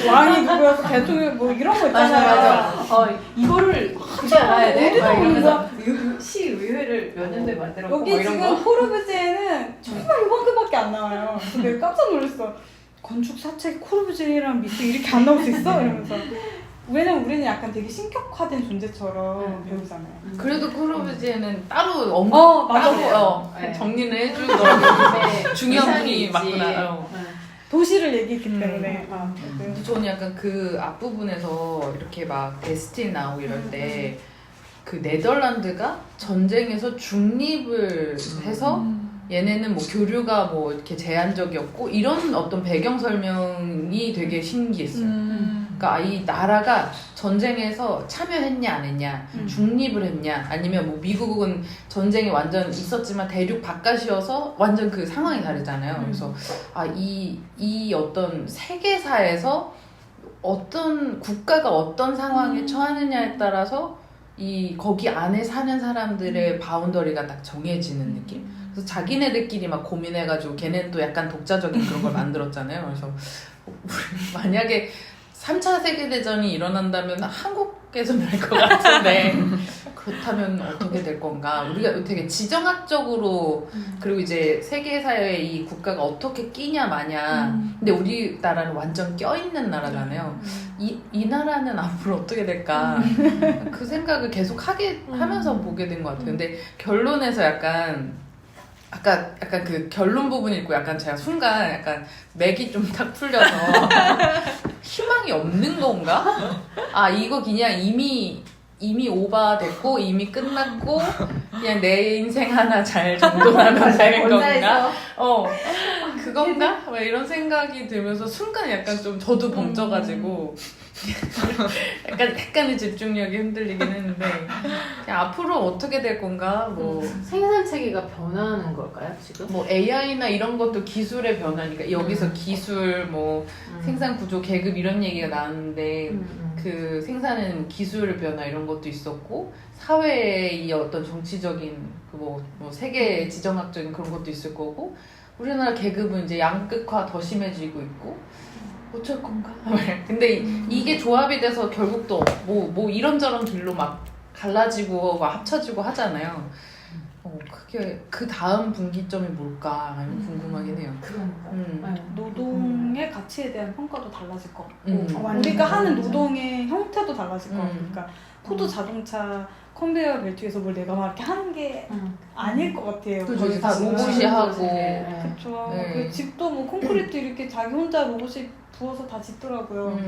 왕이 누구여서 대통령 뭐 이런 거 있잖아요. 맞아. 이거를 굳이 알아야 돼? 어디서 이러면서 시의회를 몇 년도에 만들었고 여기 뭐 이런 지금 거. 코르부지에는 정말 이만큼밖에 안 나와요. 근데 깜짝 놀랐어. 건축 사책에 코르부지에랑 밑에 이렇게 안 나올 수 있어? 이러면서. 왜냐면 우리는 약간 되게 신격화된 존재처럼 배우잖아요. 그래도 코르부지에는 따로 업무 맞아요. 네. 정리를 해주더라고요. 네. 중요한 분이 이상이지. 맞구나. 도시를 얘기했기 때문에. 근데 저는 약간 그 앞부분에서 이렇게 막 데스틴 나오고 이럴 때 그 네덜란드가 전쟁에서 중립을 해서 얘네는 뭐 교류가 뭐 이렇게 제한적이었고 이런 어떤 배경 설명이 되게 신기했어요. 그러니까 이 나라가 전쟁에서 참여했냐 안 했냐, 중립을 했냐, 아니면 뭐 미국은 전쟁이 완전 있었지만 대륙 바깥이어서 완전 그 상황이 다르잖아요. 그래서 이 어떤 세계사에서 어떤 국가가 어떤 상황에 처하느냐에 따라서 거기 안에 사는 사람들의 바운더리가 딱 정해지는 느낌. 그래서 자기네들끼리 막 고민해가지고 걔네는 또 약간 독자적인 그런 걸 만들었잖아요. 그래서 만약에 3차 세계대전이 일어난다면 한국에서 날 것 같은데 그렇다면 어떻게 될 건가? 우리가 되게 지정학적으로 그리고 이제 세계사회에 이 국가가 어떻게 끼냐 마냐 근데 우리나라는 완전 껴있는 나라잖아요. 이 나라는 앞으로 어떻게 될까? 그 생각을 계속 하면서 보게 된 것 같아요. 근데 결론에서 약간 그 결론 부분이 있고 약간 제가 순간 약간 맥이 좀 딱 풀려서 희망이 없는 건가? 이거 그냥 이미 오바됐고 이미 끝났고 그냥 내 인생 하나 잘 정돈하면 되는 건가? 그건가? 막 이런 생각이 들면서 순간 약간 좀 저도 벙쪄가지고 약간의 집중력이 흔들리긴 했는데 그냥 앞으로 어떻게 될 건가? 뭐 생산 체계가 변하는 걸까요 지금? 뭐 AI나 이런 것도 기술의 변화니까 여기서 기술 뭐 생산 구조 계급 이런 얘기가 나왔는데 그 생산은 기술 변화 이런 것도 있었고 사회의 어떤 정치적인 뭐 세계 지정학적인 그런 것도 있을 거고 우리나라 계급은 이제 양극화 더 심해지고 있고 어쩔 건가? 근데 이게 조합이 돼서 결국 또 뭐 이런저런 길로 막 갈라지고 막 합쳐지고 하잖아요. 그게 그 다음 분기점이 뭘까 궁금하긴 해요. 그러니까. 노동의 가치에 대한 평가도 달라질 것 같고 완전 우리가 하는 완전. 노동의 형태도 달라질 것 같고 그러니까 포도 자동차 컨베이어 벨트에서 뭘 내가 막 이렇게 하는 게 아닐 것 같아요. 그죠, 이제 다 진짜. 로봇이 하고. 그쵸. 네. 그 집도 뭐 콘크리트 이렇게 자기 혼자 로봇이 부어서 다 짓더라고요.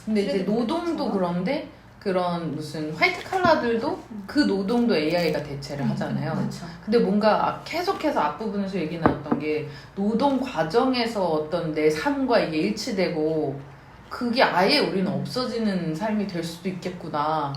근데 이제 노동도 그런데 그런 무슨 화이트 칼라들도 그 노동도 AI가 대체를 하잖아요. 그렇죠. 근데 뭔가 계속해서 앞부분에서 얘기 나왔던 게 노동 과정에서 어떤 내 삶과 이게 일치되고 그게 아예 우리는 없어지는 삶이 될 수도 있겠구나.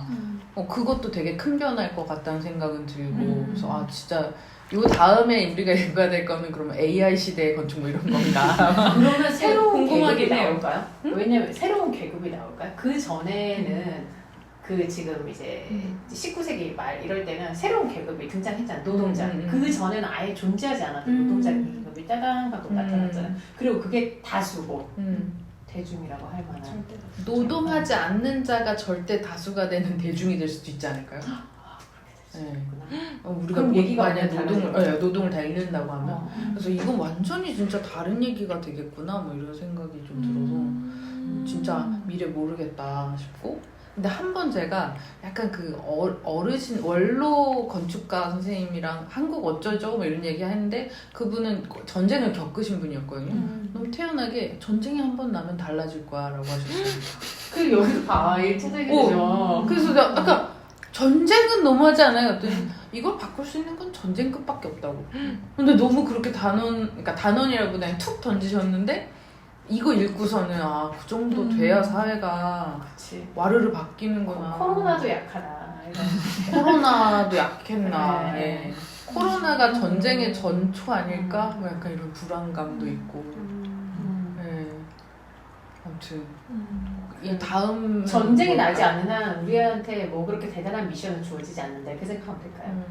그것도 되게 큰 변화일 것 같다는 생각은 들고 그래서 진짜 요 다음에 우리가 읽어야 될 거는 그러면 AI 시대의 건축 뭐 이런 건가. 그러면 새로운 궁금하긴 계급이 해요. 나올까요? 왜냐면 새로운 계급이 나올까요? 그 전에는 그 지금 이제 19세기 말 이럴 때는 새로운 계급이 등장했잖아. 노동자. 그 전에는 아예 존재하지 않았던 노동자 계급이 따당 하고 나타났잖아. 그리고 그게 다수고 대중이라고 할 만한. 노동하지 않는 자가 절대 다수가 되는 대중이 될 수도 있지 않을까요? 네. 우리가 그럼 얘기가 만약 완전 노동을 다 잃는다고 하면 그래서 이건 완전히 진짜 다른 얘기가 되겠구나 뭐 이런 생각이 좀 들어서 진짜 미래 모르겠다 싶고 근데 한 번 제가 약간 그 어르신 원로 건축가 선생님이랑 한국 어쩌죠 뭐 이런 얘기 하는데 그분은 전쟁을 겪으신 분이었거든요. 너무 태연하게 전쟁이 한 번 나면 달라질 거야라고 하셨어요. 그 여기서 봐 일치되겠죠. 그래서 내가 약간 전쟁은 너무하지 않아요? 그랬더니 이걸 바꿀 수 있는 건 전쟁 끝밖에 없다고. 근데 너무 그렇게 그러니까 단언이라기보다는 툭 던지셨는데 이거 읽고서는 그 정도 돼야 사회가 그치. 와르르 바뀌는구나. 코로나도 약하다. 코로나도 약했나. 네. 예. 코로나가 전쟁의 전초 아닐까? 뭐 약간 이런 불안감도 있고. 예. 아무튼 이 다음 전쟁이 나지 않는 한 우리한테 뭐 그렇게 대단한 미션은 주어지지 않는다 이렇게 생각하면 될까요?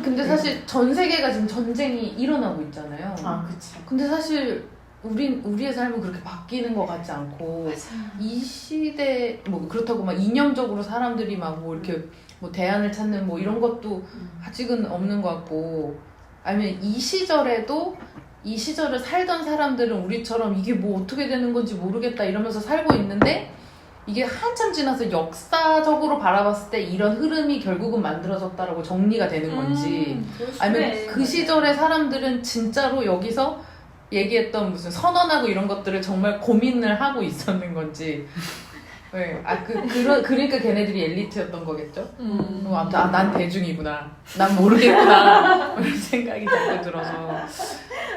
근데 사실 전 세계가 지금 전쟁이 일어나고 있잖아요. 그치. 근데 사실 우리의 삶은 그렇게 바뀌는 것 같지 않고 이 시대 뭐 그렇다고 막 이념적으로 사람들이 막 뭐 이렇게 뭐 대안을 찾는 뭐 이런 것도 아직은 없는 것 같고 아니면 이 시절을 살던 사람들은 우리처럼 이게 뭐 어떻게 되는 건지 모르겠다 이러면서 살고 있는데 이게 한참 지나서 역사적으로 바라봤을 때 이런 흐름이 결국은 만들어졌다라고 정리가 되는 건지 아니면 그 시절의 사람들은 진짜로 여기서 얘기했던 무슨 선언하고 이런 것들을 정말 고민을 하고 있었는 건지 네. 그러니까 걔네들이 엘리트였던 거겠죠? 아무튼 난 대중이구나 난 모르겠구나 이런 생각이 자꾸 들어서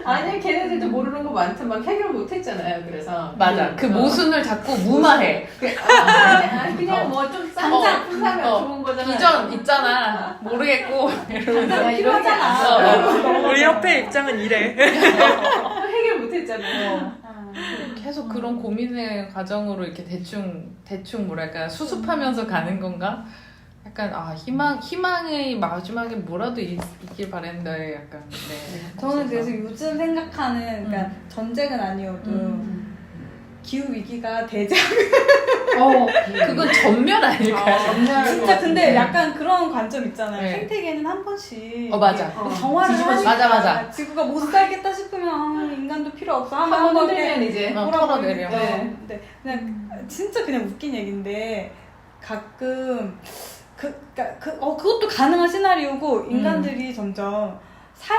아니 걔네들도 모르는 거 많든 막 해결 못했잖아요. 그래서 맞아 그 모순을 자꾸 무마해 그냥 뭐 좀 쌍장 풍사가 좋은 거잖아. 비전 있잖아 모르겠고 이러면서 필요하잖아. 우리 협회 입장은 이래. 해결 못했잖아요. 계속 그런 고민의 과정으로 이렇게 대충 뭐랄까 수습하면서 가는 건가? 약간 희망의 마지막에 뭐라도 있길 바랬는데 약간 네. 저는 그래서 요즘 생각하는 그러니까 전쟁은 아니어도 기후 위기가 대장 그건 전면 아닐까요? 진짜 근데 약간 그런 관점 있잖아요. 네. 생태계는 한 번씩 맞아. 정화를 하니까 맞아. 지구가 못 살겠다 싶으면 인간도 필요 없어 한번 한번 흔들면 이제 털어내려. 네. 그냥 진짜 그냥 웃긴 얘기인데 가끔 그것도 가능한 시나리오고 인간들이 점점 살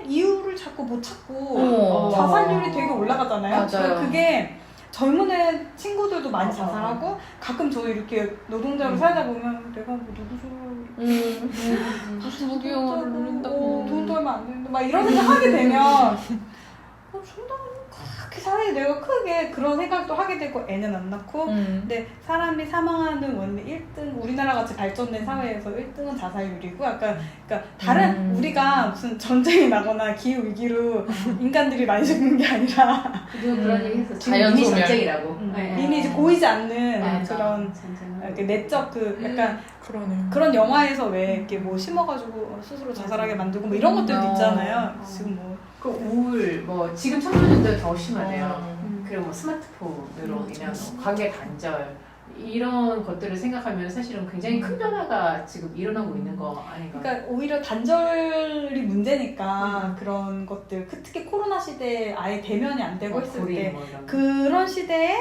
이유를 자꾸 못 찾고 자살률이 되게 올라가잖아요. 맞아요. 그게 젊은 애 친구들도 많이 자살하고 가끔 저 이렇게 노동자로 살다 보면 내가 뭐 누구 무슨 무기용어를 누른다고 돈도 얼마 안 되는데 막 이런 생각 하게 되면 그렇게 사회에 내가 크게 그런 생각도 하게 되고 애는 안 낳고 근데 사람이 사망하는 원래 1등 우리나라 같이 발전된 사회에서 1등은 자살률이고 약간 그러니까 다른 우리가 무슨 전쟁이 나거나 기후 위기로 인간들이 많이 죽는 게 아니라 그런 얘기 했어. 자연 이미 소멸. 전쟁이라고. 이미 이제 보이지 않는 맞아. 그런 이렇게 내적 그 약간 그러네요. 그런 영화에서 왜 이렇게 뭐 심어가지고 스스로 자살하게 만들고 뭐 이런 것들도 있잖아요. 지금 뭐 그 우울 뭐 지금 청소년들 더 심하대요. 그리고 뭐 스마트폰으로 인한 관계 단절 이런 것들을 생각하면 사실은 굉장히 큰 변화가 지금 일어나고 있는 거 아닌가. 그러니까 오히려 단절이 문제니까 그런 것들 특히 코로나 시대에 아예 대면이 안 되고 했을 고리 때 뭐 이런 거. 그런 시대에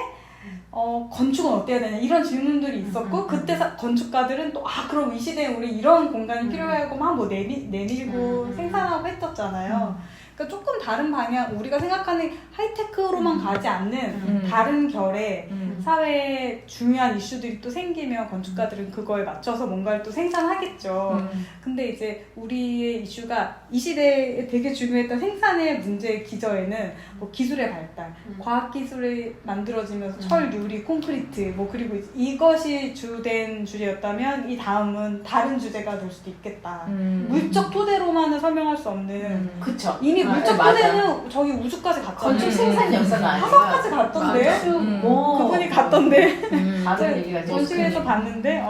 건축은 어때야 되냐 이런 질문들이 있었고 그때 건축가들은 또 그럼 이 시대에 우리 이런 공간이 필요하고 막 뭐 내밀고 생산하고 했었잖아요. 그러니까 조금 다른 방향 우리가 생각하는 하이테크로만 가지 않는 다른 결의 사회에 중요한 이슈들이 또 생기면 건축가들은 그거에 맞춰서 뭔가를 또 생산하겠죠. 근데 이제 우리의 이슈가 이 시대에 되게 중요했던 생산의 문제의 기저에는 뭐 기술의 발달, 과학기술이 만들어지면서 철, 유리, 콘크리트 뭐 그리고 이것이 주된 주제였다면 이 다음은 다른 주제가 될 수도 있겠다. 물적 토대로만은 설명할 수 없는 그쵸. 이미 물적 맞아. 토대는 저기 우주까지 갔잖아요. 건축 생산 역사가 아니라 화성까지 갔던데. 건축 그분이 갔던데. 다른 얘기가 전시회에서 봤는데.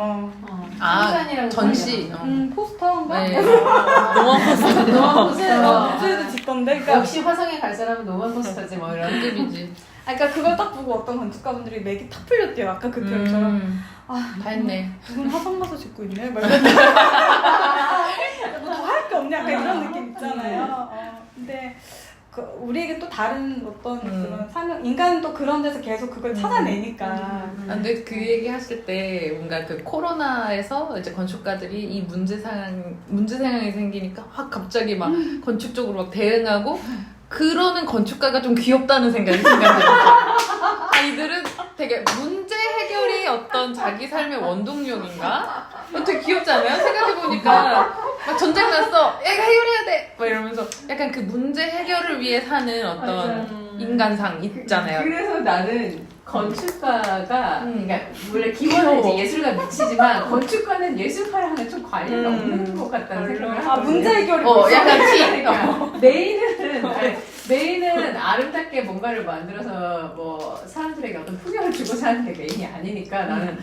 생산이라고 전시. 포스터인가? 네. 노원 포스터. 노원 포스터. 무대에도 짓던데. 그러니까, 역시 화성에 갈 사람은 노원 포스터지 뭐 이런. 급이지. 그러니까 그걸 딱 보고 어떤 건축가분들이 맥이 탁 풀렸대요. 아까 그 표현처럼. 다 했네. 누군 화성 가서 짓고 있네. 막 이런. 뭐더 할 게 없냐? 약간 이런 느낌 있잖아요. 근데 우리에게 또 다른 어떤 그런 사명, 인간은 또 그런 데서 계속 그걸 찾아내니까. 근데 그 얘기 하실 때 뭔가 그 코로나에서 이제 건축가들이 이 문제 상황이 생기니까 확 갑자기 막 건축적으로 막 대응하고 그러는 건축가가 좀 귀엽다는 생각이 들었어요. 아이들은 되게 문제 해결이 어떤 자기 삶의 원동력인가? 되게 귀엽지 않아요? 생각해보니까 막 전쟁 났어! 얘가 해결해야 돼! 막 이러면서 약간 그 문제 해결을 위해 사는 어떤 인간상 있잖아요. 그래서 나는 건축가가 그러니까 원래 기본은 이제 예술가 미치지만 건축가는 예술가랑은 좀 관련이 없는 것 같다는 생각을 하고 문제 해결이 약간 그러니까 메인은 아름답게 뭔가를 만들어서 뭐 사람들에게 어떤 풍경을 주고 사는 게 메인이 아니니까 나는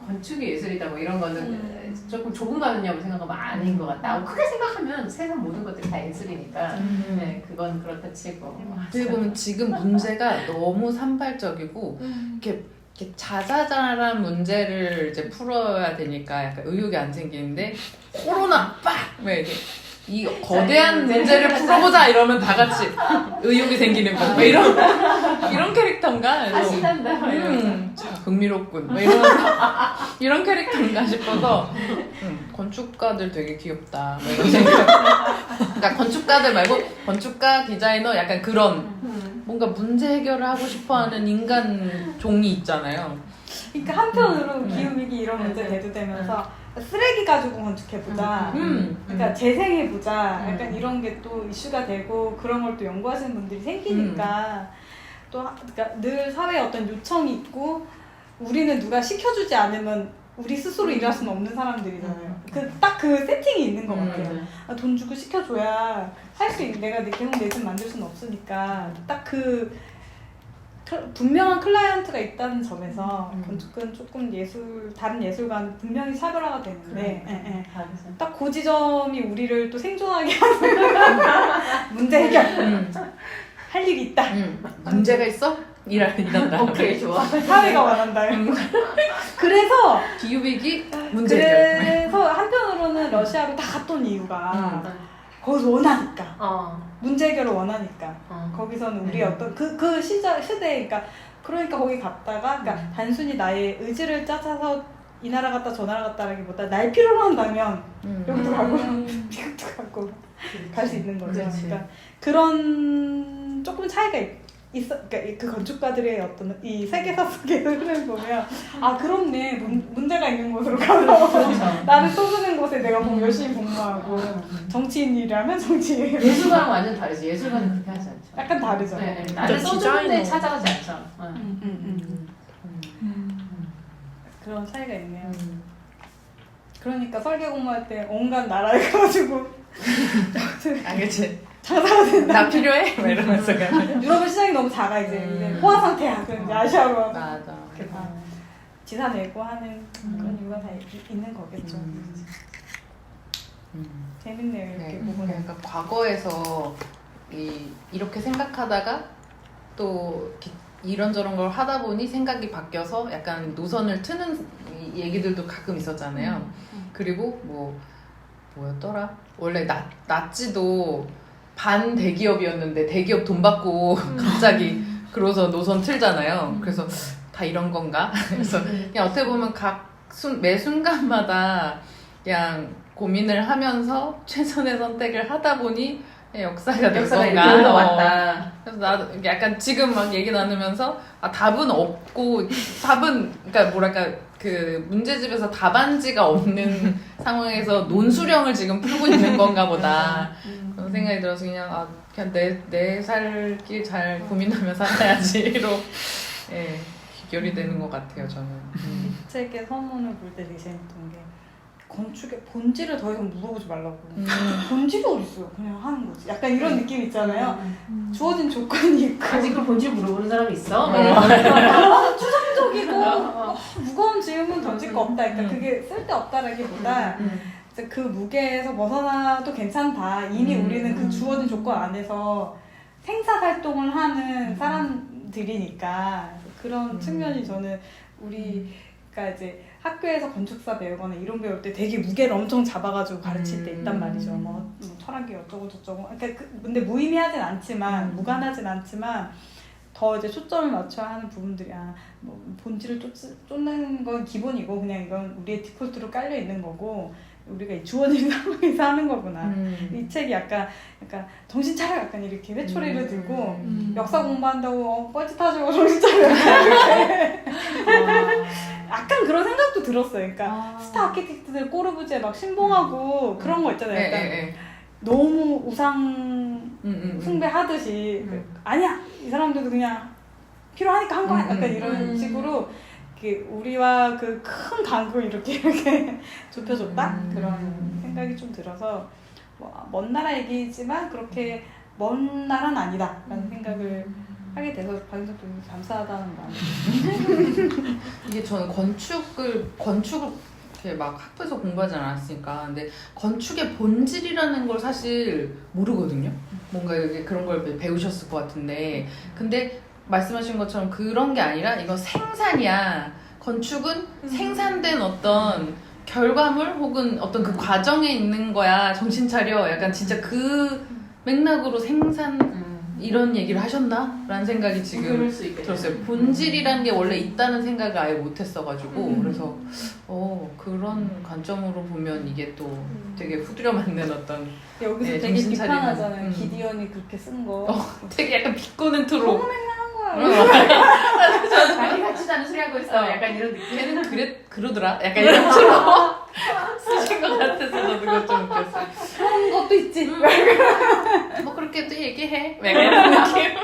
건축이 예술이다 뭐 이런 거는 조금 좁은 관념을 생각하면 아닌 것 같다. 크게 생각하면 세상 모든 것들이 다 예술이니까 네, 그건 그렇다 치고. 어떻게 보면 지금 문제가 너무 산발적이고 이렇게 자잘한 문제를 이제 풀어야 되니까 약간 의욕이 안 생기는데 코로나 빡! 왜 이게 이 거대한 문제를 풀어보자 이러면 다 같이 의욕이 생기는 거. 뭐 이런 캐릭터인가? 그래서 자, 흥미롭군. 뭐 이런 캐릭터인가 싶어서 건축가들 되게 귀엽다. 뭐 이런 생각. 그러니까 건축가들 말고 건축가, 디자이너 약간 그런 뭔가 문제 해결을 하고 싶어하는 인간 종이 있잖아요. 그러니까 한편으로 기후위기 이런 문제 대두되면서 쓰레기 가지고 건축해보자. 그러니까 재생해보자. 약간 이런 게 또 이슈가 되고 그런 걸 또 연구하시는 분들이 생기니까 또 그러니까 늘 사회에 어떤 요청이 있고 우리는 누가 시켜주지 않으면 우리 스스로 일할 수는 없는 사람들이잖아요. 딱 그 세팅이 있는 것 같아요. 돈 주고 시켜줘야 할 수 있는 내가 계속 내 집 만들 수는 없으니까 딱 그 분명한 클라이언트가 있다는 점에서 건축은 조금 다른 예술과는 분명히 차별화가 되는데 딱 그 지점이 우리를 또 생존하게 하는 문제 해결 할 일이 있다. 문제가 있어? 일한다. 오케이 좋아. 사회가 원한다. 그래서 기후위기 문제 해결. 그래서 한편으로는 러시아로 다 갔던 이유가 거기서 원하니까 문제 해결을 원하니까 거기서는 우리 어떤 그 시대에 그러니까 거기 갔다가 그러니까 단순히 나의 의지를 짜서 이 나라 갔다 저 나라 갔다라기보다 날 필요로 한다면 여기도 가고 미국도 가고 갈 수 있는 거죠. 그러니까 그런 조금 차이가 있어. 그러니까 그 건축가들의 어떤 이 세계사 속의 흐름을 보면 그렇네 문제가 있는 곳으로 가서 나를 쏘주는 곳에 내가 열심히 복무하고 정치인 일이라면 정치인 예술가랑 완전 다르지. 예술가는 그렇게 하지 않죠. 약간 다르죠. 네, 나를 써주는 데 찾아가지 않죠. 그런 차이가 있네요. 그러니까 설계 공부할 때 온갖 나라에 가가지고 알겠지? 장사가 된다. 나 필요해? 막 이러면서 가면. 유럽은 시장이 너무 작아 이제 포화 상태야. 그럼 이제 아시아로 맞아. 지사 내고 하는 그런 이유가 다 있는 거겠죠. 재밌네요 이렇게 보고. 그러니까 과거에서 이렇게 생각하다가 또 이런저런 걸 하다 보니 생각이 바뀌어서 약간 노선을 트는 얘기들도 가끔 있었잖아요. 그리고 뭐였더라? 원래 나치도 반 대기업이었는데 대기업 돈 받고 갑자기 그러서 노선 틀잖아요. 그래서 다 이런 건가? 그래서 그냥 어떻게 보면 매 순간마다 그냥 고민을 하면서 최선의 선택을 하다 보니 역사가 된 건가? 왔다. 그래서 나도 약간 지금 막 얘기 나누면서 답은 없고 그러니까 뭐랄까 그 문제집에서 답안지가 없는 상황에서 논수령을 지금 풀고 있는 건가 보다 그런 생각이 들어서 그냥 내 살길 잘 고민하며 살아야지로 귀결이 되는 것 같아요 저는. 이 책의 서문을 볼 때 되게 재밌던 게 건축의 본질을 더 이상 물어보지 말라고. 본질이 어딨어요? 그냥 하는 거지. 약간 이런 느낌 있잖아요. 주어진 조건이 있고. 아직 그 본질 물어보는 사람이 있어? 추상적이고 무거운 질문 던질 거 없다. 그러니까 그게 쓸데없다라기보다 그 무게에서 벗어나도 괜찮다. 이미 우리는 그 주어진 조건 안에서 생사 활동을 하는 사람들이니까 그런 측면이 저는 우리가 이제 학교에서 건축사 배우거나 이론 배울 때 되게 무게를 엄청 잡아가지고 가르칠 때 있단 말이죠. 뭐 철학이 어쩌고 저쩌고. 그러니까 근데 무의미하진 않지만 무관하진 않지만 더 이제 초점을 맞춰야 하는 부분들이 뭐 본질을 쫓는 건 기본이고 그냥 이건 우리의 디폴트로 깔려 있는 거고 우리가 이 주어진 상황에서 하는 거구나. 이 책이 약간 정신 차려 약간 이렇게 회초리를 들고 역사 공부한다고 뻘짓하시고 정신 차려 이렇게 약간 그런 생각도 들었어요. 그러니까 스타 아키텍트들 꼬르부지에 막 신봉하고 그런 거 있잖아요. 약간 너무 우상 숭배하듯이 아니야 이 사람들도 그냥 필요하니까 한 거야. 약간 이런 식으로 우리와 그 큰 강을 이렇게 좁혀줬다 그런 생각이 좀 들어서 먼 나라 얘기지만 그렇게 먼 나라는 아니다라는 생각을 하게 돼서 박인석도 감사하다는 마음. 이게 저는 건축을 이렇게 막 학부에서 공부하지 않았으니까 근데 건축의 본질이라는 걸 사실 모르거든요. 뭔가 이렇게 그런 걸 배우셨을 것 같은데 근데 말씀하신 것처럼 그런 게 아니라 이건 생산이야. 건축은 생산된 어떤 결과물 혹은 어떤 그 과정에 있는 거야. 정신 차려. 약간 진짜 그 맥락으로 이런 얘기를 하셨나? 라는 생각이 지금 들었어요. 본질이라는 게 원래 있다는 생각을 아예 못했어가지고 그래서 그런 관점으로 보면 이게 또 되게 후드려 맞는 어떤 여기서 되게 비판하잖아요. 기디언이 그렇게 쓴 거. 되게 약간 비꼬는 투로 너무 맹랑한 거야. 자기 같지도 않은 소리 하고 있어. 약간 이런 느낌. 걔는 그러더라? 약간 이런 투로 쓰신 것 같아서 저도 그거 좀 웃겼어요. 그런 것도 있지. 뭐 그렇게 또 얘기해. 약간 이런 느낌.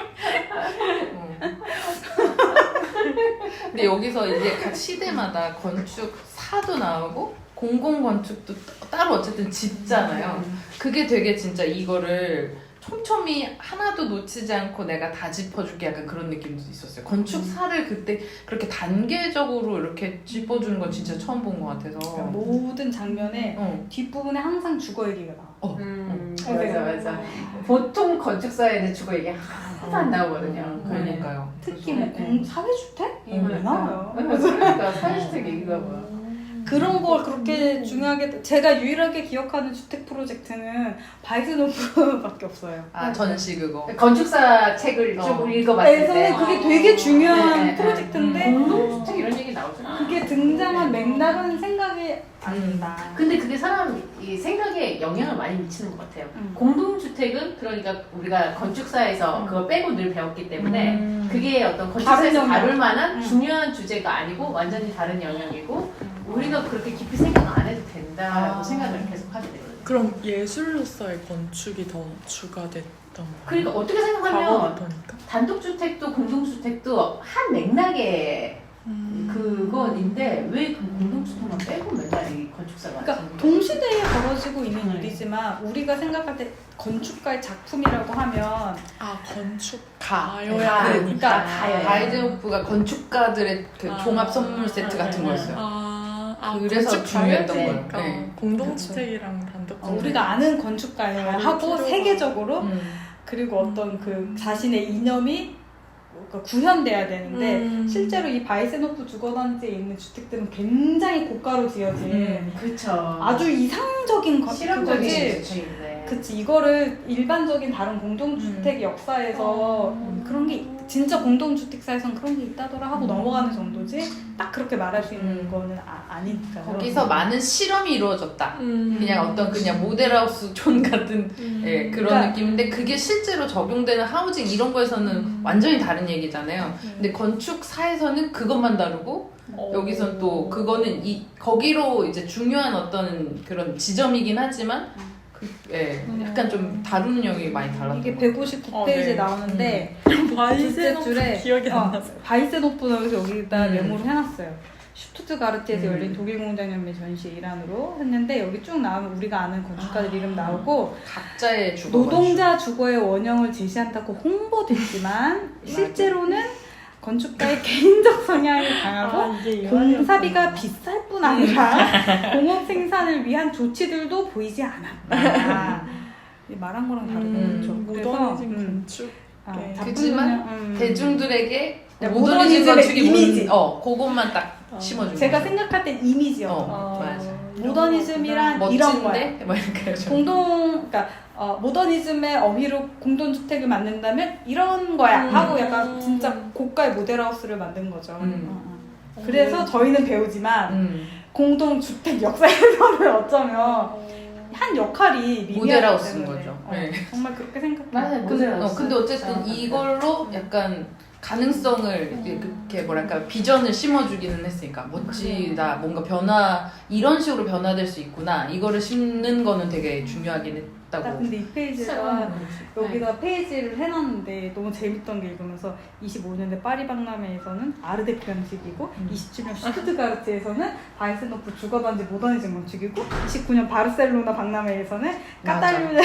근데 여기서 이제 각 시대마다 건축사도 나오고 공공건축도 따로 어쨌든 짓잖아요. 그게 되게 진짜 이거를 촘촘히 하나도 놓치지 않고 내가 다 짚어줄게 약간 그런 느낌도 있었어요. 건축사를 그때 그렇게 단계적으로 이렇게 짚어주는 건 진짜 처음 본 것 같아서 모든 장면에 뒷부분에 항상 주거 얘기가 나와. 맞아. 보통 건축사에는 주거 얘기 하나도 안 나오거든요. 그러니까요. 특히 뭐 사회주택? 이거 왜 나와요? 그러니까 사회주택 얘기가 뭐야. 그런 걸 그렇게 중요하게 제가 유일하게 기억하는 주택 프로젝트는 바이든호프밖에 없어요. 전시 그거. 건축사 책을 좀 읽어봤을 때 그게 되게 중요한 프로젝트인데 공동주택 이런 얘기 나오잖아. 그게 등장한 맥락은 생각이 안 난다. 근데 그게 사람 이 생각에 영향을 많이 미치는 것 같아요. 공동주택은 그러니까 우리가 건축사에서 그걸 빼고 늘 배웠기 때문에 그게 어떤 건축사에서 다룰 만한 중요한 주제가 아니고 완전히 다른 영역이고 우리가 그렇게 깊이 생각 안 해도 된다고 생각을 계속 하게 되거든요. 그럼 예술로서의 건축이 더 추가됐던 거예요? 그러니까 어떻게 생각하면 단독주택도 공동주택도 한 맥락의 그건인데 왜 그 공동주택만 빼고 맨날 이 건축사가 그러니까 동시대에 벌어지고 있는 일이지만 우리가 생각할 때 건축가의 작품이라고 하면 건축가여야 되니까 바이든호프가 건축가들의 그 종합 선물 세트 같은 거였어요. 그래서 중요했던 거예요. 네. 공동주택이랑 단독주택 우리가 아는 건축가여야 하고 세계적으로 그리고 어떤 그 자신의 이념이 그러니까 구현돼야 되는데 실제로 이 바이센호프 주거단지에 있는 주택들은 굉장히 고가로 지어진 그렇죠. 아주 이상적인 실험적인 그거지. 주택인데. 그치, 이거를 일반적인 다른 공동주택 역사에서 그런 게 진짜 공동주택사에선 그런 게 있다더라 하고 넘어가는 정도지 딱 그렇게 말할 수 있는 거는 아니니까. 거기서 많은 실험이 이루어졌다. 그냥 어떤 그냥 모델하우스 촌 같은 예, 그런 그러니까, 느낌인데 그게 실제로 적용되는 하우징 이런 거에서는 완전히 다른 얘기잖아요. 근데 건축사에서는 그것만 다르고 여기선 또 그거는 거기로 이제 중요한 어떤 그런 지점이긴 하지만 예, 약간 좀 다루는 영역이 많이 달라요. 이게 159페이지에 나오는데 바이센호프 줄에 기억이 안 나서. 바이센호프는 그래서 여기다 메모를 해놨어요. 슈투트가르트에서 열린 독일공장연맹 전시 일환으로 했는데 여기 쭉 나오면 우리가 아는 건축가들 이름 나오고 각자의 주거 노동자 주거의 원형을 제시한다고 홍보됐지만 실제로는 건축가의 개인적 성향이 강하고 공사비가 비쌀 뿐 아니라 공업 생산을 위한 조치들도 보이지 않았다. 말한 거랑 다른 거죠. 모더니즘 건축. 그렇지만 대중들에게 모더니즘의 모더니즘 건축이 이미지. 그것만 딱 심어준 제가 거죠. 생각할 땐 이미지였어. 맞아. 모더니즘이란 이런 거야. 멋진데? 막 이렇게 해서. 그러니까 모더니즘의 어휘로 공동주택을 만든다면 이런 거야 하고 약간 진짜 고가의 모델하우스를 만든 거죠. 그래서 저희는 배우지만 공동주택 역사에서는 어쩌면 한 역할이 모델하우스인 때문에. 거죠. 네. 정말 그렇게 생각해요. 맞아요. 모델하우스. 근데 어쨌든 이걸로 약간 가능성을 이렇게 뭐랄까 비전을 심어주기는 했으니까 멋지다 뭔가 이런 식으로 변화될 수 있구나 이거를 심는 거는 되게 중요하긴 나 했다고. 근데 이 페이지가 여기다 페이지를 해놨는데 너무 재밌던 게 읽으면서 25년대 파리 박람회에서는 아르데코 양식이고 27년 슈투트가르트에서는 바이센호프 주거단지 모더니즘 건축이고 29년 바르셀로나 박람회에서는 까탈루냐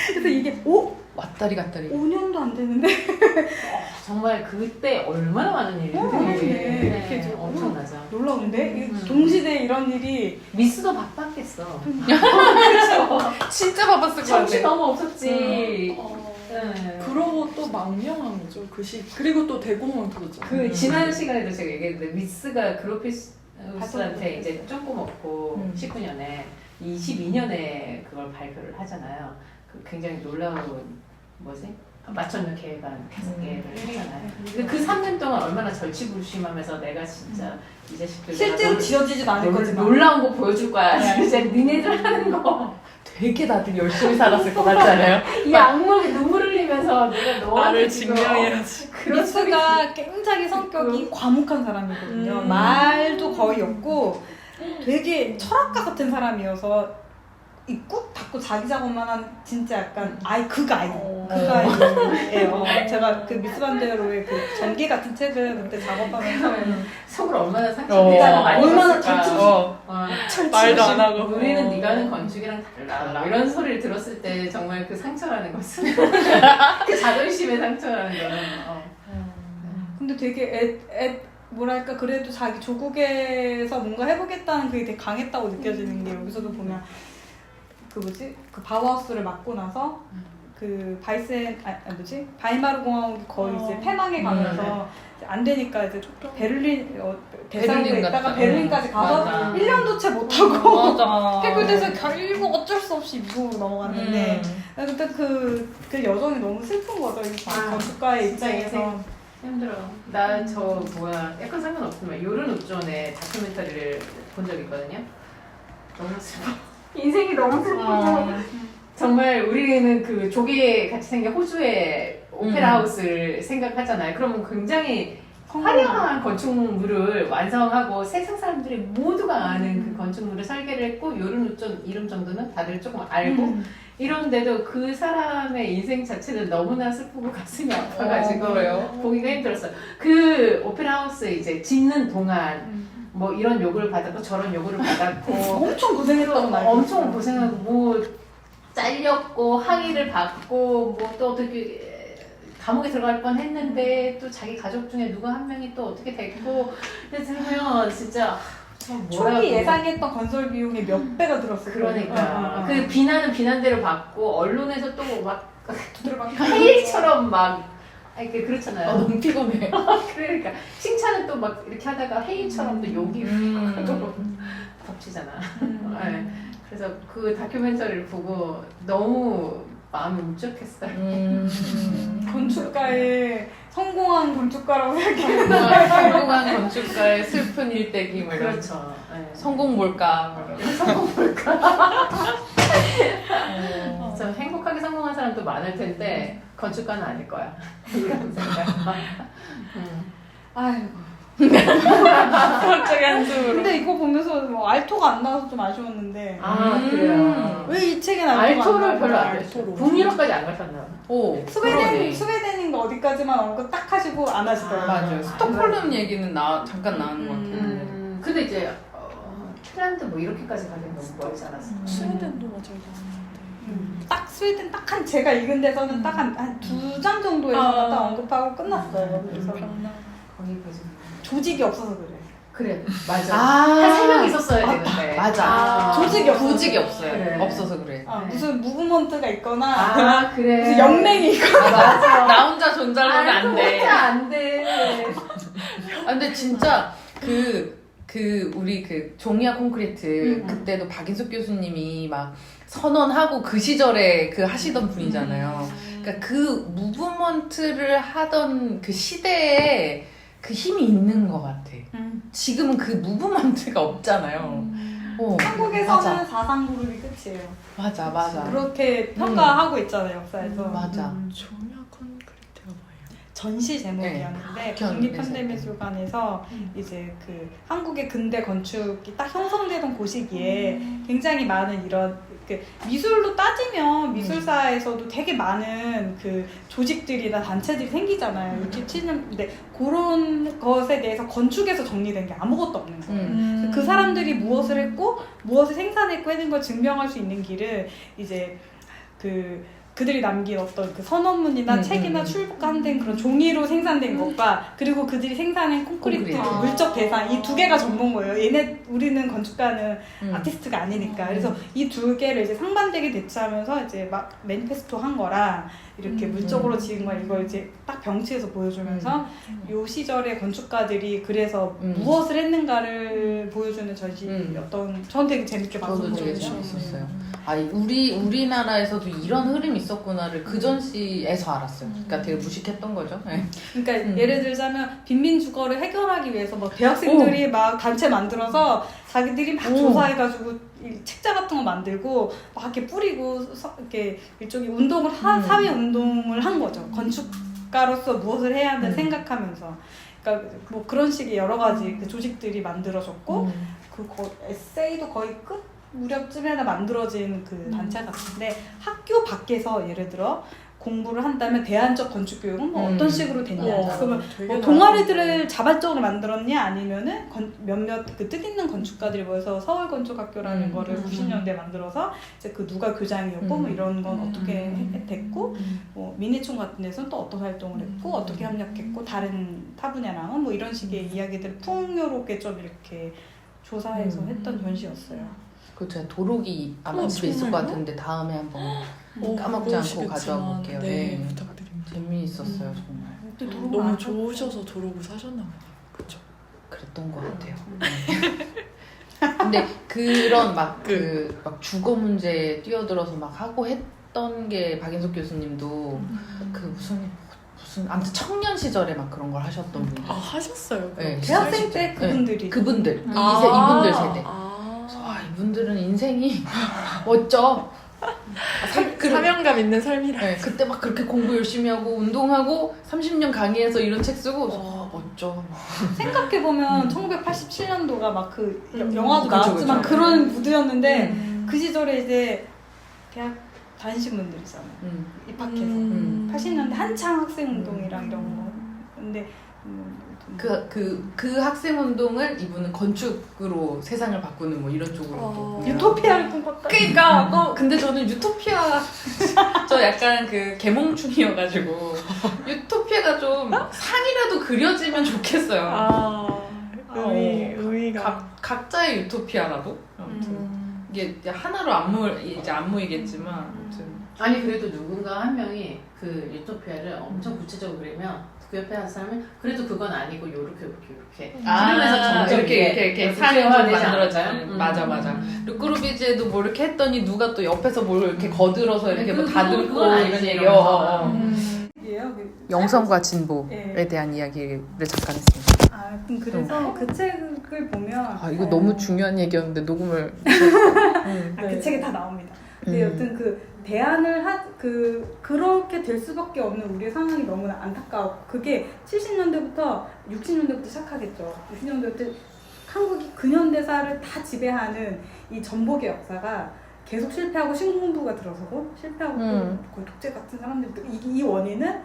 그래서 이게 왔다리 갔다리 5년도 안 되는데 정말 그때 얼마나 많은 일들이 이렇게 엄청나죠. 놀라운데 동시대에 이런 일이 미스도 바빴겠어. 진짜 바빴을 것 정신 같아. 너무 없었지. 네. 그러고 또 망명한 거죠. 그리고 또 대공원 그거죠. 그 지난 시간에도 제가 얘기했는데 미스가 그로피스한테 이제 쫓고 먹고 19년에 22년에 그걸 발표를 하잖아요. 그 굉장히 놀라운 맞췄는 계획안 5개를 했잖아요. 근데 그 3년 동안 얼마나 절치부심하면서 내가 진짜 이 자식들 실제로 지어지진 않을 거지만 놀라운 거 보여줄 거야. 진짜 니네들 하는 거 되게 다들 열심히 살았을 것 같잖아요. 이 악몽에 눈물 흘리면서 내가 너한테 나를 지금 증명해야지. 미스가 굉장히 성격이 과묵한 사람이거든요. 말도 거의 없고 되게 철학가 같은 사람이어서 이 꾹 닫고 자기 작업만 한 진짜 약간 그가예요. 제가 그 미스 반데로의 그 전기 같은 책을 그때 작업하면서 속을 얼마나 상처받아 많이 얼마나 받았을까. 말도 안 하고. 우리는 네가 하는 건축이랑 달라. 이런 소리를 들었을 때 정말 그 상처라는 것은 그 자존심의 상처라는 거는 근데 되게 뭐랄까 그래도 자기 조국에서 뭔가 해보겠다는 그게 되게 강했다고 느껴지는 게 여기서도 보면 그 바우하우스를 맡고 나서 그 바이마르 공화국이 거의 이제 패망해 가면서 안 되니까 이제 베를린 대사로에 있다가 베를린까지 가서 맞아. 1년도 채 못하고 맞아. 해결돼서 결국 어쩔 수 없이 미국으로 넘어갔는데 그때 그 여정이 너무 슬픈 거죠. 이 건축가의 입장에서. 힘들어. 나 약간 상관없지만 요른 우존의 다큐멘터리를 본 적이 있거든요. 너무 슬퍼. 인생이 너무 슬프고 정말 우리는 그 조개 같이 생긴 호주의 오페라 하우스를 생각하잖아요. 그러면 굉장히 화려한 건축물을 완성하고 세상 사람들이 모두가 아는 그 건축물을 설계를 했고 요른 우존 이름 정도는 다들 조금 알고 이런데도 그 사람의 인생 자체는 너무나 슬프고 가슴이 아파가지고 보기가 힘들었어요. 그 오페라 하우스 이제 짓는 동안 뭐 이런 요구를 받았고 저런 요구를 받았고 엄청 고생했다고 엄청 고생하고 뭐 잘렸고 항의를 받고 뭐 또 어떻게 감옥에 들어갈 뻔 했는데 또 자기 가족 중에 누가 한 명이 또 어떻게 됐고 그러면 진짜 초기 예상했던 건설 비용의 몇 배가 들었을 거예요. 그러니까 그 비난은 비난대로 받고 언론에서 또 막 두드려 막 하일처럼 막 아니 그렇잖아요. 너무 피곤해. 그러니까 칭찬을 또 막 이렇게 하다가 회의처럼 또 욕이 덮치잖아. 네. 그래서 그 다큐멘터리를 보고 너무 마음이 울적했어요. 건축가의 성공한 건축가라고 생각해요. 성공한 건축가의 슬픈 일대기 뭐 이런. 그렇죠. 네. 성공 뭘까? 성공 볼까? 좀 행복하게 성공한 사람도 많을 텐데 건축가는 아닐 거야. 이런 생각. 아이고. 갑자기 한숨으로. 근데 이거 보면서 뭐 알토가 안 나와서 좀 아쉬웠는데 그래요. 왜 이 책엔 알토가 알토를 안 별로 나와요? 안 했어요. 북유럽까지 안 가셨나? 오, 그러네. 스웨덴인가 어디까지만 언급 딱 하시고 안 하시더라고요. 맞아요. 스톡홀름 얘기는 잠깐 나오는 것 같아요. 근데 이제 핀란드 뭐 이렇게까지 가긴 너무 멀지 않았어요. 스웨덴도 맞아요. 나왔는데. 딱 스웨덴 딱 한 제가 읽은 데서는 딱 한 두 장 정도에서 딱 언급하고 끝났어요. 그래서 거기까지. 조직이 없어서 그래. 그래, 맞아. 아. 한 3명 있었어야 되는데. 맞아. 조직이 없어. 조직이 없어요. 그래. 없어서 그래. 네. 무슨 무브먼트가 있거나 그래. 무슨 연맹이 있거나 맞아. 나 혼자 존잘하면 안 돼. 진짜 안 돼. 근데 진짜 우리 종이와 콘크리트 그때도 박인숙 교수님이 막 선언하고 그 시절에 하시던 분이잖아요. 그러니까 그 무브먼트를 하던 그 시대에 그 힘이 있는 것 같아. 지금은 그 무브먼트가 없잖아요. 한국에서는 4상 그룹이 끝이에요. 맞아. 그렇게 평가하고 있잖아요, 역사에서. 맞아. 종이와 콘크리트가 뭐예요? 전시 제목이었는데 국립현대미술관에서 이제 그 한국의 근대 건축이 딱 형성되던 그 시기에 굉장히 많은 이런 그 미술로 따지면 미술사에서도 되게 많은 그 조직들이나 단체들이 생기잖아요. 67년인데 그런 것에 대해서 건축에서 정리된 게 아무것도 없는 거예요. 그 사람들이 무엇을 했고 무엇을 생산했고 하는 걸 증명할 수 있는 길을 이제 그들이 남긴 어떤 그 선언문이나 책이나 출간된 그런 종이로 생산된 것과 그리고 그들이 생산한 콘크리트 물적 대상 이 두 개가 전부인 거예요. 우리는 건축가는 아티스트가 아니니까. 그래서 이 두 개를 이제 상반되게 대치하면서 이제 막 매니페스토 한 거라 이렇게 물적으로 지은 걸 이걸 이제 딱 병치해서 보여주면서 요 시절의 건축가들이 그래서 무엇을 했는가를 보여주는 전시였던 저는 되게 재밌게 저도 봤었거든요. 되게 재밌었어요. 우리나라에서도 이런 흐름이 있었구나를 그 전시에서 알았어요. 그러니까 되게 무식했던 거죠. 네. 그러니까 예를 들자면 빈민 주거를 해결하기 위해서 막 대학생들이 막 단체 만들어서 자기들이 막 조사해가지고 이 책자 같은 거 만들고 막 이렇게 뿌리고 이렇게 일종의 운동을 사회 운동을 한 거죠. 건축가로서 무엇을 해야 하는 생각하면서. 그러니까 뭐 그런 식의 여러 가지 그 조직들이 만들어졌고 에세이도 거의 끝 무렵쯤에나 만들어진 그 단체 같은데 학교 밖에서 예를 들어 공부를 한다면 대안적 건축 교육은 뭐 어떤 식으로 됐냐. 그러면 뭐 동아리들을 자발적으로 만들었냐 아니면은 몇몇 그 뜻있는 건축가들이 모여서 서울건축학교라는 거를 90년대에 만들어서 이제 그 누가 교장이었고 뭐 이런 건 어떻게 됐고 뭐 미니총 같은 데서는 또 어떤 활동을 했고 어떻게 협력했고 다른 타 분야랑은 뭐 이런 식의 이야기들을 풍요롭게 좀 이렇게 조사해서 했던 전시였어요. 제가 도록이 아마 집에 있을 것 같은데 다음에 한번 까먹지 않고 가져와 볼게요. 네, 부탁드립니다. 재미있었어요 정말. 너무 좋으셔서 도록을 사셨나 봐요. 그렇죠. 그랬던 것 같아요. 근데 그런 막 주거 문제에 뛰어들어서 막 하고 했던 게 박인숙 교수님도 아무튼 청년 시절에 막 그런 걸 하셨던 분들. 하셨어요? 네. 대학생 때 그분들이. 네. 그분들. 이분들 세대. 이분들은 인생이 멋져. 사명감 있는 삶이라. 네, 그때 막 그렇게 공부 열심히 하고 운동하고 30년 강의해서 이런 책 쓰고 멋져. 생각해보면 1987년도가 막 영화도 나왔지만 그런 무드였는데 그 시절에 이제 대학 다니신 분들이잖아요. 입학해서 80년대 한창 학생운동이랑 이런 거. 근데 그 학생 운동을 이분은 건축으로 세상을 바꾸는 뭐 이런 쪽으로 또 유토피아를 꿈꿨다. 그러니까 근데 저는 유토피아 저 약간 개몽충이어가지고 유토피아가 좀 상이라도 그려지면 좋겠어요. 의미가 각자의 유토피아라도 아무튼 이게 이제 하나로 이제 안무이겠지만 아무튼 아니 그래도 누군가 한 명이 그 유토피아를 엄청 구체적으로 그리면 그 옆에 한 사람은 그래도 그건 아니고 요렇게 그러면서 점점 이렇게 상이 좀 구체화되지 만들어지는 않을까요? 맞아. 루크루비즈도 뭐 이렇게 했더니 누가 또 옆에서 뭘 이렇게 거들어서 이렇게 뭐 다듬고 그건 이런 아니지, 얘기. 이러면서. 영성과 진보에 예. 대한 이야기를 잠깐 했습니다. 그래서 그 책을 보면 이거 너무 중요한 얘기였는데 녹음을 그 책에 다 나옵니다. 근데 여튼 그 대안을 그렇게 될 수밖에 없는 우리의 상황이 너무나 안타까워. 그게 70년대부터 60년대부터 시작하겠죠. 60년대부터 한국이 근현대사를 다 지배하는 이 전복의 역사가 계속 실패하고 신공부가 들어서고 실패하고 또 독재 같은 사람들도 이 원인은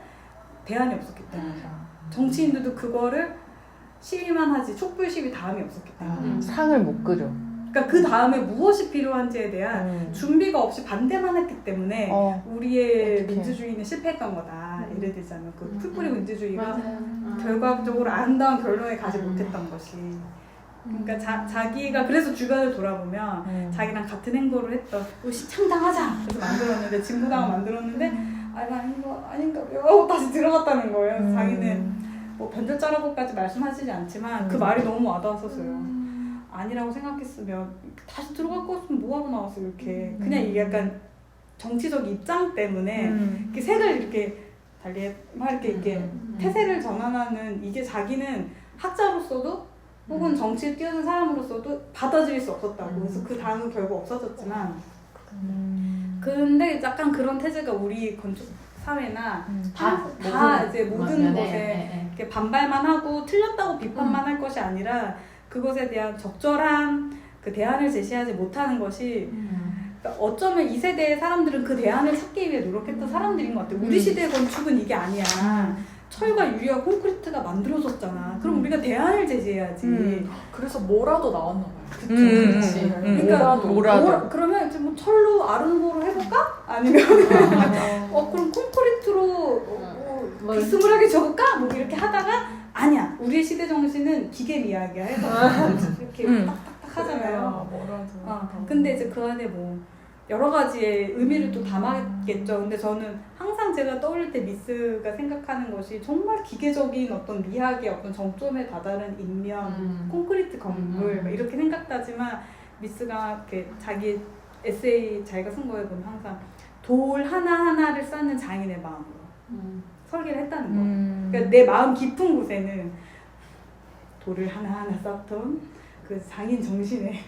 대안이 없었기 때문이다. 정치인들도 그거를 시위만 하지 촛불 시위 다음이 없었기 때문에 상을 못 그려. 그러니까 그 다음에 무엇이 필요한지에 대한 준비가 없이 반대만 했기 때문에 우리의 어떡해. 민주주의는 실패했던 거다. 예를 들자면 그 풀뿌리 민주주의가 맞아요. 결과적으로 아름다운 결론에 가지 못했던 것이 그러니까 자기가 그래서 주변을 돌아보면 자기랑 같은 행보를 했던 시창당하자 그래서 만들었는데 진보당을 만들었는데 아닌가 하고 다시 들어갔다는 거예요. 자기는 뭐 변절자라고까지 말씀하시지 않지만 그 말이 너무 와닿았었어요. 아니라고 생각했으면 다시 들어갈 거였으면 뭐하고 나왔어 이렇게 그냥 이게 약간 정치적 입장 때문에 이렇게 색을 이렇게 달리 막 이렇게 태세를 전환하는 이게 자기는 학자로서도 혹은 정치에 뛰어든 사람으로서도 받아들일 수 없었다고 그래서 그 다음은 결국 없어졌지만 근데 약간 그런 태제가 우리 건축 사회나 다 이제 모든 것에 이렇게 반발만 하고 틀렸다고 비판만 할 것이 아니라 그것에 대한 적절한 그 대안을 제시하지 못하는 것이 그러니까 어쩌면 이 세대의 사람들은 그 대안을 찾기 위해 노력했던 사람들인 것 같아요. 우리 시대의 건축은 이게 아니야. 철과 유리와 콘크리트가 만들어졌잖아. 그럼 우리가 대안을 제시해야지. 그래서 뭐라도 나왔나 봐요. 그치. 그러니까 뭐라도. 그러면 이제 뭐 철로 아르누보로 해볼까? 아니면 그럼 콘크리트로 비스무리하게 적을까? 뭐 이렇게 하다가 아니야. 우리의 시대 정신은 기계 미학이야. 해서 이렇게 딱딱딱 하잖아요. 근데 이제 그 안에 뭐 여러 가지의 의미를 또 담았겠죠. 근데 저는 항상 제가 떠올릴 때 미스가 생각하는 것이 정말 기계적인 어떤 미학의 어떤 정점에 다다른 인면, 콘크리트 건물 막 이렇게 생각하지만 미스가 이렇게 자기 에세이 자기가 쓴 거에 보면 항상 돌 하나하나를 쌓는 장인의 마음으로 설계를 했다는 거. 그러니까 내 마음 깊은 곳에는 돌을 하나하나 쌓던 그 장인 정신의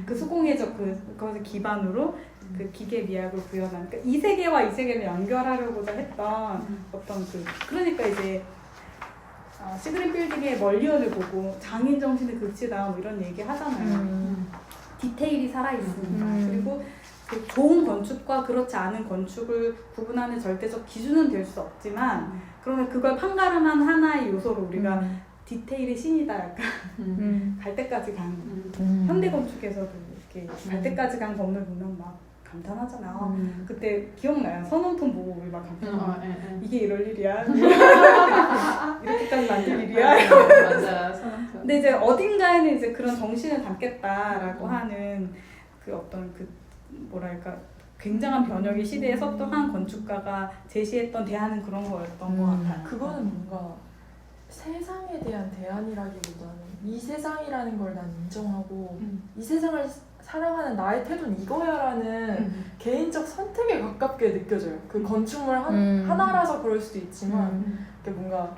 그 수공예적 그것을 기반으로 그 기계 미학을 구현한 그러니까 이 세계와 이 세계를 연결하려고자 했던 어떤 그러니까 이제 시그린 빌딩의 멀리언을 보고 장인 정신의 극치다 뭐 이런 얘기 하잖아요. 디테일이 살아있습니다. 그리고 그 좋은 건축과 그렇지 않은 건축을 구분하는 절대적 기준은 될 수 없지만 그러면 그걸 판가름한 하나의 요소로 우리가 디테일의 신이다 약간 갈 때까지 간 현대 건축에서도 이렇게 갈 때까지 간 건물 보면 막 감탄하잖아. 그때 기억나요? 선원품 보고 우리 막 감탄하고 이게 이럴 일이야. 이렇게까지 만들 일이야. 맞아. 근데 이제 어딘가에는 이제 그런 정신을 담겠다라고 하는 그 어떤 그 뭐랄까 굉장한 변혁의 시대에 섰던 한 건축가가 제시했던 대안은 그런 거였던 것 같아요. 그거는 뭔가 세상에 대한 대안이라기보다는 이 세상이라는 걸 난 인정하고 이 세상을 사랑하는 나의 태도는 이거야라는 개인적 선택에 가깝게 느껴져요. 그 건축물 하나라서 그럴 수도 있지만 이게 뭔가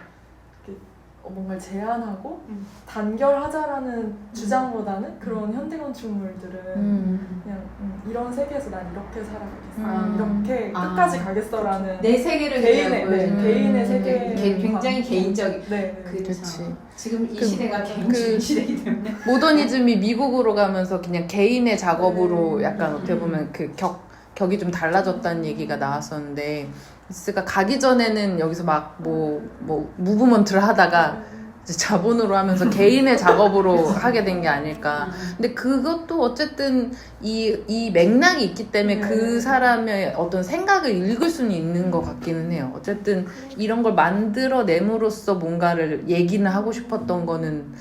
뭔가를 제한하고 단결하자라는 주장보다는 그런 현대 건축물들은 그냥 이런 세계에서 난 이렇게 살아가겠어, 이렇게 끝까지 가겠어라는 내 세계를 개인의 세계 굉장히 개인적인. 그렇지. 지금 이 시대가 개인주의 시대이기 때문에 모더니즘이 미국으로 가면서 그냥 개인의 작업으로 약간 어떻게 보면 그 격이 좀 달라졌다는 얘기가 나왔었는데 미스가 가기 전에는 여기서 막 뭐 무브먼트를 하다가 이제 자본으로 하면서 개인의 작업으로 하게 된 게 아닐까. 근데 그것도 어쨌든 이 맥락이 있기 때문에 그 사람의 어떤 생각을 읽을 수는 있는 것 같기는 해요. 어쨌든 이런 걸 만들어냄으로써 뭔가를 얘기는 하고 싶었던 거는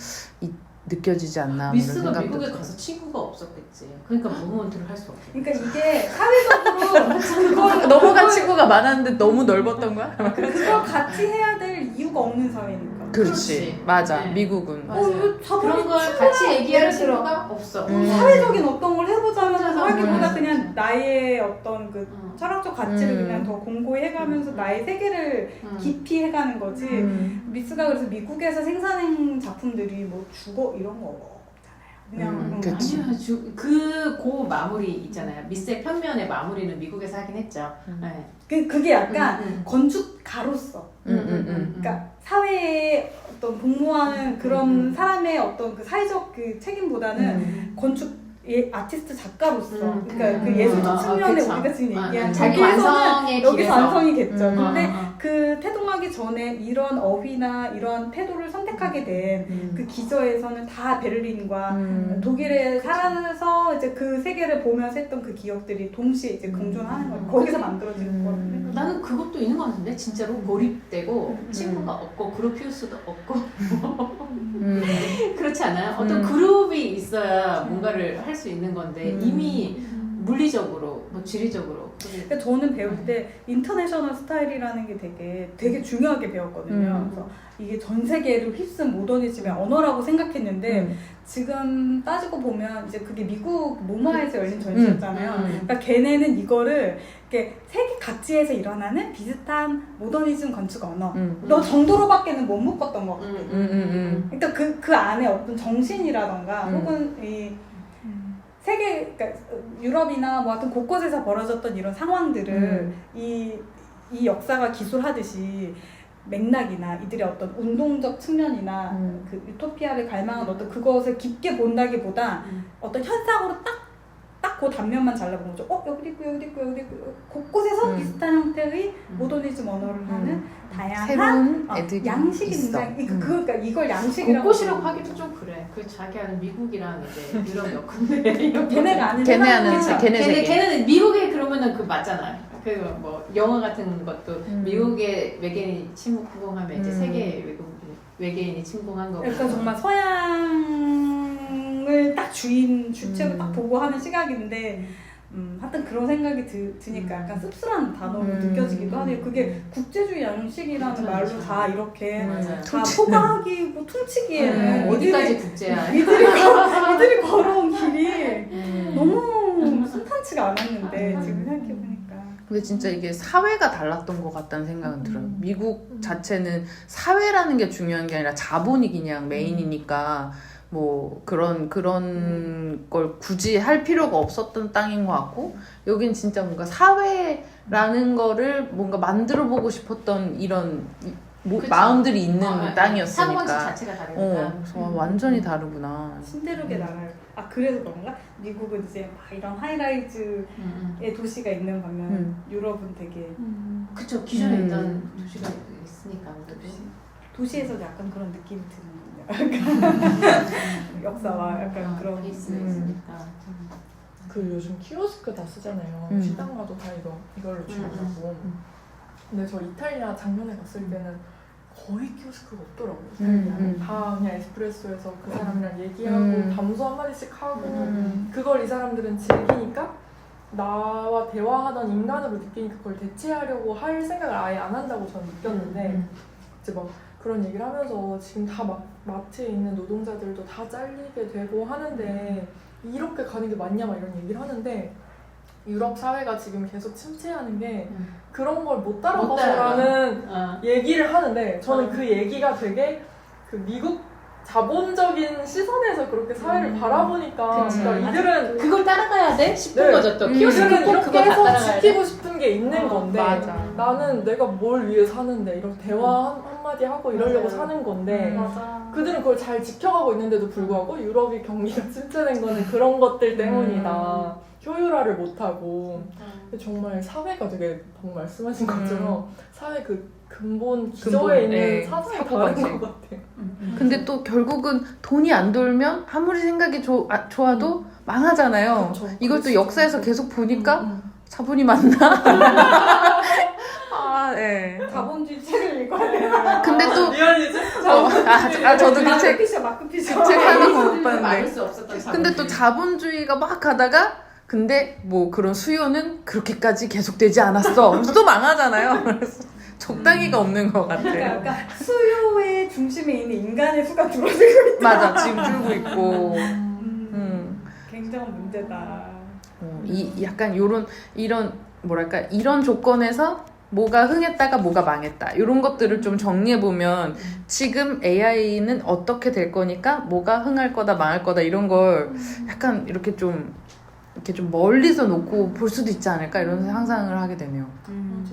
느껴지지 않나 이런 미스가 생각도 미국에 들어요. 가서 친구가 없었겠지. 그러니까 무브먼트를 할 수 없겠지. 그러니까 이게 사회적으로 그걸 넘어간 친구가 많았는데 너무 넓었던 거야? 그걸 같이 해야 될 이유가 없는 사회니까. 그렇지. 맞아. 네. 미국은. 맞아. 자본이 그런 걸 친구야. 같이 얘기할 예를 들어. 친구가 없어. 사회적인 어떤 걸 해보자면서 하기보다 음. 그냥 나의 어떤 그 철학적 가치를 그냥 더 공고히 해가면서 나의 세계를 깊이 해가는 거지. 미스가 그래서 미국에서 생산한 작품들이 뭐 죽어 이런 거 없잖아요. 그냥 그치. 아니요, 그 마무리 있잖아요. 미스의 평면의 마무리는 미국에서 하긴 했죠. 네. 그게 약간 건축가로서 그러니까 사회에 어떤 복무하는 그런 사람의 어떤 그 사회적 그 책임보다는 건축 아티스트 작가로서 그러니까 그 예술적 측면에 그쵸. 우리가 지금 얘기한 자기 거기에서는 완성의 여기서 길에서. 완성이겠죠. 근데 그 태동하기 전에 이런 어휘나 이런 태도를 선택하게 된 그 기저에서는 다 베를린과 독일에 살아서 이제 그 세계를 보면서 했던 그 기억들이 동시에 이제 공존하는 거예요. 거기서 만들어지는 거거든요. 나는 그것도 있는 것 같은데 진짜로 고립되고 친구가 없고 그룹 피울 수도 없고 그렇지 않아요? 어떤 그룹이 있어야 뭔가를 할 수 있는 건데 이미 물리적으로 뭐 지리적으로 그러니까 저는 배울 때 인터내셔널 스타일이라는 게 되게 중요하게 배웠거든요. 그래서 이게 전 세계를 휩쓴 모더니즘의 언어라고 생각했는데 지금 따지고 보면 이제 그게 미국 모마에서 열린 전시였잖아요. 그러니까 걔네는 이거를 이렇게 세계 각지에서 일어나는 비슷한 모더니즘 건축 언어 너 정도로밖에는 못 묶었던 것 같아요. 그러니까 그 안에 어떤 정신이라던가 혹은 이 세계, 그러니까 유럽이나 뭐 하여튼 곳곳에서 벌어졌던 이런 상황들을 이 역사가 기술하듯이 맥락이나 이들의 어떤 운동적 측면이나 그 유토피아를 갈망한 어떤 그것을 깊게 본다기보다 어떤 현상으로 딱 그 단면만 잘라본 거죠. 여기도 있고 여기도 있고 여기도 있고 곳곳에서 비슷한 형태의 모더니즘 언어를 하는 다양한 새로운 애들이 양식이 있어. 굉장히 그러니까 이걸 양식이라고 곳곳이라고 하기도 좀 그래. 그 자기 아는 미국이랑 이제 유럽 엮은데 걔네가 아는 걔네 아는 세상은 걔네 세계. 걔네는 미국에 그러면은 그 맞잖아요. 그 뭐 영화 같은 것도 미국의 외계인이 침공하면 이제 세계 외계인이 침공한 거고. 그러니까 정말 서양을 딱 주체로 딱 보고 하는 시각인데 하여튼 그런 생각이 드니까 약간 씁쓸한 단어로 느껴지기도 하네요. 그게 국제주의 양식이라는 말로 다 이렇게 다 포괄하기고 퉁치기에는 어디까지 국제야? 이들이 걸어온 길이 너무 순탄치가 않았는데 지금 생각해보니까 근데 진짜 이게 사회가 달랐던 것 같다는 생각은 들어요. 미국 자체는 사회라는 게 중요한 게 아니라 자본이 그냥 메인이니까 뭐 그런 걸 굳이 할 필요가 없었던 땅인 것 같고 여긴 진짜 뭔가 사회라는 거를 뭔가 만들어 보고 싶었던 이런 마음들이 있는 땅이었으니까. 사고방식 자체가 다르니까. 그래서 완전히 다르구나. 신대륙의 나라를 그래서 그런가? 미국은 이제 막 이런 하이라이즈의 도시가 있는 반면 유럽은 되게 그쵸. 기존에 있던 도시가 있으니까 아무래도. 도시에서도 약간 그런 느낌이 드는 역사와 약간 그런 있으니까. 그 요즘 키오스크 다 쓰잖아요. 식당 가도 다 이걸로 주고. 근데 저 이탈리아 작년에 갔을 때는 거의 키오스크가 없더라고요. 다 그냥 에스프레소에서 그 사람이랑 얘기하고 담소 한마디씩 하고 그걸 이 사람들은 즐기니까 나와 대화하던 인간으로 느끼니까 그걸 대체하려고 할 생각을 아예 안 한다고 저는 느꼈는데 이제 막 그런 얘기를 하면서 지금 다 막 마트에 있는 노동자들도 다 잘리게 되고 하는데 이렇게 가는 게 맞냐 막 이런 얘기를 하는데 유럽 사회가 지금 계속 침체하는 게 그런 걸 못 따라가서라는 얘기를 하는데 저는 그 얘기가 되게 그 미국 자본적인 시선에서 그렇게 사회를 바라보니까 그러니까 이들은 그걸 따라가야 돼? 싶은 거죠 또. 이들은 키오스크 이렇게 그거 다 해서 따라가야 지키고 돼? 싶은 게 있는 건데 맞아. 나는 내가 뭘 위해 사는데 이렇게 대화 한마디 하고 이러려고 사는 건데 맞아. 그들은 그걸 잘 지켜가고 있는데도 불구하고 유럽이 경기가 침체된 거는 그런 것들 때문이다. 효율화를 못하고 정말 사회가 되게 방금 말씀하신 것처럼 사회 그 근본 기저에 있는 사상이 다른 것 같아요. 근데 또 결국은 돈이 안 돌면 아무리 생각이 좋아도 망하잖아요. 이걸 또 역사에서 계속 보니까 자본이 맞나? 예. 자본주의 책을 읽어야 되나? 근데 또 리얼리즘? 저도 그 책 마크 피셔. 책 하는 거 못 막을 봤는데. 수 없었던 근데 또 자본주의가 막 가다가 근데 뭐 그런 수요는 그렇게까지 계속되지 않았어. 그래서 또 망하잖아요. 그래서 적당히가 없는 것 그러니까 같아요. 약간 수요의 중심에 있는 인간의 수가 줄어들고 있다. 맞아, 지금 줄고 있고. 굉장한 문제다. 이 약간 이런 뭐랄까 이런 조건에서 뭐가 흥했다가 뭐가 망했다 이런 것들을 좀 정리해 보면 지금 AI는 어떻게 될 거니까 뭐가 흥할 거다 망할 거다 이런 걸 약간 이렇게 좀 멀리서 놓고 볼 수도 있지 않을까 이런 상상을 하게 되네요.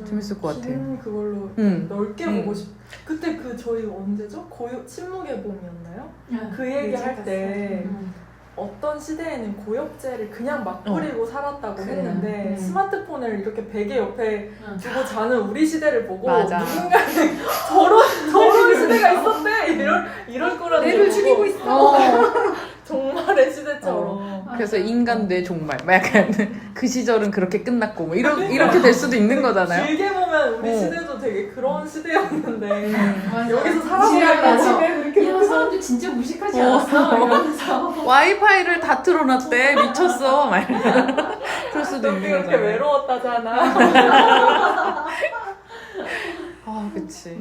재밌을 것 같아요. 긴 그걸로 넓게 보고 싶. 그때 그 저희 언제죠? 침묵의 봄이었나요? 그 얘기할 때 어떤 시대에는 고엽제를 그냥 막 뿌리고 살았다고 했는데 스마트폰을 이렇게 베개 옆에 두고 자는 우리 시대를 보고 맞아. 누군가는 저런 시대가 있었대 이럴 거라는 뇌를 죽이고 있어. 정말의 시대처럼. 그래서 인간 뇌 종말 막 약간 그 시절은 그렇게 끝났고 뭐 이렇게 될 수도 있는 거잖아요. 길게 보면 우리 시대도 되게 그런 시대였는데 여기서 지랄이야. 살아가면서 이런 사람들 진짜 무식하지 않았어? 이러면서 와이파이를 다 틀어놨대 미쳤어 막 그럴 수도 있는 그렇게 거잖아요. 외로웠다잖아. 아 그치.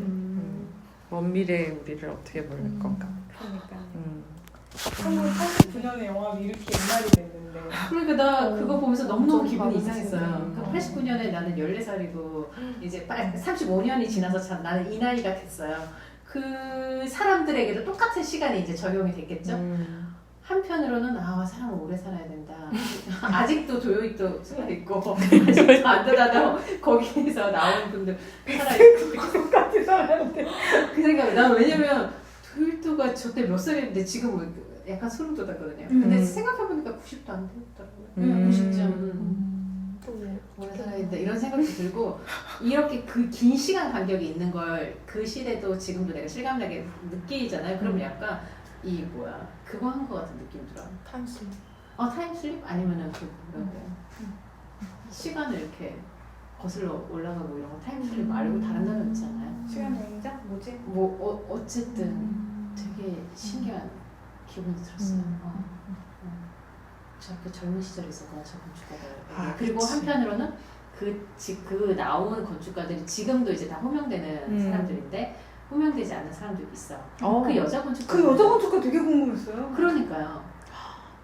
먼 미래의 우리를 어떻게 볼 건가. 그러니까. 1989년에 영화가 이렇게 옛날이 됐는데 그러니까 나 그거 보면서 너무너무 좀 기분이 받으시네. 이상했어요. 그러니까 89년에 나는 14살이고 이제 35년이 지나서 나는 이 나이가 됐어요. 그 사람들에게도 똑같은 시간이 이제 적용이 됐겠죠? 한편으로는 사람은 오래 살아야 된다. 아직도 조요이토 살아있고 아직도 안 되다도 거기에서 나오는 분들 살아있고 똑같이 살았는데. 그 생각이 난 왜냐면 조요이토가 저때 몇 살이었는데 지금 약간 소름 돋았거든요. 근데 생각해보니까 90도 안 되었더라고요. 90점 오래 살아야 된다 이런 생각도 들고 이렇게 그 긴 시간 간격이 있는 걸 그 시대도 지금도 내가 실감나게 느끼잖아요. 그러면 약간 그거 한 거 같은 느낌 들어요. 탄신. 타임슬립? 아니면은 시간을 이렇게 거슬러 올라가고 이런 거 타임슬립 말고 다른 단어 있지 않아요? 시간 여행자? 뭐지? 어쨌든 되게 신기한 기분이 들었어요. 저렇게 젊은 시절에 있었구나 저 건축가들. 그리고 그치. 한편으로는 그 나온 건축가들이 지금도 이제 다 호명되는 사람들인데 호명되지 않는 사람들이 있어. 그 여자 건축가. 그 여자 건축가 되게 궁금했어요. 그러니까요.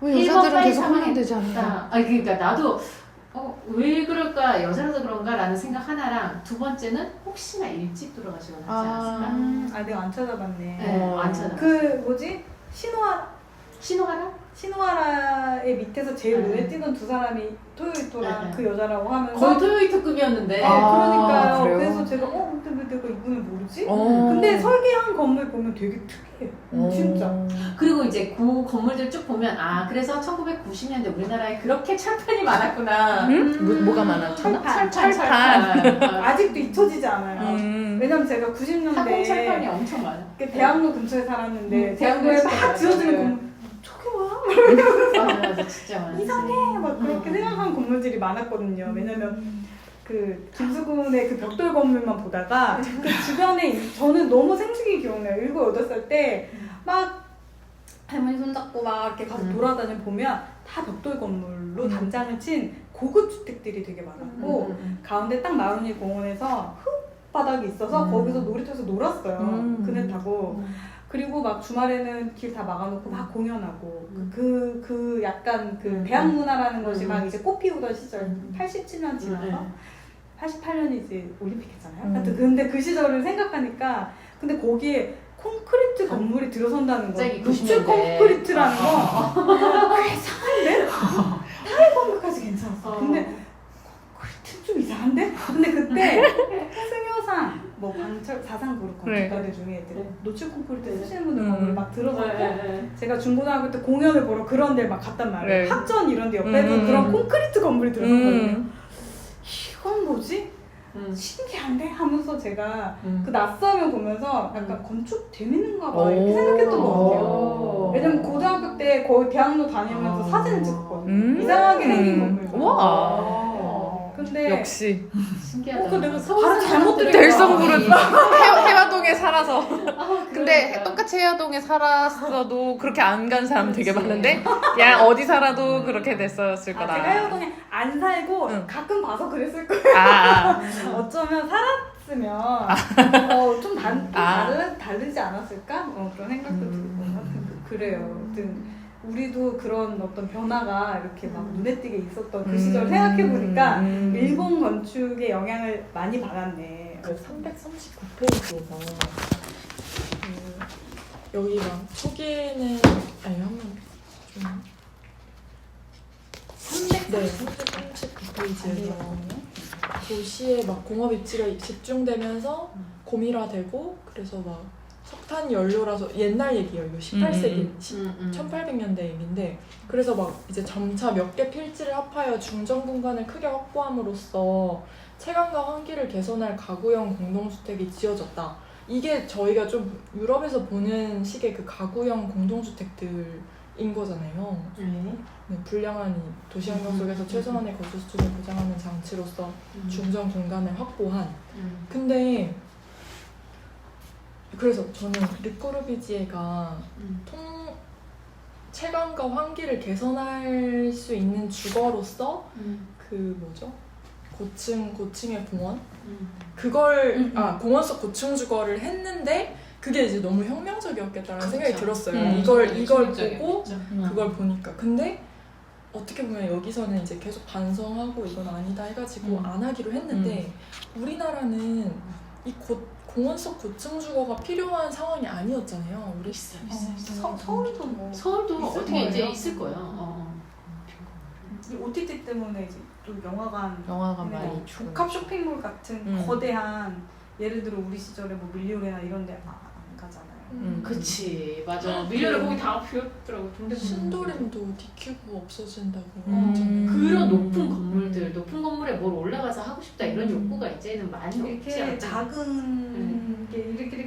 왜 여자들은 계속 호명되지 않나? 그러니까 나도 왜 그럴까 여자라서 그런가라는 생각 하나랑 두 번째는 혹시나 일찍 돌아가시거나 하지 않았을까? 내가 안 찾아봤네. 네, 안 찾아. 그 뭐지? 신호하라? 신호하라의 밑에서 제일 눈에 띄는 두 사람이 토요이토랑 그 여자라고 하면서 거의 토요이토급이었는데. 네, 그러니까요. 그래요? 그래서 제가 근데 왜 내가 이분을 모르지? 근데 설계한 건물 보면 되게 특이해. 진짜. 그리고 이제 그 건물들 쭉 보면 그래서 1990년대 우리나라에 그렇게 철판이 많았구나. 뭐가 많았잖아? 철판. 아직도 잊혀지지 않아요. 왜냐면 제가 90년대 항공 철판이 엄청 많아. 대학로 근처에 살았는데 대학로에 대학로에 막 지어지는 맞아요. 건물 저게 뭐야? 맞아 진짜 많아. 이상해 막 그렇게 생각한 건물들이 많았거든요. 왜냐면 그 김수근의 그 벽돌 건물만 보다가 그 주변에 저는 너무 생생히 기억나요. 7, 8살 때 막 할머니 손잡고 막 이렇게 가서 돌아다녀 보면 다 벽돌 건물로 단장을 친 고급 주택들이 되게 많았고 가운데 딱 마흔리 공원에서 흙바닥이 있어서 거기서 놀이터에서 놀았어요. 그네 타고. 그리고 막 주말에는 길 다 막아놓고 막 공연하고 그 약간 그 대학 문화라는 것이 막 이제 꽃 피우던 시절 87년 지나서 88년이 이제 올림픽 했잖아요. 하여튼 근데 그 시절을 생각하니까 근데 거기에 콘크리트 건물이 들어선다는 거 노출 콘크리트라는 거 이상한데? 타일 건물까지 괜찮았어. 근데 콘크리트 좀 이상한데? 근데 그때 승효상 뭐 방철 사상그룹 건축가들 중에 노출 콘크리트 쓰시는 분들 거기 막 들어가고 제가 중고등학교 때 공연을 보러 그런 데 막 갔단 말이에요. 합전 이런 데 옆에도 그런 콘크리트 건물이 들어섰거든요. 이건 뭐지? 신기한데? 하면서 제가 그 낯설을 보면서 약간 건축 재밌는가 봐 이렇게 생각했던 것 같아요. 왜냐면 고등학교 때 거의 대학로 다니면서 사진을 찍었거든요. 이상하게 생긴 건물. 와. 근데 역시 신기하다. 내가 발음 잘못 들은 될성부른 해화동에 살아서. 아, 근데 그러니까. 똑같이 해화동에 살았어도 그렇게 안 간 사람 되게 많은데 그냥 어디 살아도 그렇게 됐었을 거다. 제가 해화동에 안 살고 응. 가끔 봐서 그랬을 거예요. 어쩌면 살았으면 좀 다르지 않았을까? 그런 생각도 들고 하여튼 그래요. 아무튼 우리도 그런 어떤 변화가 이렇게 막 눈에 띄게 있었던 그 시절 생각해보니까 일본 건축의 영향을 많이 받았네. 그 339페이지에서 여기 막 초기에는 아니 한번 좀 339페이지에서 도시에 막 공업 입지가 집중되면서 고밀화되고 그래서 막 석탄 연료라서 옛날 얘기예요. 이거 18세기 1800년대 얘기인데 그래서 막 이제 점차 몇 개 필지를 합하여 중정 공간을 크게 확보함으로써 체감과 환기를 개선할 가구형 공동주택이 지어졌다. 이게 저희가 좀 유럽에서 보는 식의 그 가구형 공동주택들인 거잖아요. 네, 불량한 도시 환경 속에서 최소한의 거주 수준을 보장하는 장치로서 중정 공간을 확보한. 근데 그래서 저는 르꼬르비지에가 체감과 환기를 개선할 수 있는 주거로서 그 뭐죠? 고층의 공원? 그걸 공원 속 고층 주거를 했는데 그게 이제 너무 혁명적이었겠다라는 생각이 들었어요. 이걸 보고 그걸 보니까. 근데 어떻게 보면 여기서는 이제 계속 반성하고 이건 아니다 해가지고 안 하기로 했는데 우리나라는 이 공원 속 고층 주거가 필요한 상황이 아니었잖아요. 우리 서울도 뭐 서울도 있을 어떻게 거예요. 이제 있을 거예요. 이 OTT 때문에 이제 또 영화관 많이 복합 쇼핑몰 같은 거대한 예를 들어 우리 시절에 뭐 밀리오레나 이런 데 안 가잖아요. 그치, 맞아. 밀려를 거기 다 비었더라고. 신도림도 DQ부 없어진다고. 그런 높은 건물들, 높은 건물에 뭘 올라가서 하고 싶다 이런 욕구가 이제는 많이 없지 이렇게 않나? 작은 게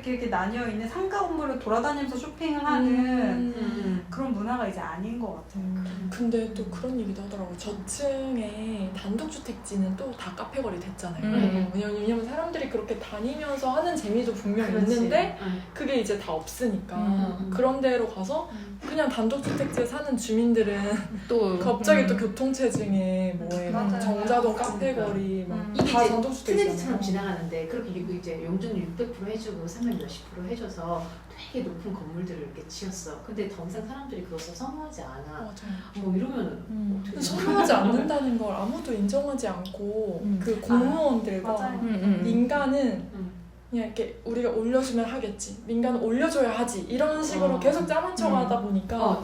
이렇게 나뉘어 있는 상가 건물을 돌아다니면서 쇼핑을 하는 그런 문화가 이제 아닌 것 같아요. 근데 또 그런 얘기도 하더라고요. 저층에 단독주택지는 또 다 카페거리 됐잖아요. 왜냐면 사람들이 그렇게 다니면서 하는 재미도 분명 있는데 그게 이제 다 없으니까 그런 데로 가서 그냥 단독주택지에 사는 주민들은 또 갑자기 또 교통체증에 뭐에 막 맞아요. 정자동 카페거리 막 이게 다 이제 단독주택이잖아요. 트렌드처럼 지나가는데 그렇게 이제 용적률 600% 해주고 300 몇십 프로 해줘서 되게 높은 건물들을 이렇게 지었어. 근데 더 이상 사람들이 그것을 선호하지 않아. 맞아요. 뭐 이러면 어떻게 선호하지 않는다는 걸 아무도 인정하지 않고 그 공무원들과 맞아요. 민간은 그냥 이렇게 우리가 올려주면 하겠지. 민간은 올려줘야 하지. 이런 식으로 계속 짜만 척하다 보니까.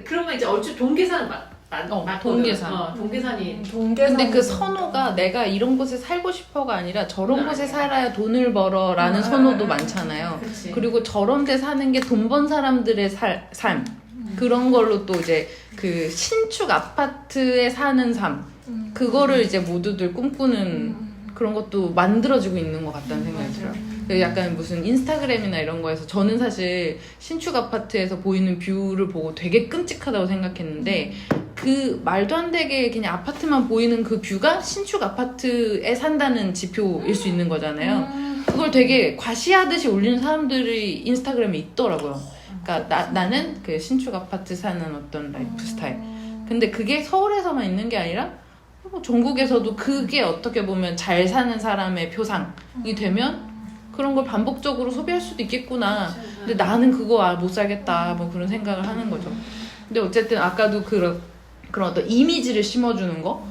그러면 이제 얼추 동계산 맞거든. 동계산. 동계산이. 근데 그 선호가 내가 이런 곳에 살고 싶어가 아니라 저런 곳에 살아야 돈을 벌어라는 선호도 많잖아요. 그치. 그리고 저런 데 사는 게 돈 번 사람들의 삶 그런 걸로 또 이제 그 신축 아파트에 사는 삶 그거를 이제 모두들 꿈꾸는 그런 것도 만들어지고 있는 것 같다는 생각이 들어요. 약간 무슨 인스타그램이나 이런 거에서 저는 사실 신축 아파트에서 보이는 뷰를 보고 되게 끔찍하다고 생각했는데 그 말도 안 되게 그냥 아파트만 보이는 그 뷰가 신축 아파트에 산다는 지표일 수 있는 거잖아요. 그걸 되게 과시하듯이 올리는 사람들이 인스타그램에 있더라고요. 그러니까 나는 그 신축 아파트 사는 어떤 라이프 스타일. 근데 그게 서울에서만 있는 게 아니라 뭐 전국에서도 그게 어떻게 보면 잘 사는 사람의 표상이 되면 그런 걸 반복적으로 소비할 수도 있겠구나. 근데 나는 그거 못 살겠다. 뭐 그런 생각을 하는 거죠. 근데 어쨌든 아까도 그런 어떤 이미지를 심어주는 거?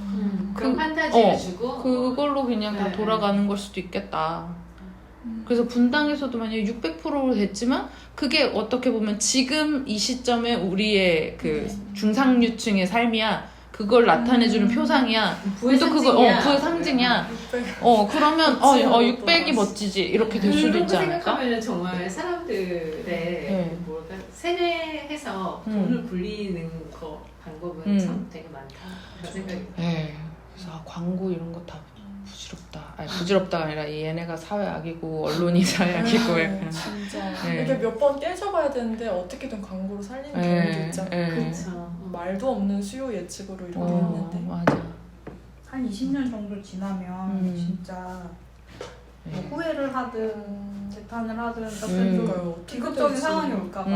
그런 판타지를 주고 그걸로 그냥 다 돌아가는 걸 수도 있겠다. 그래서 분당에서도 만약에 600%로 됐지만 그게 어떻게 보면 지금 이 시점에 우리의 그 중상류층의 삶이야. 그걸 나타내주는 표상이야. 부의 또 상징이야. 부의 상징이야. 그러면 600이 멋지지. 이렇게 될 수도 있지 않을까? 생각하면 정말 사람들의 뭐랄까 세뇌해서 돈을 굴리는 거 방법은 참 되게 많다. 그런 생각이. 그래서 광고 이런 거 다 부질없다. 아니 부질없다가 아니라 얘네가 사회악이고 언론이 사회악이고 약간. 진짜 이렇게 몇 번 깨져봐야 되는데 어떻게든 광고로 살리는 경우도 있잖아요. 그렇죠. 말도 없는 수요 예측으로 이렇게 했는데. 맞아. 한 20년 정도 지나면 진짜 뭐 후회를 하든 재탄을 하든 어떤 좀 비극적인 상황이 올까봐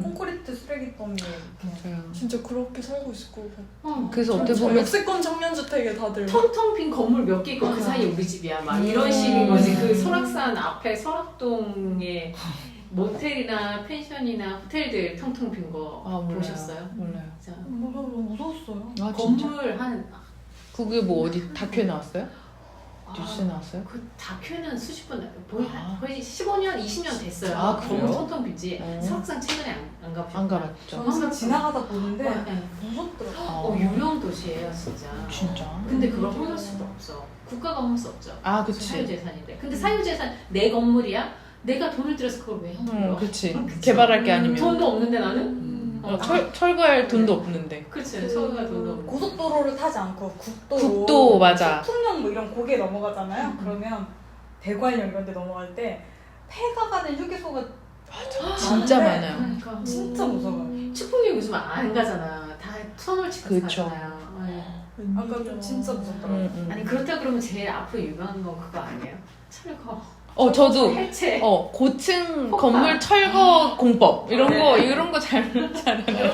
콘크리트 쓰레기더미에 이렇게 맞아요. 진짜 그렇게 살고 있을 것 같아. 그래서 어떻게 저 보면 역세권 청년주택에 다들 텅텅 빈 건물 몇 개 있고 그 사이에 우리 집이야 막 이런 식인 거지. 그 설악산 앞에 설악동에 모텔이나 펜션이나 호텔들 텅텅 빈 거 몰라요. 보셨어요? 몰라요. 진짜. 무서웠어요. 아 진짜? 건물 한 그게 뭐 어디 다큐에 나왔어요? 뉴스에 나왔어요? 그 다큐는 수십 번 아. 거의 15년, 20년 됐어요. 아, 그래요? 건물 텅텅 빈지. 설악산 최근에 안 가보셨나요? 안 가봤죠. 저는 그냥 지나가다 보는데 네. 무섭더라고요. 유명 도시예요, 진짜. 진짜? 근데 그걸 헐 수도 없어. 국가가 헐 수 없죠. 아 그치. 사유재산인데. 근데 사유재산 내 건물이야? 내가 돈을 들여서 그걸 왜 헐어? 그치. 개발할 게 아니면. 돈도 없는데 나는? 철거할 돈도 없는데. 그치. 서울가 돈도 없는데. 고속도로를 타지 않고 국도로 국도 맞아. 풍령 뭐 이런 고개 넘어가잖아요. 그러면 대관령 이런 데 넘어갈 때 폐가 가는 휴게소가 진짜 많은데 많아요. 그러니까. 진짜 무서워요. 축풍역 요즘 안 가잖아. 다 터널 치고 그쵸. 가잖아요. 네. 아까 좀 진짜 무섭더라고요. 아니 그렇다 그러면 제일 앞으로 유명한 건 그거 아니에요? 철거. 저도 해체. 고층 폭발. 건물 철거 공법 이런 거 잘하잖아요.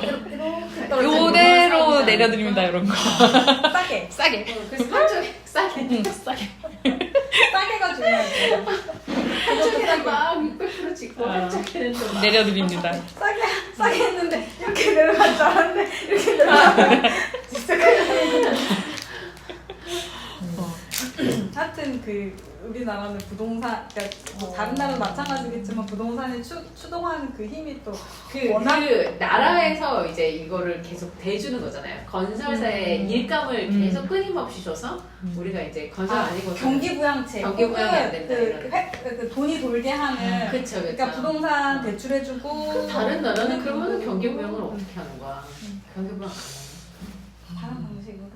요대로 이상하잖아. 내려드립니다 이런 거. 싸게 싸게. 그래서 한쪽에 싸게. 싸게. 싸게가 중요하죠. 한쪽에는 막 600% 찍고 한쪽에는 좀 막. 내려드립니다. 싸게 했는데 이렇게 내려갈 줄 알았는데 이렇게 내려가면 진짜 하여튼 그 우리나라는 부동산 그러니까 뭐 다른 나라도 마찬가지겠지만 부동산에 추동하는 그 힘이 또 그 나라에서 이제 이거를 계속 대주는 거잖아요. 건설사의 일감을 계속 끊임없이 줘서 우리가 이제 건설 아니고 경기부양책 경기부양이 안 된다, 이런. 그 돈이 돌게 하는 그쵸. 그러니까 부동산 대출해주고 다른 나라는 그러면 경기부양을 어떻게 하는 거야? 경기부양 다른 방식으로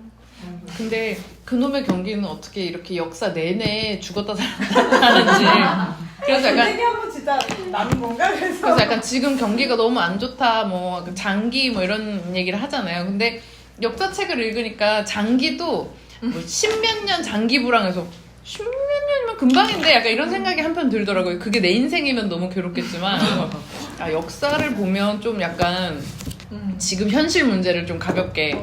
근데 그놈의 경기는 어떻게 이렇게 역사 내내 죽었다 살았다 하는지. 그래서 약간 한번 진짜 나는 건가 그래서 약간 지금 경기가 너무 안 좋다 뭐 장기 뭐 이런 얘기를 하잖아요. 근데 역사책을 읽으니까 장기도 뭐 십몇 년 장기 불황에서 십몇 년이면 금방인데 약간 이런 생각이 한편 들더라고요. 그게 내 인생이면 너무 괴롭겠지만 역사를 보면 좀 약간 지금 현실 문제를 좀 가볍게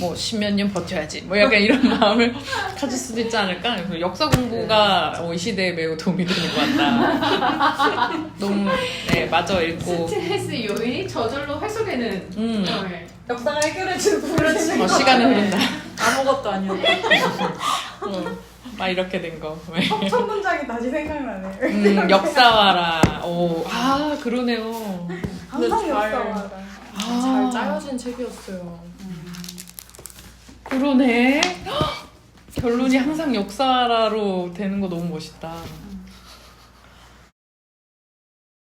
뭐 십몇 년 버텨야지 뭐 약간 이런 마음을 가질 수도 있지 않을까. 그래서 역사 공부가 이 시대에 매우 도움이 되는 것 같다. 너무 마저 읽고 스트레스 요인이 저절로 해소되는 네. 역사가 해결해주는 부분이 시간이 흐른다. 아무것도 아니었다. 막 이렇게 된 거. 첫 문장이 다시 생각나네. 역사와라. 그러네요. 항상 잘- 역사와라. 잘 짜여진 책이었어요. 그러네. 결론이 항상 역사라로 되는 거 너무 멋있다.